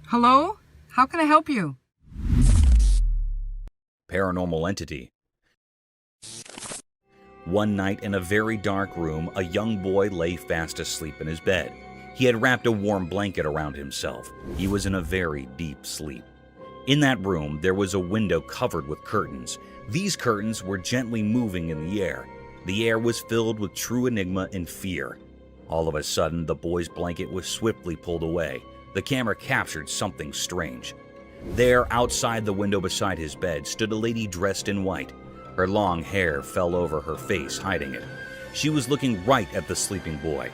Hello? How can I help you? Paranormal entity. One night in a very dark room, a young boy lay fast asleep in his bed. He had wrapped a warm blanket around himself. He was in a very deep sleep. In that room, there was a window covered with curtains. These curtains were gently moving in the air. The air was filled with true enigma and fear. All of a sudden, the boy's blanket was swiftly pulled away. The camera captured something strange. There, outside the window beside his bed, stood a lady dressed in white. Her long hair fell over her face, hiding it. She was looking right at the sleeping boy.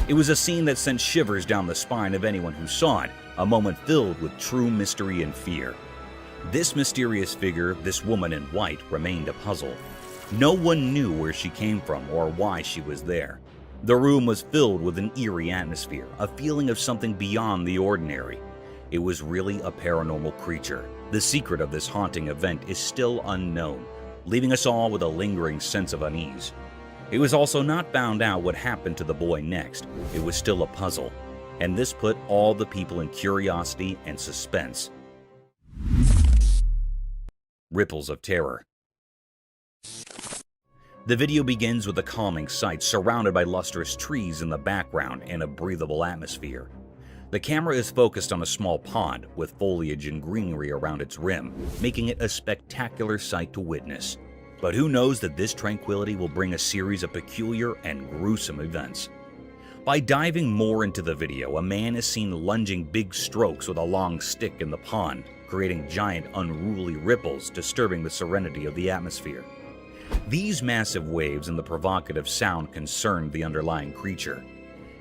It was a scene that sent shivers down the spine of anyone who saw it, a moment filled with true mystery and fear. This mysterious figure, this woman in white, remained a puzzle. No one knew where she came from or why she was there. The room was filled with an eerie atmosphere, a feeling of something beyond the ordinary. It was really a paranormal creature. The secret of this haunting event is still unknown, leaving us all with a lingering sense of unease. It was also not found out what happened to the boy next. It was still a puzzle, and this put all the people in curiosity and suspense. Ripples of terror. The video begins with a calming sight surrounded by lustrous trees in the background and a breathable atmosphere. The camera is focused on a small pond with foliage and greenery around its rim, making it a spectacular sight to witness. But who knows that this tranquility will bring a series of peculiar and gruesome events. By diving more into the video, a man is seen lunging big strokes with a long stick in the pond, creating giant unruly ripples, disturbing the serenity of the atmosphere. These massive waves and the provocative sound concerned the underlying creature.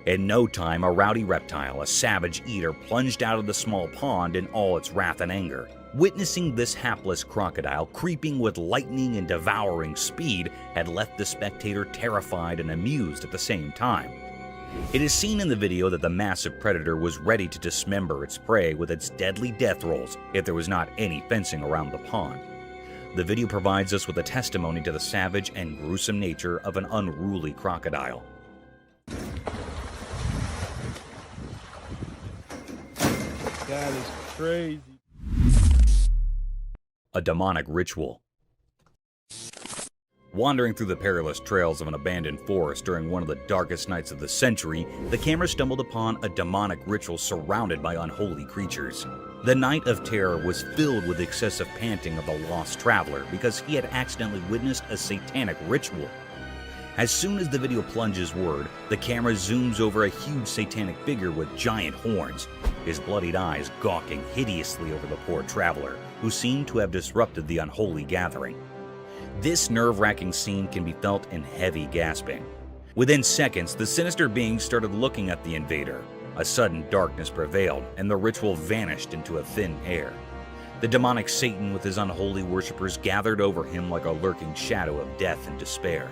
In no time, a rowdy reptile, a savage eater, plunged out of the small pond in all its wrath and anger. Witnessing this hapless crocodile creeping with lightning and devouring speed had left the spectator terrified and amused at the same time. It is seen in the video that the massive predator was ready to dismember its prey with its deadly death rolls if there was not any fencing around the pond. The video provides us with a testimony to the savage and gruesome nature of an unruly crocodile. That is crazy. A demonic ritual. Wandering through the perilous trails of an abandoned forest during one of the darkest nights of the century, the camera stumbled upon a demonic ritual surrounded by unholy creatures. The night of terror was filled with excessive panting of the lost traveler because he had accidentally witnessed a satanic ritual. As soon as the video plunges word, the camera zooms over a huge satanic figure with giant horns, his bloodied eyes gawking hideously over the poor traveler, who seemed to have disrupted the unholy gathering. This nerve-wracking scene can be felt in heavy gasping. Within seconds, the sinister being started looking at the invader. A sudden darkness prevailed, and the ritual vanished into a thin air. The demonic Satan with his unholy worshippers gathered over him like a lurking shadow of death and despair.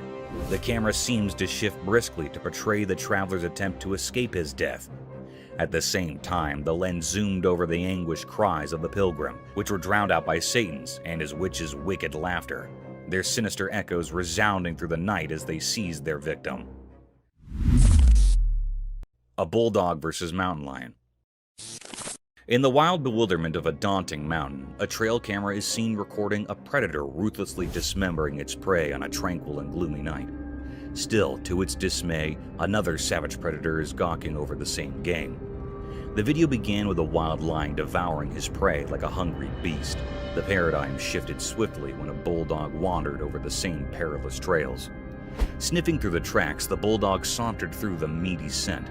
The camera seems to shift briskly to portray the traveler's attempt to escape his death. At the same time, the lens zoomed over the anguished cries of the pilgrim, which were drowned out by Satan's and his witch's wicked laughter, their sinister echoes resounding through the night as they seized their victim. A bulldog versus mountain lion. In the wild bewilderment of a daunting mountain, a trail camera is seen recording a predator ruthlessly dismembering its prey on a tranquil and gloomy night. Still, to its dismay, another savage predator is gawking over the same game. The video began with a wild lion devouring his prey like a hungry beast. The paradigm shifted swiftly when a bulldog wandered over the same perilous trails. Sniffing through the tracks, the bulldog sauntered through the meaty scent.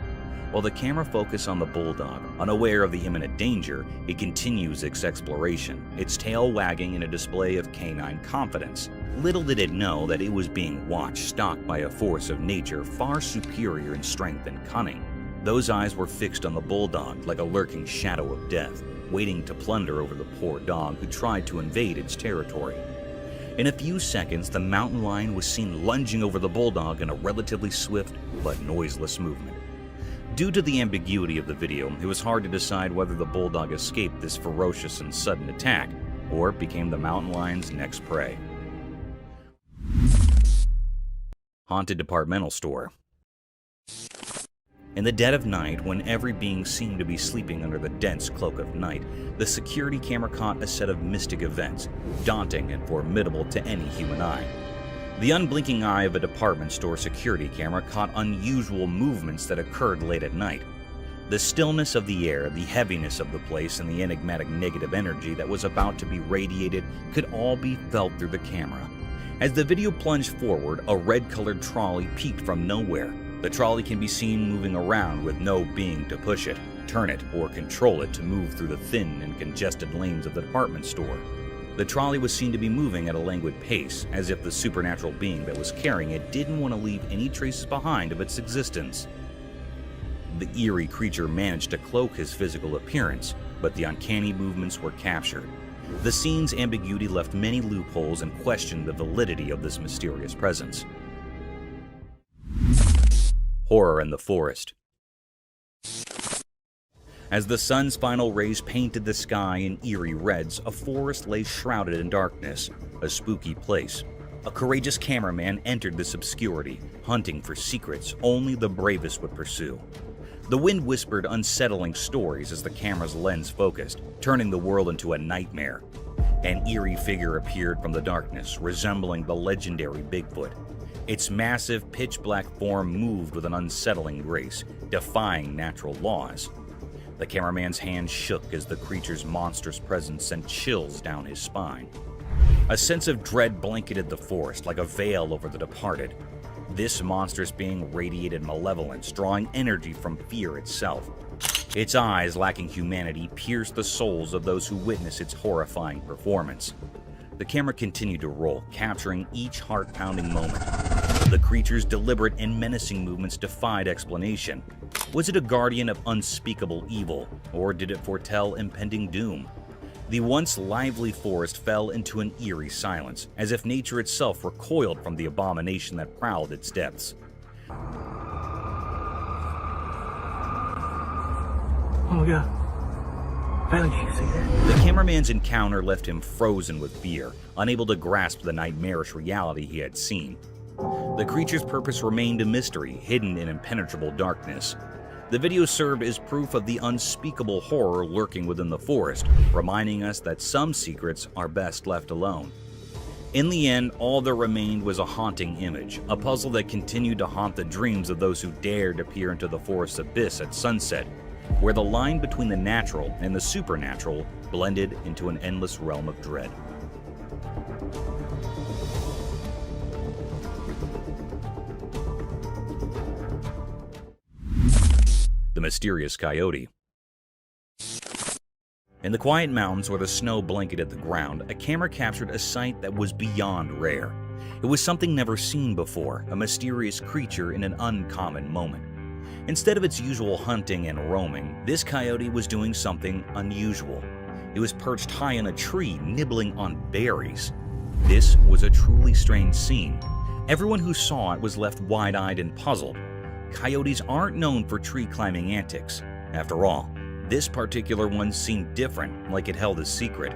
While the camera focused on the bulldog, unaware of the imminent danger, it continues its exploration, its tail wagging in a display of canine confidence. Little did it know that it was being watched, stalked by a force of nature far superior in strength and cunning. Those eyes were fixed on the bulldog like a lurking shadow of death, waiting to plunder over the poor dog who tried to invade its territory. In a few seconds, the mountain lion was seen lunging over the bulldog in a relatively swift but noiseless movement. Due to the ambiguity of the video, it was hard to decide whether the bulldog escaped this ferocious and sudden attack or became the mountain lion's next prey. Haunted departmental store. In the dead of night, when every being seemed to be sleeping under the dense cloak of night, the security camera caught a set of mystic events, daunting and formidable to any human eye. The unblinking eye of a department store security camera caught unusual movements that occurred late at night. The stillness of the air, the heaviness of the place, and the enigmatic negative energy that was about to be radiated could all be felt through the camera. As the video plunged forward, a red-colored trolley peeked from nowhere. The trolley can be seen moving around with no being to push it, turn it, or control it to move through the thin and congested lanes of the department store. The trolley was seen to be moving at a languid pace, as if the supernatural being that was carrying it didn't want to leave any traces behind of its existence. The eerie creature managed to cloak his physical appearance, but the uncanny movements were captured. The scene's ambiguity left many loopholes and questioned the validity of this mysterious presence. Horror in the forest. As the sun's final rays painted the sky in eerie reds, a forest lay shrouded in darkness, a spooky place. A courageous cameraman entered this obscurity, hunting for secrets only the bravest would pursue. The wind whispered unsettling stories as the camera's lens focused, turning the world into a nightmare. An eerie figure appeared from the darkness, resembling the legendary Bigfoot. Its massive, pitch-black form moved with an unsettling grace, defying natural laws. The cameraman's hand shook as the creature's monstrous presence sent chills down his spine. A sense of dread blanketed the forest like a veil over the departed. This monstrous being radiated malevolence, drawing energy from fear itself. Its eyes, lacking humanity, pierced the souls of those who witnessed its horrifying performance. The camera continued to roll, capturing each heart-pounding moment. The creature's deliberate and menacing movements defied explanation. Was it a guardian of unspeakable evil, or did it foretell impending doom? The once lively forest fell into an eerie silence, as if nature itself recoiled from the abomination that prowled its depths. Oh my god. Finally, you see that? The cameraman's encounter left him frozen with fear, unable to grasp the nightmarish reality he had seen. The creature's purpose remained a mystery, hidden in impenetrable darkness. The video served as proof of the unspeakable horror lurking within the forest, reminding us that some secrets are best left alone. In the end, all that remained was a haunting image, a puzzle that continued to haunt the dreams of those who dared to peer into the forest's abyss at sunset, where the line between the natural and the supernatural blended into an endless realm of dread. The mysterious coyote. In the quiet mountains where the snow blanketed the ground, a camera captured a sight that was beyond rare. It was something never seen before, a mysterious creature in an uncommon moment. Instead of its usual hunting and roaming, this coyote was doing something unusual. It was perched high in a tree, nibbling on berries. This was a truly strange scene. Everyone who saw it was left wide-eyed and puzzled. Coyotes aren't known for tree-climbing antics. After all, this particular one seemed different, like it held a secret.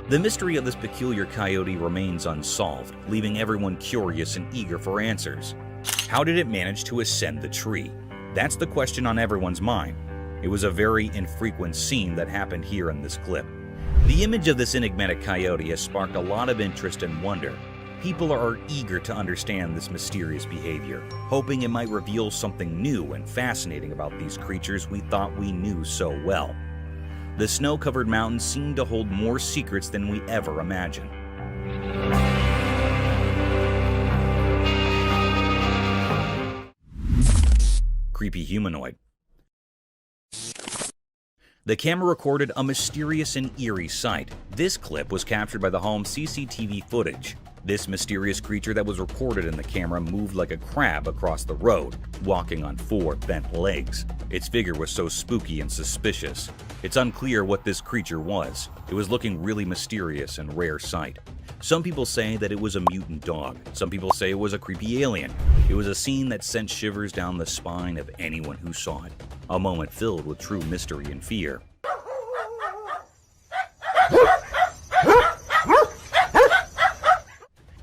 The mystery of this peculiar coyote remains unsolved, leaving everyone curious and eager for answers. How did it manage to ascend the tree? That's the question on everyone's mind. It was a very infrequent scene that happened here in this clip. The image of this enigmatic coyote has sparked a lot of interest and wonder. People are eager to understand this mysterious behavior, hoping it might reveal something new and fascinating about these creatures we thought we knew so well. The snow-covered mountains seem to hold more secrets than we ever imagined. Creepy humanoid. The camera recorded a mysterious and eerie sight. This clip was captured by the home's CCTV footage. This mysterious creature that was recorded in the camera moved like a crab across the road, walking on 4 bent legs. Its figure was so spooky and suspicious. It's unclear what this creature was. It was looking really mysterious and rare sight. Some people say that it was a mutant dog. Some people say it was a creepy alien. It was a scene that sent shivers down the spine of anyone who saw it. A moment filled with true mystery and fear.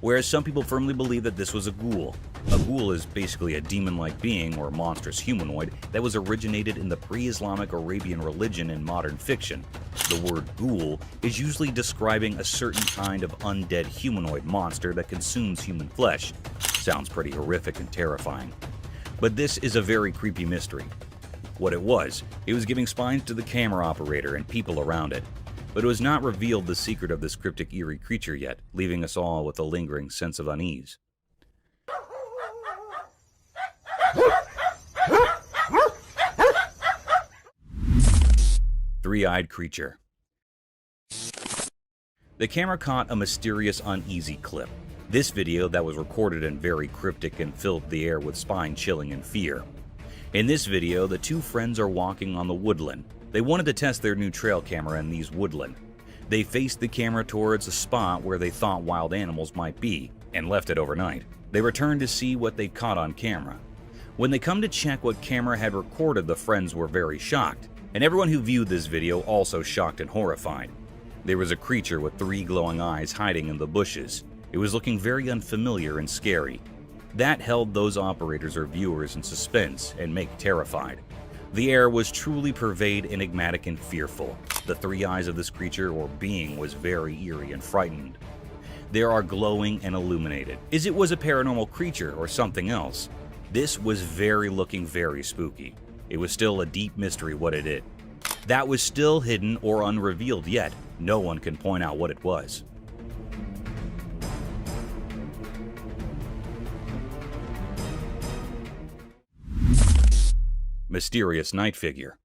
Whereas some people firmly believe that this was a ghoul. A ghoul is basically a demon-like being or monstrous humanoid that was originated in the pre-Islamic Arabian religion in modern fiction. The word ghoul is usually describing a certain kind of undead humanoid monster that consumes human flesh. Sounds pretty horrific and terrifying. But this is a very creepy mystery. What it was giving spines to the camera operator and people around it. But it was not revealed the secret of this cryptic eerie creature yet, leaving us all with a lingering sense of unease. Three-eyed creature. The camera caught a mysterious, uneasy clip. This video that was recorded and very cryptic and filled the air with spine-chilling and fear. In this video, the two friends are walking on the woodland. They wanted to test their new trail camera in these woodland. They faced the camera towards a spot where they thought wild animals might be, and left it overnight. They returned to see what they caught on camera. When they come to check what camera had recorded, the friends were very shocked, and everyone who viewed this video also shocked and horrified. There was a creature with 3 glowing eyes hiding in the bushes. It was looking very unfamiliar and scary. That held those operators or viewers in suspense and make terrified. The air was truly pervade, enigmatic, and fearful. The 3 eyes of this creature or being was very eerie and frightened. They are glowing and illuminated. Is it was a paranormal creature or something else? This was looking very spooky. It was still a deep mystery what it is. That was still hidden or unrevealed yet. No one can point out what it was. Mysterious night figure.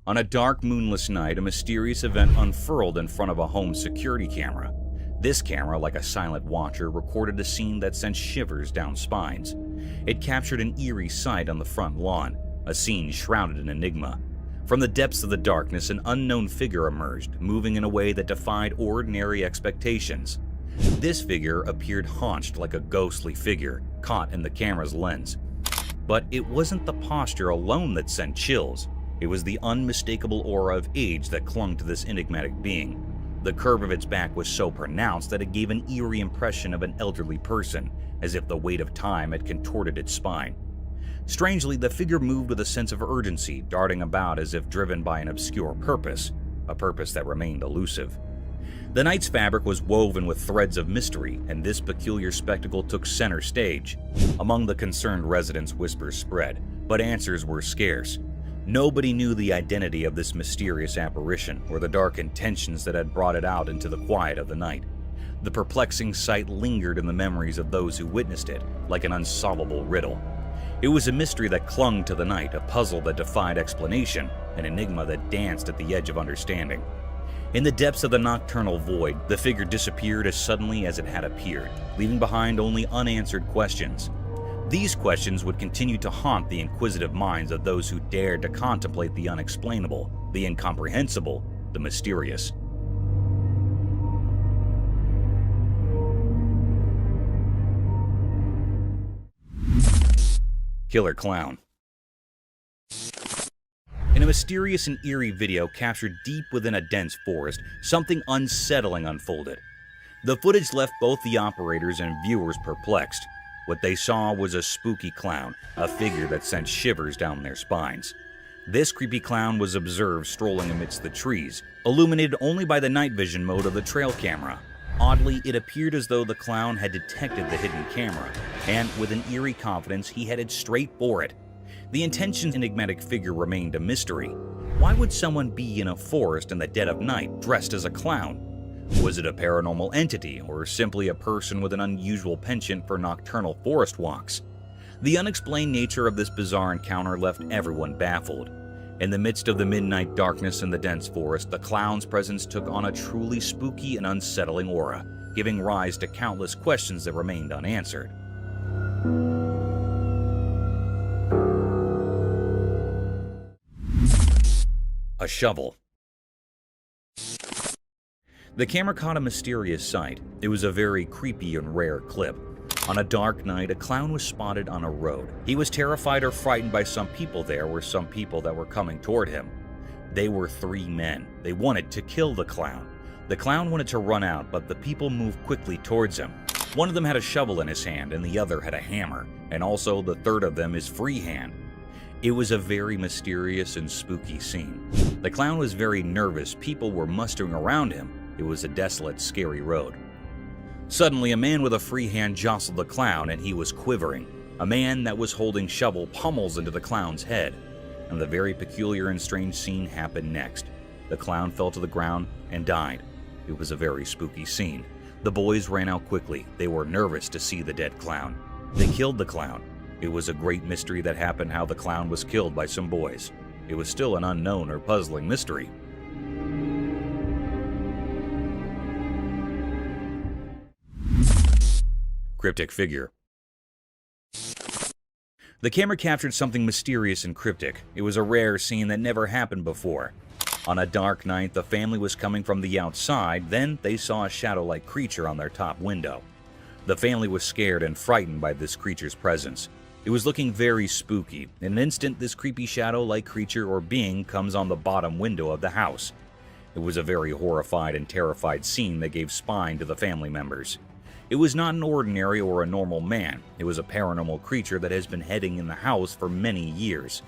On a dark, moonless night, a mysterious event unfurled in front of a home security camera. This camera, like a silent watcher, recorded a scene that sent shivers down spines. It captured an eerie sight on the front lawn, a scene shrouded in enigma. From the depths of the darkness, an unknown figure emerged, moving in a way that defied ordinary expectations. This figure appeared haunched like a ghostly figure, caught in the camera's lens. But it wasn't the posture alone that sent chills. It was the unmistakable aura of age that clung to this enigmatic being. The curve of its back was so pronounced that it gave an eerie impression of an elderly person, as if the weight of time had contorted its spine. Strangely, the figure moved with a sense of urgency, darting about as if driven by an obscure purpose, a purpose that remained elusive. The night's fabric was woven with threads of mystery, and this peculiar spectacle took center stage. Among the concerned residents, whispers spread, but answers were scarce. Nobody knew the identity of this mysterious apparition or the dark intentions that had brought it out into the quiet of the night. The perplexing sight lingered in the memories of those who witnessed it, like an unsolvable riddle. It was a mystery that clung to the night, a puzzle that defied explanation, an enigma that danced at the edge of understanding. In the depths of the nocturnal void, the figure disappeared as suddenly as it had appeared, leaving behind only unanswered questions. These questions would continue to haunt the inquisitive minds of those who dared to contemplate the unexplainable, the incomprehensible, the mysterious. Killer Clown. In a mysterious and eerie video captured deep within a dense forest, something unsettling unfolded. The footage left both the operators and viewers perplexed. What they saw was a spooky clown, a figure that sent shivers down their spines. This creepy clown was observed strolling amidst the trees, illuminated only by the night vision mode of the trail camera. Oddly, it appeared as though the clown had detected the hidden camera, and with an eerie confidence, he headed straight for it. The intention's enigmatic figure remained a mystery. Why would someone be in a forest in the dead of night dressed as a clown? Was it a paranormal entity, or simply a person with an unusual penchant for nocturnal forest walks? The unexplained nature of this bizarre encounter left everyone baffled. In the midst of the midnight darkness in the dense forest, the clown's presence took on a truly spooky and unsettling aura, giving rise to countless questions that remained unanswered. A shovel. The camera caught a mysterious sight. It was a very creepy and rare clip. On a dark night, a clown was spotted on a road. He was terrified or frightened by some people there were some people that were coming toward him. They were 3 men. They wanted to kill the clown. The clown wanted to run out, but the people moved quickly towards him. One of them had a shovel in his hand and the other had a hammer, and also the third of them is free hand. It was a very mysterious and spooky scene. The clown was very nervous. People were mustering around him. It was a desolate, scary road. Suddenly, a man with a free hand jostled the clown and he was quivering. A man that was holding shovel pummels into the clown's head. And the very peculiar and strange scene happened next. The clown fell to the ground and died. It was a very spooky scene. The boys ran out quickly. They were nervous to see the dead clown. They killed the clown. It was a great mystery that happened how the clown was killed by some boys. It was still an unknown or puzzling mystery. Cryptic figure. The camera captured something mysterious and cryptic. It was a rare scene that never happened before. On a dark night, the family was coming from the outside, then they saw a shadow-like creature on their top window. The family was scared and frightened by this creature's presence. It was looking very spooky. In an instant, this creepy shadow-like creature or being comes on the bottom window of the house. It was a very horrified and terrified scene that gave spine to the family members. It was not an ordinary or a normal man. It was a paranormal creature that has been hiding in the house for many years.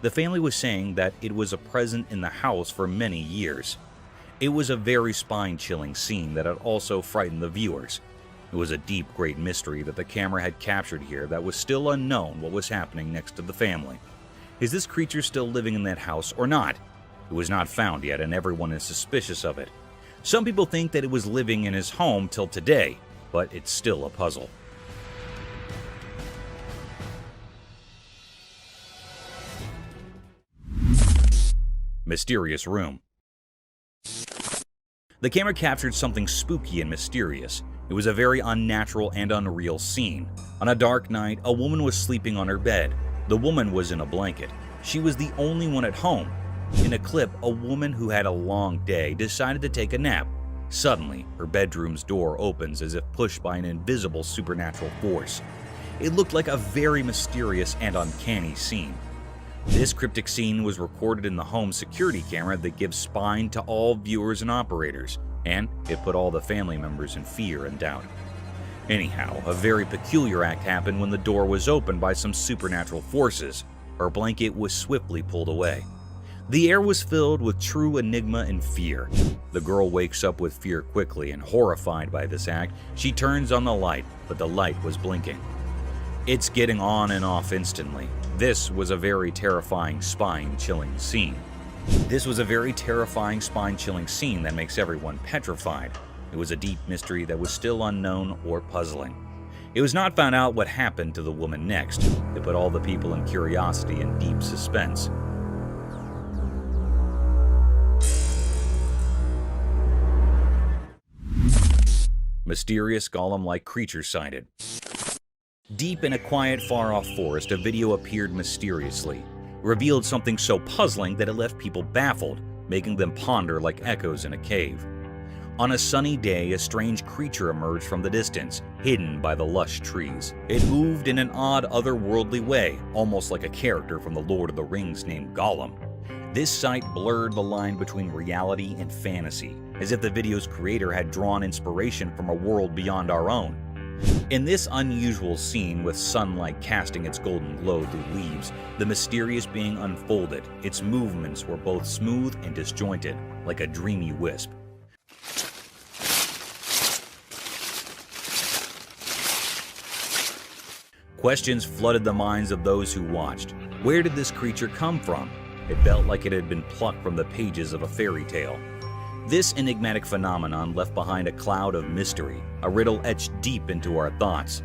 The family was saying that it was a present in the house for many years. It was a very spine-chilling scene that had also frightened the viewers. It was a deep, great mystery that the camera had captured here that was still unknown what was happening next to the family. Is this creature still living in that house or not? It was not found yet and everyone is suspicious of it. Some people think that it was living in his home till today, but it's still a puzzle. Mysterious room. The camera captured something spooky and mysterious. It was a very unnatural and unreal scene. On a dark night, a woman was sleeping on her bed. The woman was in a blanket. She was the only one at home. In a clip, a woman who had a long day decided to take a nap. Suddenly, her bedroom's door opens as if pushed by an invisible supernatural force. It looked like a very mysterious and uncanny scene. This cryptic scene was recorded in the home security camera that gives spine to all viewers and operators, and it put all the family members in fear and doubt. Anyhow, a very peculiar act happened when the door was opened by some supernatural forces. Her blanket was swiftly pulled away. The air was filled with true enigma and fear. The girl wakes up with fear quickly, and horrified by this act, she turns on the light, but the light was blinking. It's getting on and off instantly. This was a very terrifying, spine-chilling scene. That makes everyone petrified. It was a deep mystery that was still unknown or puzzling. It was not found out what happened to the woman next. It put all the people in curiosity and deep suspense. Mysterious golem-like creature sighted. Deep in a quiet, far-off forest, a video appeared mysteriously. Revealed something so puzzling that it left people baffled, making them ponder like echoes in a cave. On a sunny day, a strange creature emerged from the distance, hidden by the lush trees. It moved in an odd, otherworldly way, almost like a character from the Lord of the Rings named Gollum. This sight blurred the line between reality and fantasy, as if the video's creator had drawn inspiration from a world beyond our own. In this unusual scene, with sunlight casting its golden glow through leaves, the mysterious being unfolded. Its movements were both smooth and disjointed, like a dreamy wisp. Questions flooded the minds of those who watched. Where did this creature come from? It felt like it had been plucked from the pages of a fairy tale. This enigmatic phenomenon left behind a cloud of mystery, a riddle etched deep into our thoughts.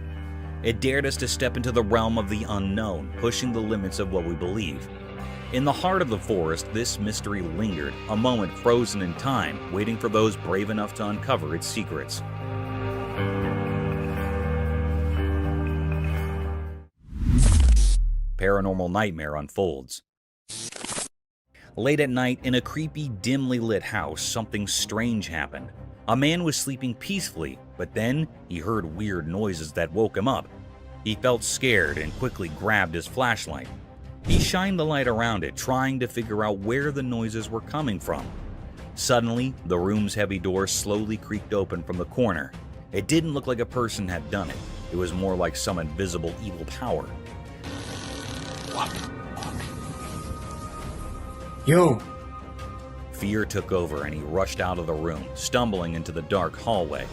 It dared us to step into the realm of the unknown, pushing the limits of what we believe. In the heart of the forest, this mystery lingered, a moment frozen in time, waiting for those brave enough to uncover its secrets. Paranormal Nightmare unfolds. Late at night, in a creepy, dimly lit house, something strange happened. A man was sleeping peacefully, but then he heard weird noises that woke him up. He felt scared and quickly grabbed his flashlight. He shined the light around it, trying to figure out where the noises were coming from. Suddenly, the room's heavy door slowly creaked open from the corner. It didn't look like a person had done it. It was more like some invisible evil power. Yo! Fear took over and he rushed out of the room, stumbling into the dark hallway.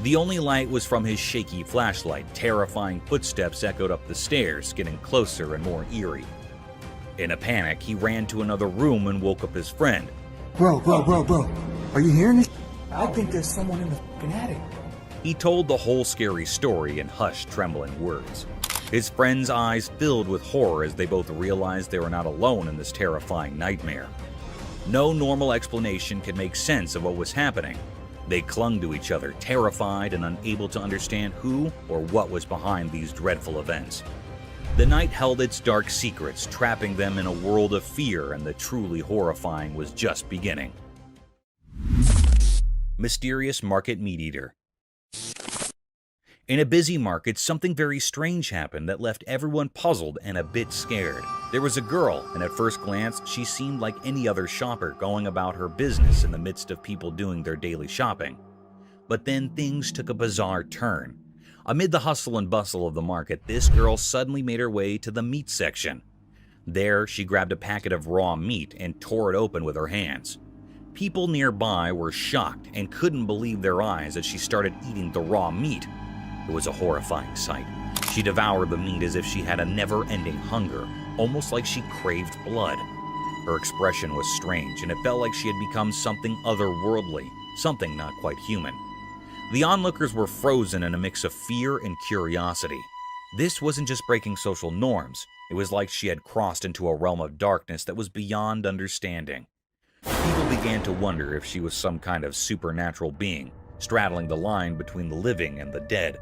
The only light was from his shaky flashlight. Terrifying footsteps echoed up the stairs, getting closer and more eerie. In a panic, he ran to another room and woke up his friend. Bro. Are you hearing this? I think there's someone in the fucking attic. He told the whole scary story in hushed, trembling words. His friend's eyes filled with horror as they both realized they were not alone in this terrifying nightmare. No normal explanation could make sense of what was happening. They clung to each other, terrified and unable to understand who or what was behind these dreadful events. The night held its dark secrets, trapping them in a world of fear, and the truly horrifying was just beginning. Mysterious Market Meat Eater. In a busy market, something very strange happened that left everyone puzzled and a bit scared. There was a girl, and at first glance, she seemed like any other shopper going about her business in the midst of people doing their daily shopping. But then things took a bizarre turn. Amid the hustle and bustle of the market, this girl suddenly made her way to the meat section. There, she grabbed a packet of raw meat and tore it open with her hands. People nearby were shocked and couldn't believe their eyes as she started eating the raw meat. It was a horrifying sight. She devoured the meat as if she had a never-ending hunger, almost like she craved blood. Her expression was strange, and it felt like she had become something otherworldly, something not quite human. The onlookers were frozen in a mix of fear and curiosity. This wasn't just breaking social norms. It was like she had crossed into a realm of darkness that was beyond understanding. People began to wonder if she was some kind of supernatural being, straddling the line between the living and the dead.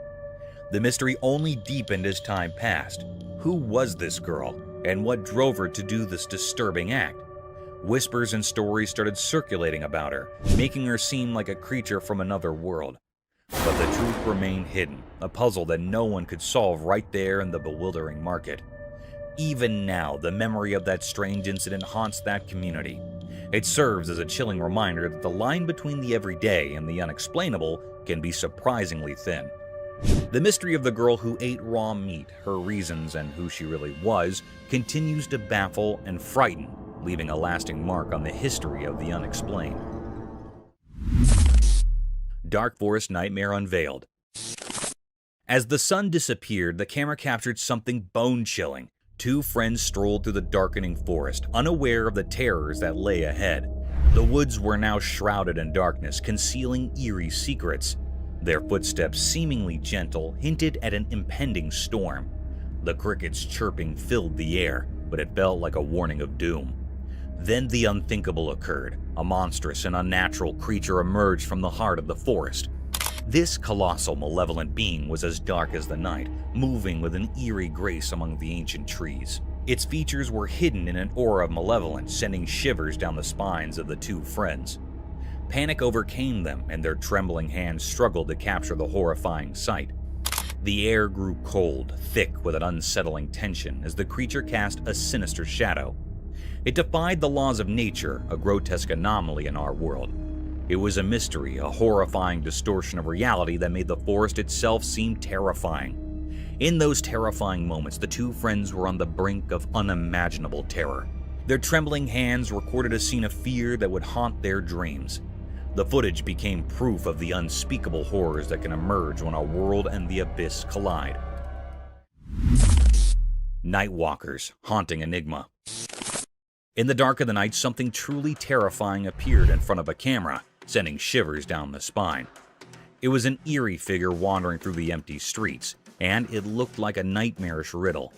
The mystery only deepened as time passed. Who was this girl, and what drove her to do this disturbing act? Whispers and stories started circulating about her, making her seem like a creature from another world. But the truth remained hidden, a puzzle that no one could solve right there in the bewildering market. Even now, the memory of that strange incident haunts that community. It serves as a chilling reminder that the line between the everyday and the unexplainable can be surprisingly thin. The mystery of the girl who ate raw meat, her reasons, and who she really was, continues to baffle and frighten, leaving a lasting mark on the history of the unexplained. Dark Forest Nightmare unveiled. As the sun disappeared, the camera captured something bone-chilling. Two friends strolled through the darkening forest, unaware of the terrors that lay ahead. The woods were now shrouded in darkness, concealing eerie secrets. Their footsteps, seemingly gentle, hinted at an impending storm. The crickets chirping filled the air, but it felt like a warning of doom. Then the unthinkable occurred. A monstrous and unnatural creature emerged from the heart of the forest. This colossal, malevolent being was as dark as the night, moving with an eerie grace among the ancient trees. Its features were hidden in an aura of malevolence, sending shivers down the spines of the two friends. Panic overcame them, and their trembling hands struggled to capture the horrifying sight. The air grew cold, thick with an unsettling tension as the creature cast a sinister shadow. It defied the laws of nature, a grotesque anomaly in our world. It was a mystery, a horrifying distortion of reality that made the forest itself seem terrifying. In those terrifying moments, the two friends were on the brink of unimaginable terror. Their trembling hands recorded a scene of fear that would haunt their dreams. The footage became proof of the unspeakable horrors that can emerge when a world and the abyss collide. Nightwalkers, haunting enigma. In the dark of the night, something truly terrifying appeared in front of a camera, sending shivers down the spine. It was an eerie figure wandering through the empty streets, and it looked like a nightmarish riddle.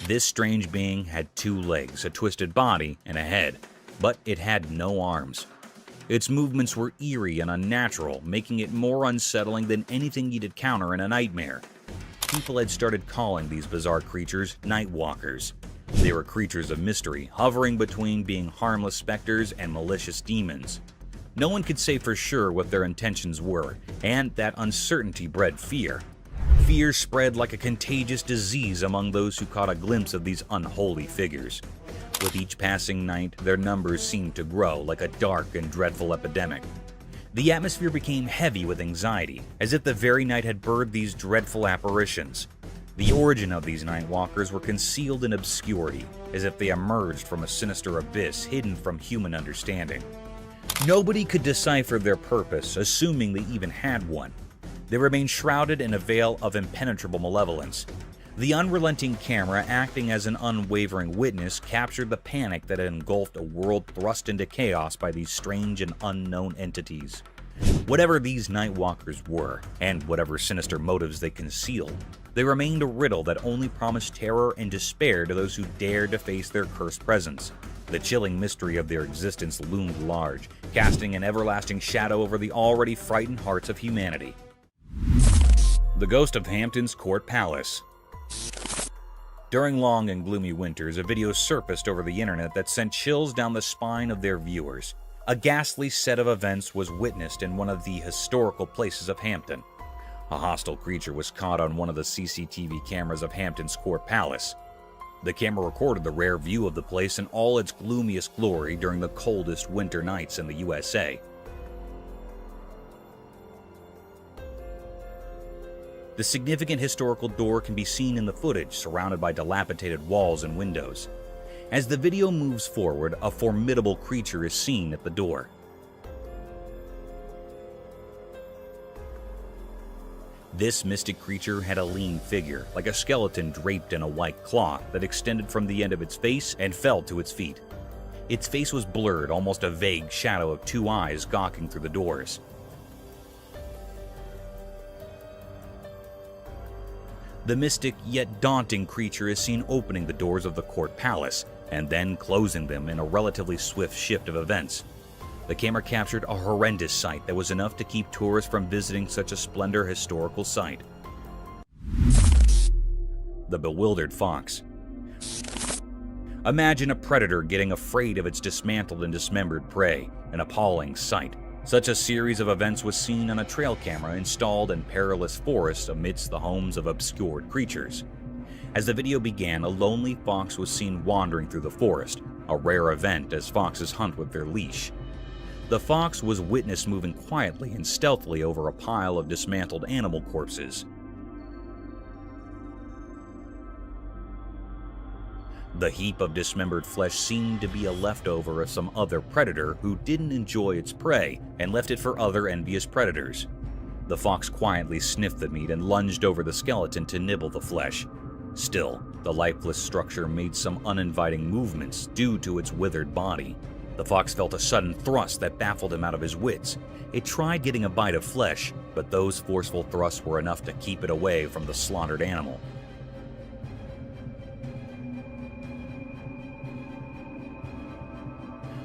This strange being had two legs, a twisted body, and a head, but it had no arms. Its movements were eerie and unnatural, making it more unsettling than anything you'd encounter in a nightmare. People had started calling these bizarre creatures nightwalkers. They were creatures of mystery, hovering between being harmless specters and malicious demons. No one could say for sure what their intentions were, and that uncertainty bred fear. Fear spread like a contagious disease among those who caught a glimpse of these unholy figures. With each passing night, their numbers seemed to grow like a dark and dreadful epidemic. The atmosphere became heavy with anxiety, as if the very night had birthed these dreadful apparitions. The origin of these nightwalkers were concealed in obscurity, as if they emerged from a sinister abyss hidden from human understanding. Nobody could decipher their purpose, assuming they even had one. They remained shrouded in a veil of impenetrable malevolence. The unrelenting camera, acting as an unwavering witness, captured the panic that had engulfed a world thrust into chaos by these strange and unknown entities. Whatever these nightwalkers were, and whatever sinister motives they concealed, they remained a riddle that only promised terror and despair to those who dared to face their cursed presence. The chilling mystery of their existence loomed large, casting an everlasting shadow over the already frightened hearts of humanity. The Ghost of Hampton's Court Palace. During long and gloomy winters, a video surfaced over the internet that sent chills down the spine of their viewers. A ghastly set of events was witnessed in one of the historical places of Hampton. A hostile creature was caught on one of the CCTV cameras of Hampton's Court Palace. The camera recorded the rare view of the place in all its gloomiest glory during the coldest winter nights in the USA. The significant historical door can be seen in the footage, surrounded by dilapidated walls and windows. As the video moves forward, a formidable creature is seen at the door. This mystic creature had a lean figure, like a skeleton draped in a white cloth that extended from the end of its face and fell to its feet. Its face was blurred, almost a vague shadow of two eyes gawking through the doors. The mystic yet daunting creature is seen opening the doors of the court palace, and then closing them in a relatively swift shift of events. The camera captured a horrendous sight that was enough to keep tourists from visiting such a splendid historical site. The bewildered fox. Imagine a predator getting afraid of its dismantled and dismembered prey, an appalling sight. Such a series of events was seen on a trail camera installed in perilous forests amidst the homes of obscured creatures. As the video began, a lonely fox was seen wandering through the forest, a rare event as foxes hunt with their leash. The fox was witnessed moving quietly and stealthily over a pile of dismantled animal corpses. The heap of dismembered flesh seemed to be a leftover of some other predator who didn't enjoy its prey and left it for other envious predators. The fox quietly sniffed the meat and lunged over the skeleton to nibble the flesh. Still, the lifeless structure made some uninviting movements due to its withered body. The fox felt a sudden thrust that baffled him out of his wits. It tried getting a bite of flesh, but those forceful thrusts were enough to keep it away from the slaughtered animal.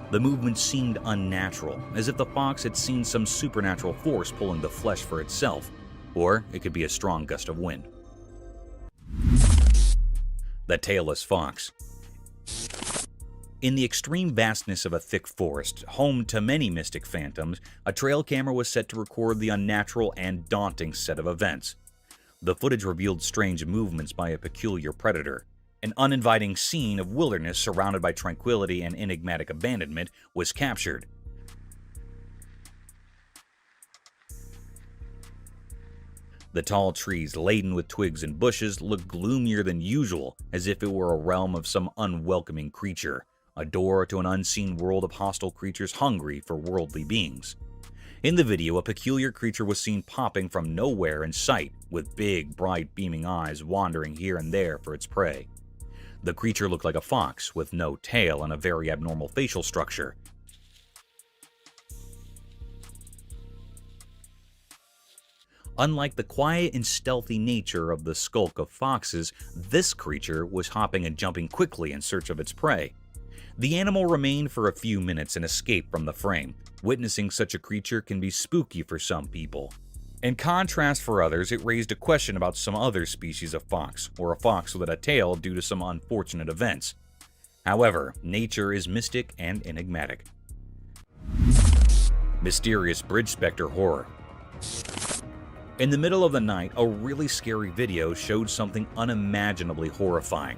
The movement seemed unnatural, as if the fox had seen some supernatural force pulling the flesh for itself, or it could be a strong gust of wind. The tailless fox. In the extreme vastness of a thick forest, home to many mystic phantoms, a trail camera was set to record the unnatural and daunting set of events. The footage revealed strange movements by a peculiar predator. An uninviting scene of wilderness surrounded by tranquility and enigmatic abandonment was captured. The tall trees laden with twigs and bushes looked gloomier than usual, as if it were a realm of some unwelcoming creature, a door to an unseen world of hostile creatures hungry for worldly beings. In the video, a peculiar creature was seen popping from nowhere in sight, with big, bright, beaming eyes wandering here and there for its prey. The creature looked like a fox, with no tail and a very abnormal facial structure. Unlike the quiet and stealthy nature of the skulk of foxes, this creature was hopping and jumping quickly in search of its prey. The animal remained for a few minutes and escaped from the frame. Witnessing such a creature can be spooky for some people. In contrast for others, it raised a question about some other species of fox, or a fox without a tail due to some unfortunate events. However, nature is mystic and enigmatic. Mysterious Bridge Spectre Horror. In the middle of the night, a really scary video showed something unimaginably horrifying.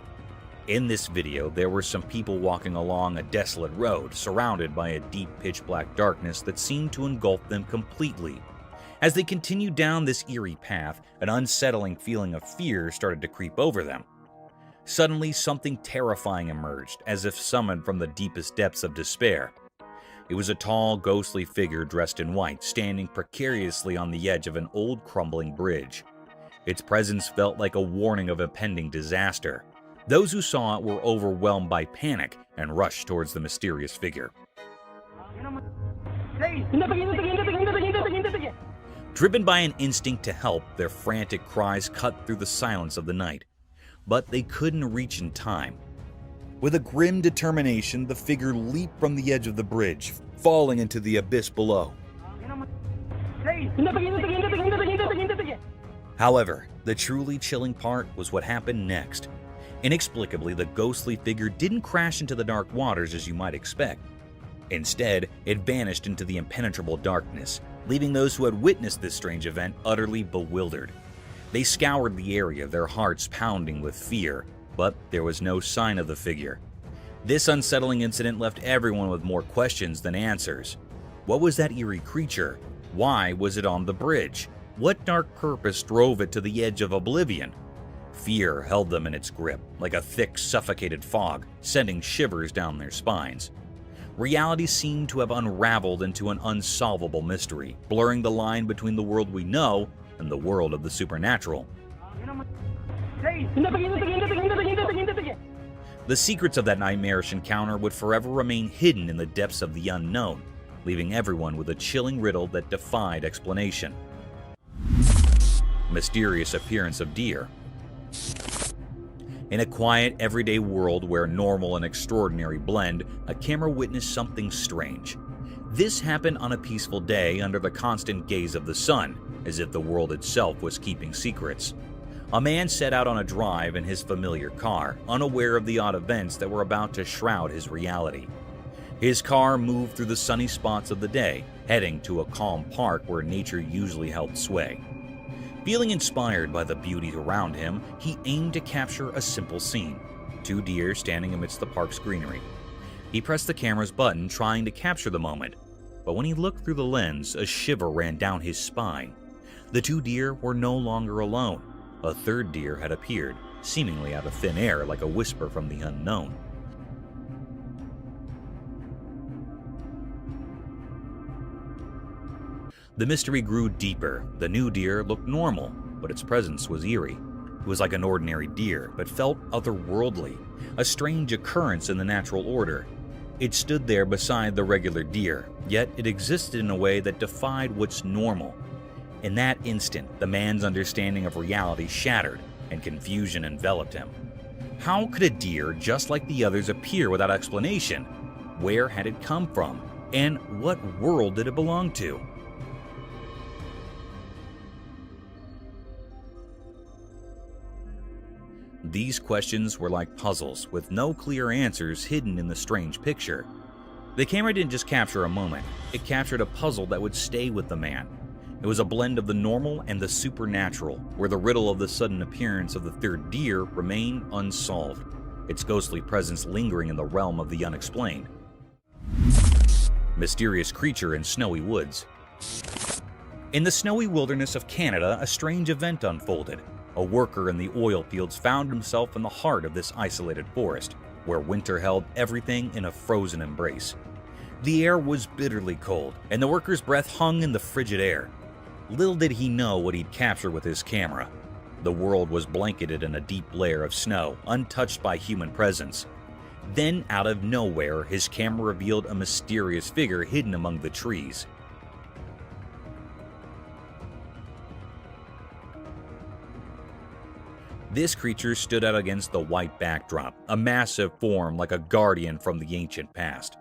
In this video, there were some people walking along a desolate road, surrounded by a deep pitch-black darkness that seemed to engulf them completely. As they continued down this eerie path, an unsettling feeling of fear started to creep over them. Suddenly, something terrifying emerged, as if summoned from the deepest depths of despair. It was a tall, ghostly figure dressed in white, standing precariously on the edge of an old, crumbling bridge. Its presence felt like a warning of impending disaster. Those who saw it were overwhelmed by panic and rushed towards the mysterious figure. Driven by an instinct to help, their frantic cries cut through the silence of the night. But they couldn't reach in time. With a grim determination, the figure leaped from the edge of the bridge, falling into the abyss below. However, the truly chilling part was what happened next. Inexplicably, the ghostly figure didn't crash into the dark waters as you might expect. Instead, it vanished into the impenetrable darkness, leaving those who had witnessed this strange event utterly bewildered. They scoured the area, their hearts pounding with fear, but there was no sign of the figure. This unsettling incident left everyone with more questions than answers. What was that eerie creature? Why was it on the bridge? What dark purpose drove it to the edge of oblivion? Fear held them in its grip, like a thick, suffocated fog, sending shivers down their spines. Reality seemed to have unraveled into an unsolvable mystery, blurring the line between the world we know and the world of the supernatural. The secrets of that nightmarish encounter would forever remain hidden in the depths of the unknown, leaving everyone with a chilling riddle that defied explanation. Mysterious appearance of deer. In a quiet, everyday world where normal and extraordinary blend, a camera witnessed something strange. This happened on a peaceful day under the constant gaze of the sun, as if the world itself was keeping secrets. A man set out on a drive in his familiar car, unaware of the odd events that were about to shroud his reality. His car moved through the sunny spots of the day, heading to a calm park where nature usually held sway. Feeling inspired by the beauty around him, he aimed to capture a simple scene: 2 deer standing amidst the park's greenery. He pressed the camera's button, trying to capture the moment, but when he looked through the lens, a shiver ran down his spine. The 2 deer were no longer alone. A 3rd deer had appeared, seemingly out of thin air like a whisper from the unknown. The mystery grew deeper. The new deer looked normal, but its presence was eerie. It was like an ordinary deer, but felt otherworldly, a strange occurrence in the natural order. It stood there beside the regular deer, yet it existed in a way that defied what's normal. In that instant, the man's understanding of reality shattered, and confusion enveloped him. How could a deer just like the others appear without explanation? Where had it come from? And what world did it belong to? These questions were like puzzles, with no clear answers hidden in the strange picture. The camera didn't just capture a moment, it captured a puzzle that would stay with the man. It was a blend of the normal and the supernatural, where the riddle of the sudden appearance of the third deer remained unsolved, its ghostly presence lingering in the realm of the unexplained. Mysterious creature in snowy woods. In the snowy wilderness of Canada, a strange event unfolded. A worker in the oil fields found himself in the heart of this isolated forest, where winter held everything in a frozen embrace. The air was bitterly cold, and the worker's breath hung in the frigid air. Little did he know what he'd capture with his camera. The world was blanketed in a deep layer of snow, untouched by human presence. Then, out of nowhere, his camera revealed a mysterious figure hidden among the trees. This creature stood out against the white backdrop, a massive form like a guardian from the ancient past.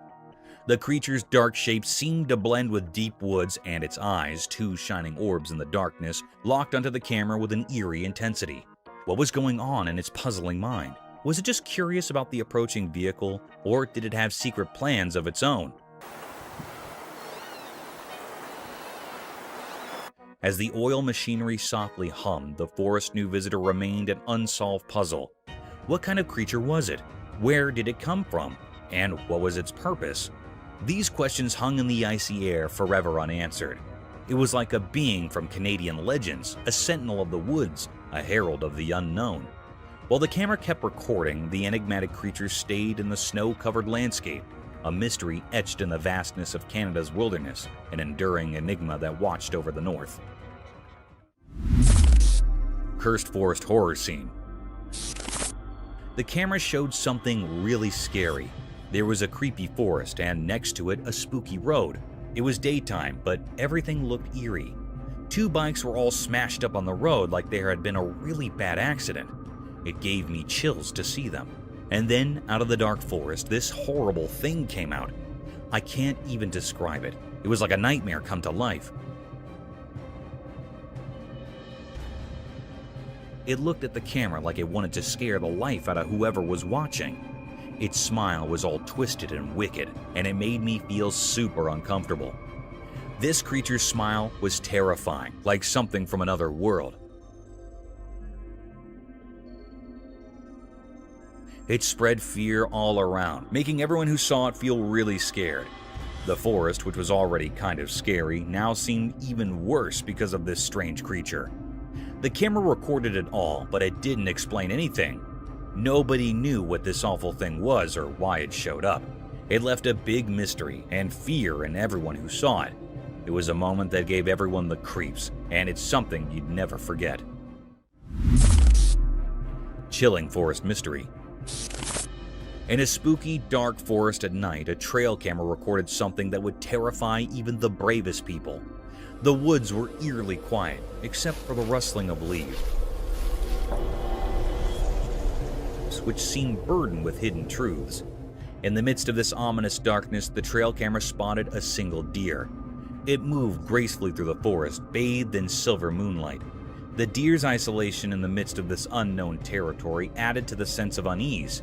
The creature's dark shape seemed to blend with deep woods, and its eyes, two shining orbs in the darkness, locked onto the camera with an eerie intensity. What was going on in its puzzling mind? Was it just curious about the approaching vehicle, or did it have secret plans of its own? As the oil machinery softly hummed, the forest new visitor remained an unsolved puzzle. What kind of creature was it? Where did it come from? And what was its purpose? These questions hung in the icy air, forever unanswered. It was like a being from Canadian legends, a sentinel of the woods, a herald of the unknown. While the camera kept recording, the enigmatic creature stayed in the snow-covered landscape, a mystery etched in the vastness of Canada's wilderness, an enduring enigma that watched over the north. Cursed forest horror scene. The camera showed something really scary. There was a creepy forest, and next to it, a spooky road. It was daytime, but everything looked eerie. Two bikes were all smashed up on the road like there had been a really bad accident. It gave me chills to see them. And then, out of the dark forest, this horrible thing came out. I can't even describe it. It was like a nightmare come to life. It looked at the camera like it wanted to scare the life out of whoever was watching. Its smile was all twisted and wicked, and it made me feel super uncomfortable. This creature's smile was terrifying, like something from another world. It spread fear all around, making everyone who saw it feel really scared. The forest, which was already kind of scary, now seemed even worse because of this strange creature. The camera recorded it all, but it didn't explain anything. Nobody knew what this awful thing was or why it showed up. It left a big mystery and fear in everyone who saw it. It was a moment that gave everyone the creeps, and it's something you'd never forget. Chilling forest mystery. In a spooky, dark forest at night, a trail camera recorded something that would terrify even the bravest people. The woods were eerily quiet, except for the rustling of leaves, which seemed burdened with hidden truths. In the midst of this ominous darkness, the trail camera spotted a single deer. It moved gracefully through the forest, bathed in silver moonlight. The deer's isolation in the midst of this unknown territory added to the sense of unease.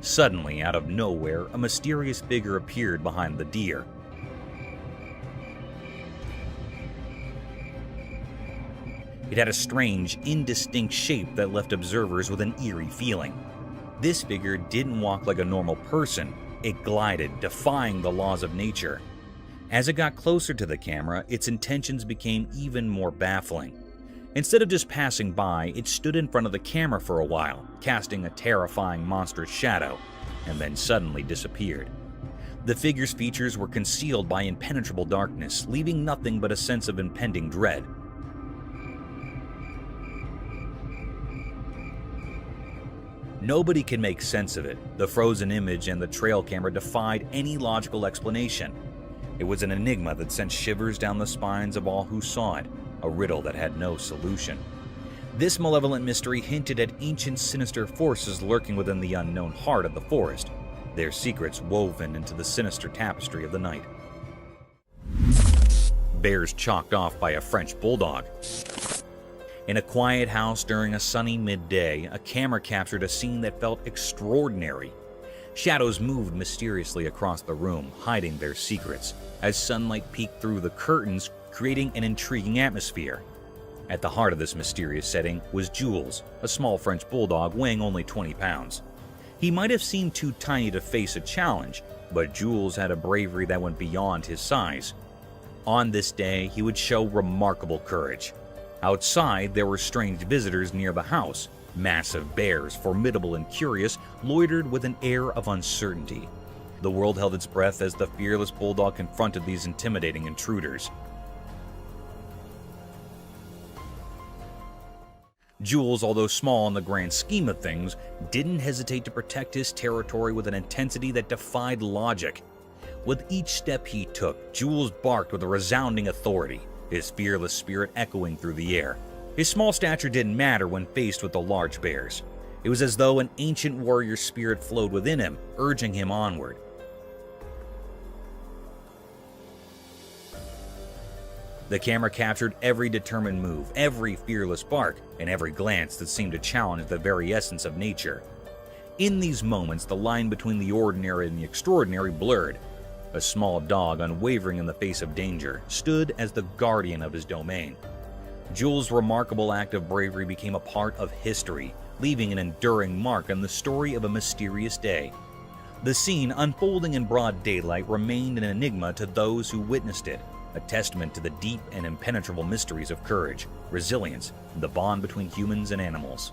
Suddenly, out of nowhere, a mysterious figure appeared behind the deer. It had a strange, indistinct shape that left observers with an eerie feeling. This figure didn't walk like a normal person. It glided, defying the laws of nature. As it got closer to the camera, its intentions became even more baffling. Instead of just passing by, it stood in front of the camera for a while, casting a terrifying monstrous shadow, and then suddenly disappeared. The figure's features were concealed by impenetrable darkness, leaving nothing but a sense of impending dread. Nobody could make sense of it. The frozen image and the trail camera defied any logical explanation. It was an enigma that sent shivers down the spines of all who saw it, a riddle that had no solution. This malevolent mystery hinted at ancient sinister forces lurking within the unknown heart of the forest, their secrets woven into the sinister tapestry of the night. Bears chalked off by a French bulldog. In a quiet house during a sunny midday, a camera captured a scene that felt extraordinary. Shadows moved mysteriously across the room, hiding their secrets, as sunlight peeked through the curtains, creating an intriguing atmosphere. At the heart of this mysterious setting was Jules, a small French bulldog weighing only 20 pounds. He might have seemed too tiny to face a challenge, but Jules had a bravery that went beyond his size. On this day, he would show remarkable courage. Outside, there were strange visitors near the house. Massive bears, formidable and curious, loitered with an air of uncertainty. The world held its breath as the fearless bulldog confronted these intimidating intruders. Jules, although small in the grand scheme of things, didn't hesitate to protect his territory with an intensity that defied logic. With each step he took, Jules barked with a resounding authority, his fearless spirit echoing through the air. His small stature didn't matter when faced with the large bears. It was as though an ancient warrior spirit flowed within him, urging him onward. The camera captured every determined move, every fearless bark, and every glance that seemed to challenge the very essence of nature. In these moments, the line between the ordinary and the extraordinary blurred. A small dog, unwavering in the face of danger, stood as the guardian of his domain. Jules' remarkable act of bravery became a part of history, leaving an enduring mark on the story of a mysterious day. The scene, unfolding in broad daylight, remained an enigma to those who witnessed it, a testament to the deep and impenetrable mysteries of courage, resilience, and the bond between humans and animals.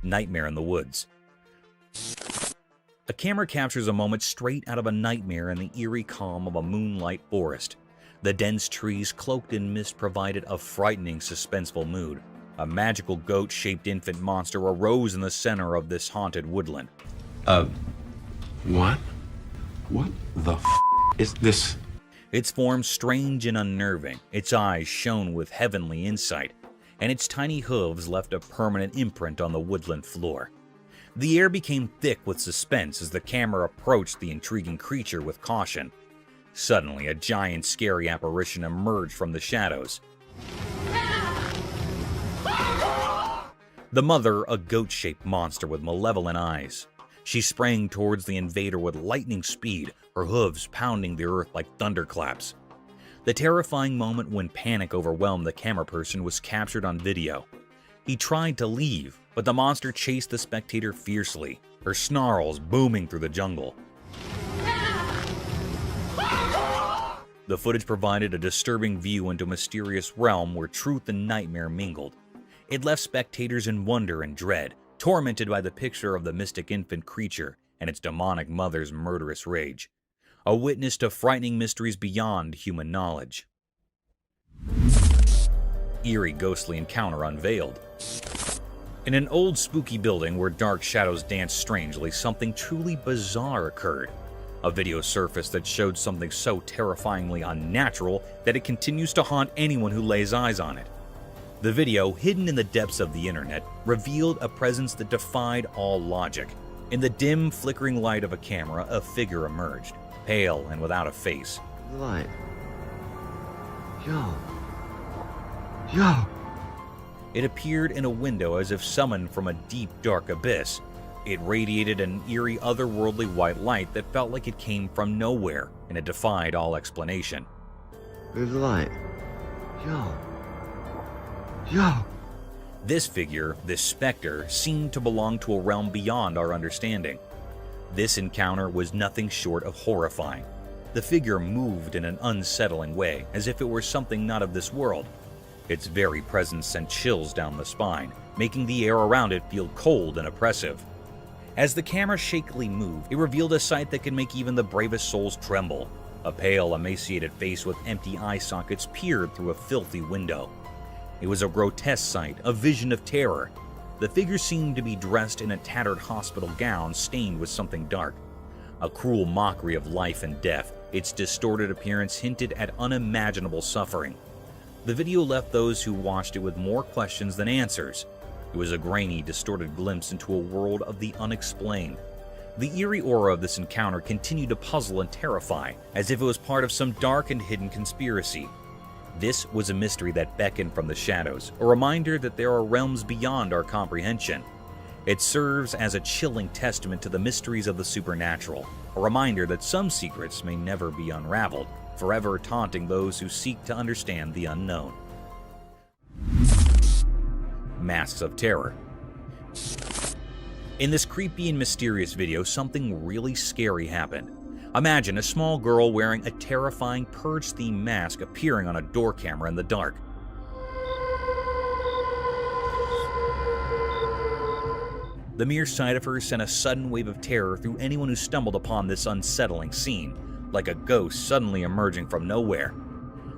Nightmare in the woods. A camera captures a moment straight out of a nightmare in the eerie calm of a moonlight forest. The dense trees cloaked in mist provided a frightening, suspenseful mood. A magical goat-shaped infant monster arose in the center of this haunted woodland. What? What the f*** is this? Its form strange and unnerving, its eyes shone with heavenly insight, and its tiny hooves left a permanent imprint on the woodland floor. The air became thick with suspense as the camera approached the intriguing creature with caution. Suddenly, a giant, scary apparition emerged from the shadows. The mother, a goat-shaped monster with malevolent eyes. She sprang towards the invader with lightning speed, her hooves pounding the earth like thunderclaps. The terrifying moment when panic overwhelmed the camera person was captured on video. He tried to leave, but the monster chased the spectator fiercely, her snarls booming through the jungle. The footage provided a disturbing view into a mysterious realm where truth and nightmare mingled. It left spectators in wonder and dread, tormented by the picture of the mystic infant creature and its demonic mother's murderous rage. A witness to frightening mysteries beyond human knowledge. Eerie ghostly encounter unveiled. In an old spooky building where dark shadows danced strangely, something truly bizarre occurred. A video surfaced that showed something so terrifyingly unnatural that it continues to haunt anyone who lays eyes on it. The video, hidden in the depths of the internet, revealed a presence that defied all logic. In the dim, flickering light of a camera, a figure emerged, pale and without a face. Light. Yo. It appeared in a window as if summoned from a deep, dark abyss. It radiated an eerie, otherworldly white light that felt like it came from nowhere, and it defied all explanation. There's light. Yo. This figure, this specter, seemed to belong to a realm beyond our understanding. This encounter was nothing short of horrifying. The figure moved in an unsettling way, as if it were something not of this world. Its very presence sent chills down the spine, making the air around it feel cold and oppressive. As the camera shakily moved, it revealed a sight that could make even the bravest souls tremble. A pale, emaciated face with empty eye sockets peered through a filthy window. It was a grotesque sight, a vision of terror. The figure seemed to be dressed in a tattered hospital gown stained with something dark. A cruel mockery of life and death, its distorted appearance hinted at unimaginable suffering. The video left those who watched it with more questions than answers. It was a grainy, distorted glimpse into a world of the unexplained. The eerie aura of this encounter continued to puzzle and terrify, as if it was part of some dark and hidden conspiracy. This was a mystery that beckoned from the shadows, a reminder that there are realms beyond our comprehension. It serves as a chilling testament to the mysteries of the supernatural, a reminder that some secrets may never be unraveled, forever taunting those who seek to understand the unknown. Masks of Terror. In this creepy and mysterious video, something really scary happened. Imagine a small girl wearing a terrifying Purge-themed mask appearing on a door camera in the dark. The mere sight of her sent a sudden wave of terror through anyone who stumbled upon this unsettling scene, like a ghost suddenly emerging from nowhere.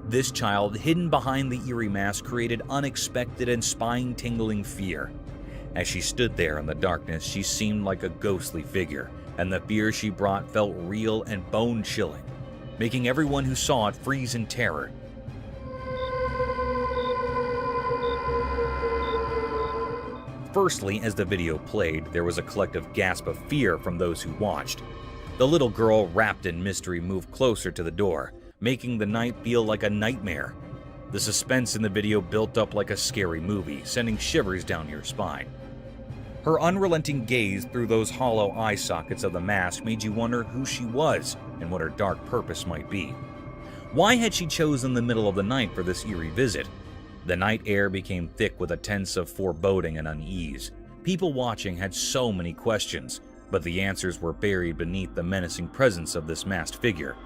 This child, hidden behind the eerie mask, created unexpected and spine-tingling fear. As she stood there in the darkness, she seemed like a ghostly figure, and the fear she brought felt real and bone-chilling, making everyone who saw it freeze in terror. Firstly, as the video played, there was a collective gasp of fear from those who watched. The little girl, wrapped in mystery, moved closer to the door, making the night feel like a nightmare. The suspense in the video built up like a scary movie, sending shivers down your spine. Her unrelenting gaze through those hollow eye sockets of the mask made you wonder who she was and what her dark purpose might be. Why had she chosen the middle of the night for this eerie visit? The night air became thick with a sense of foreboding and unease. People watching had so many questions, but the answers were buried beneath the menacing presence of this masked figure.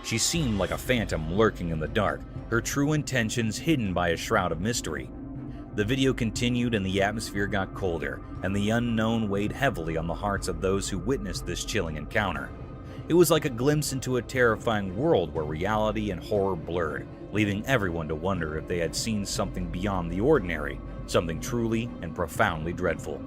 She seemed like a phantom lurking in the dark, her true intentions hidden by a shroud of mystery. The video continued and the atmosphere got colder, and the unknown weighed heavily on the hearts of those who witnessed this chilling encounter. It was like a glimpse into a terrifying world where reality and horror blurred, leaving everyone to wonder if they had seen something beyond the ordinary, something truly and profoundly dreadful.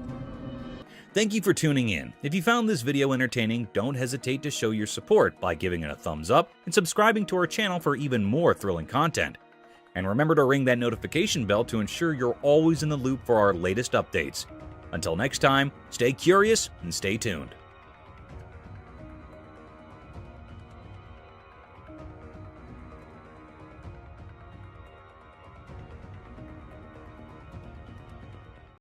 Thank you for tuning in. If you found this video entertaining, don't hesitate to show your support by giving it a thumbs up and subscribing to our channel for even more thrilling content. And remember to ring that notification bell to ensure you're always in the loop for our latest updates. Until next time, stay curious and stay tuned.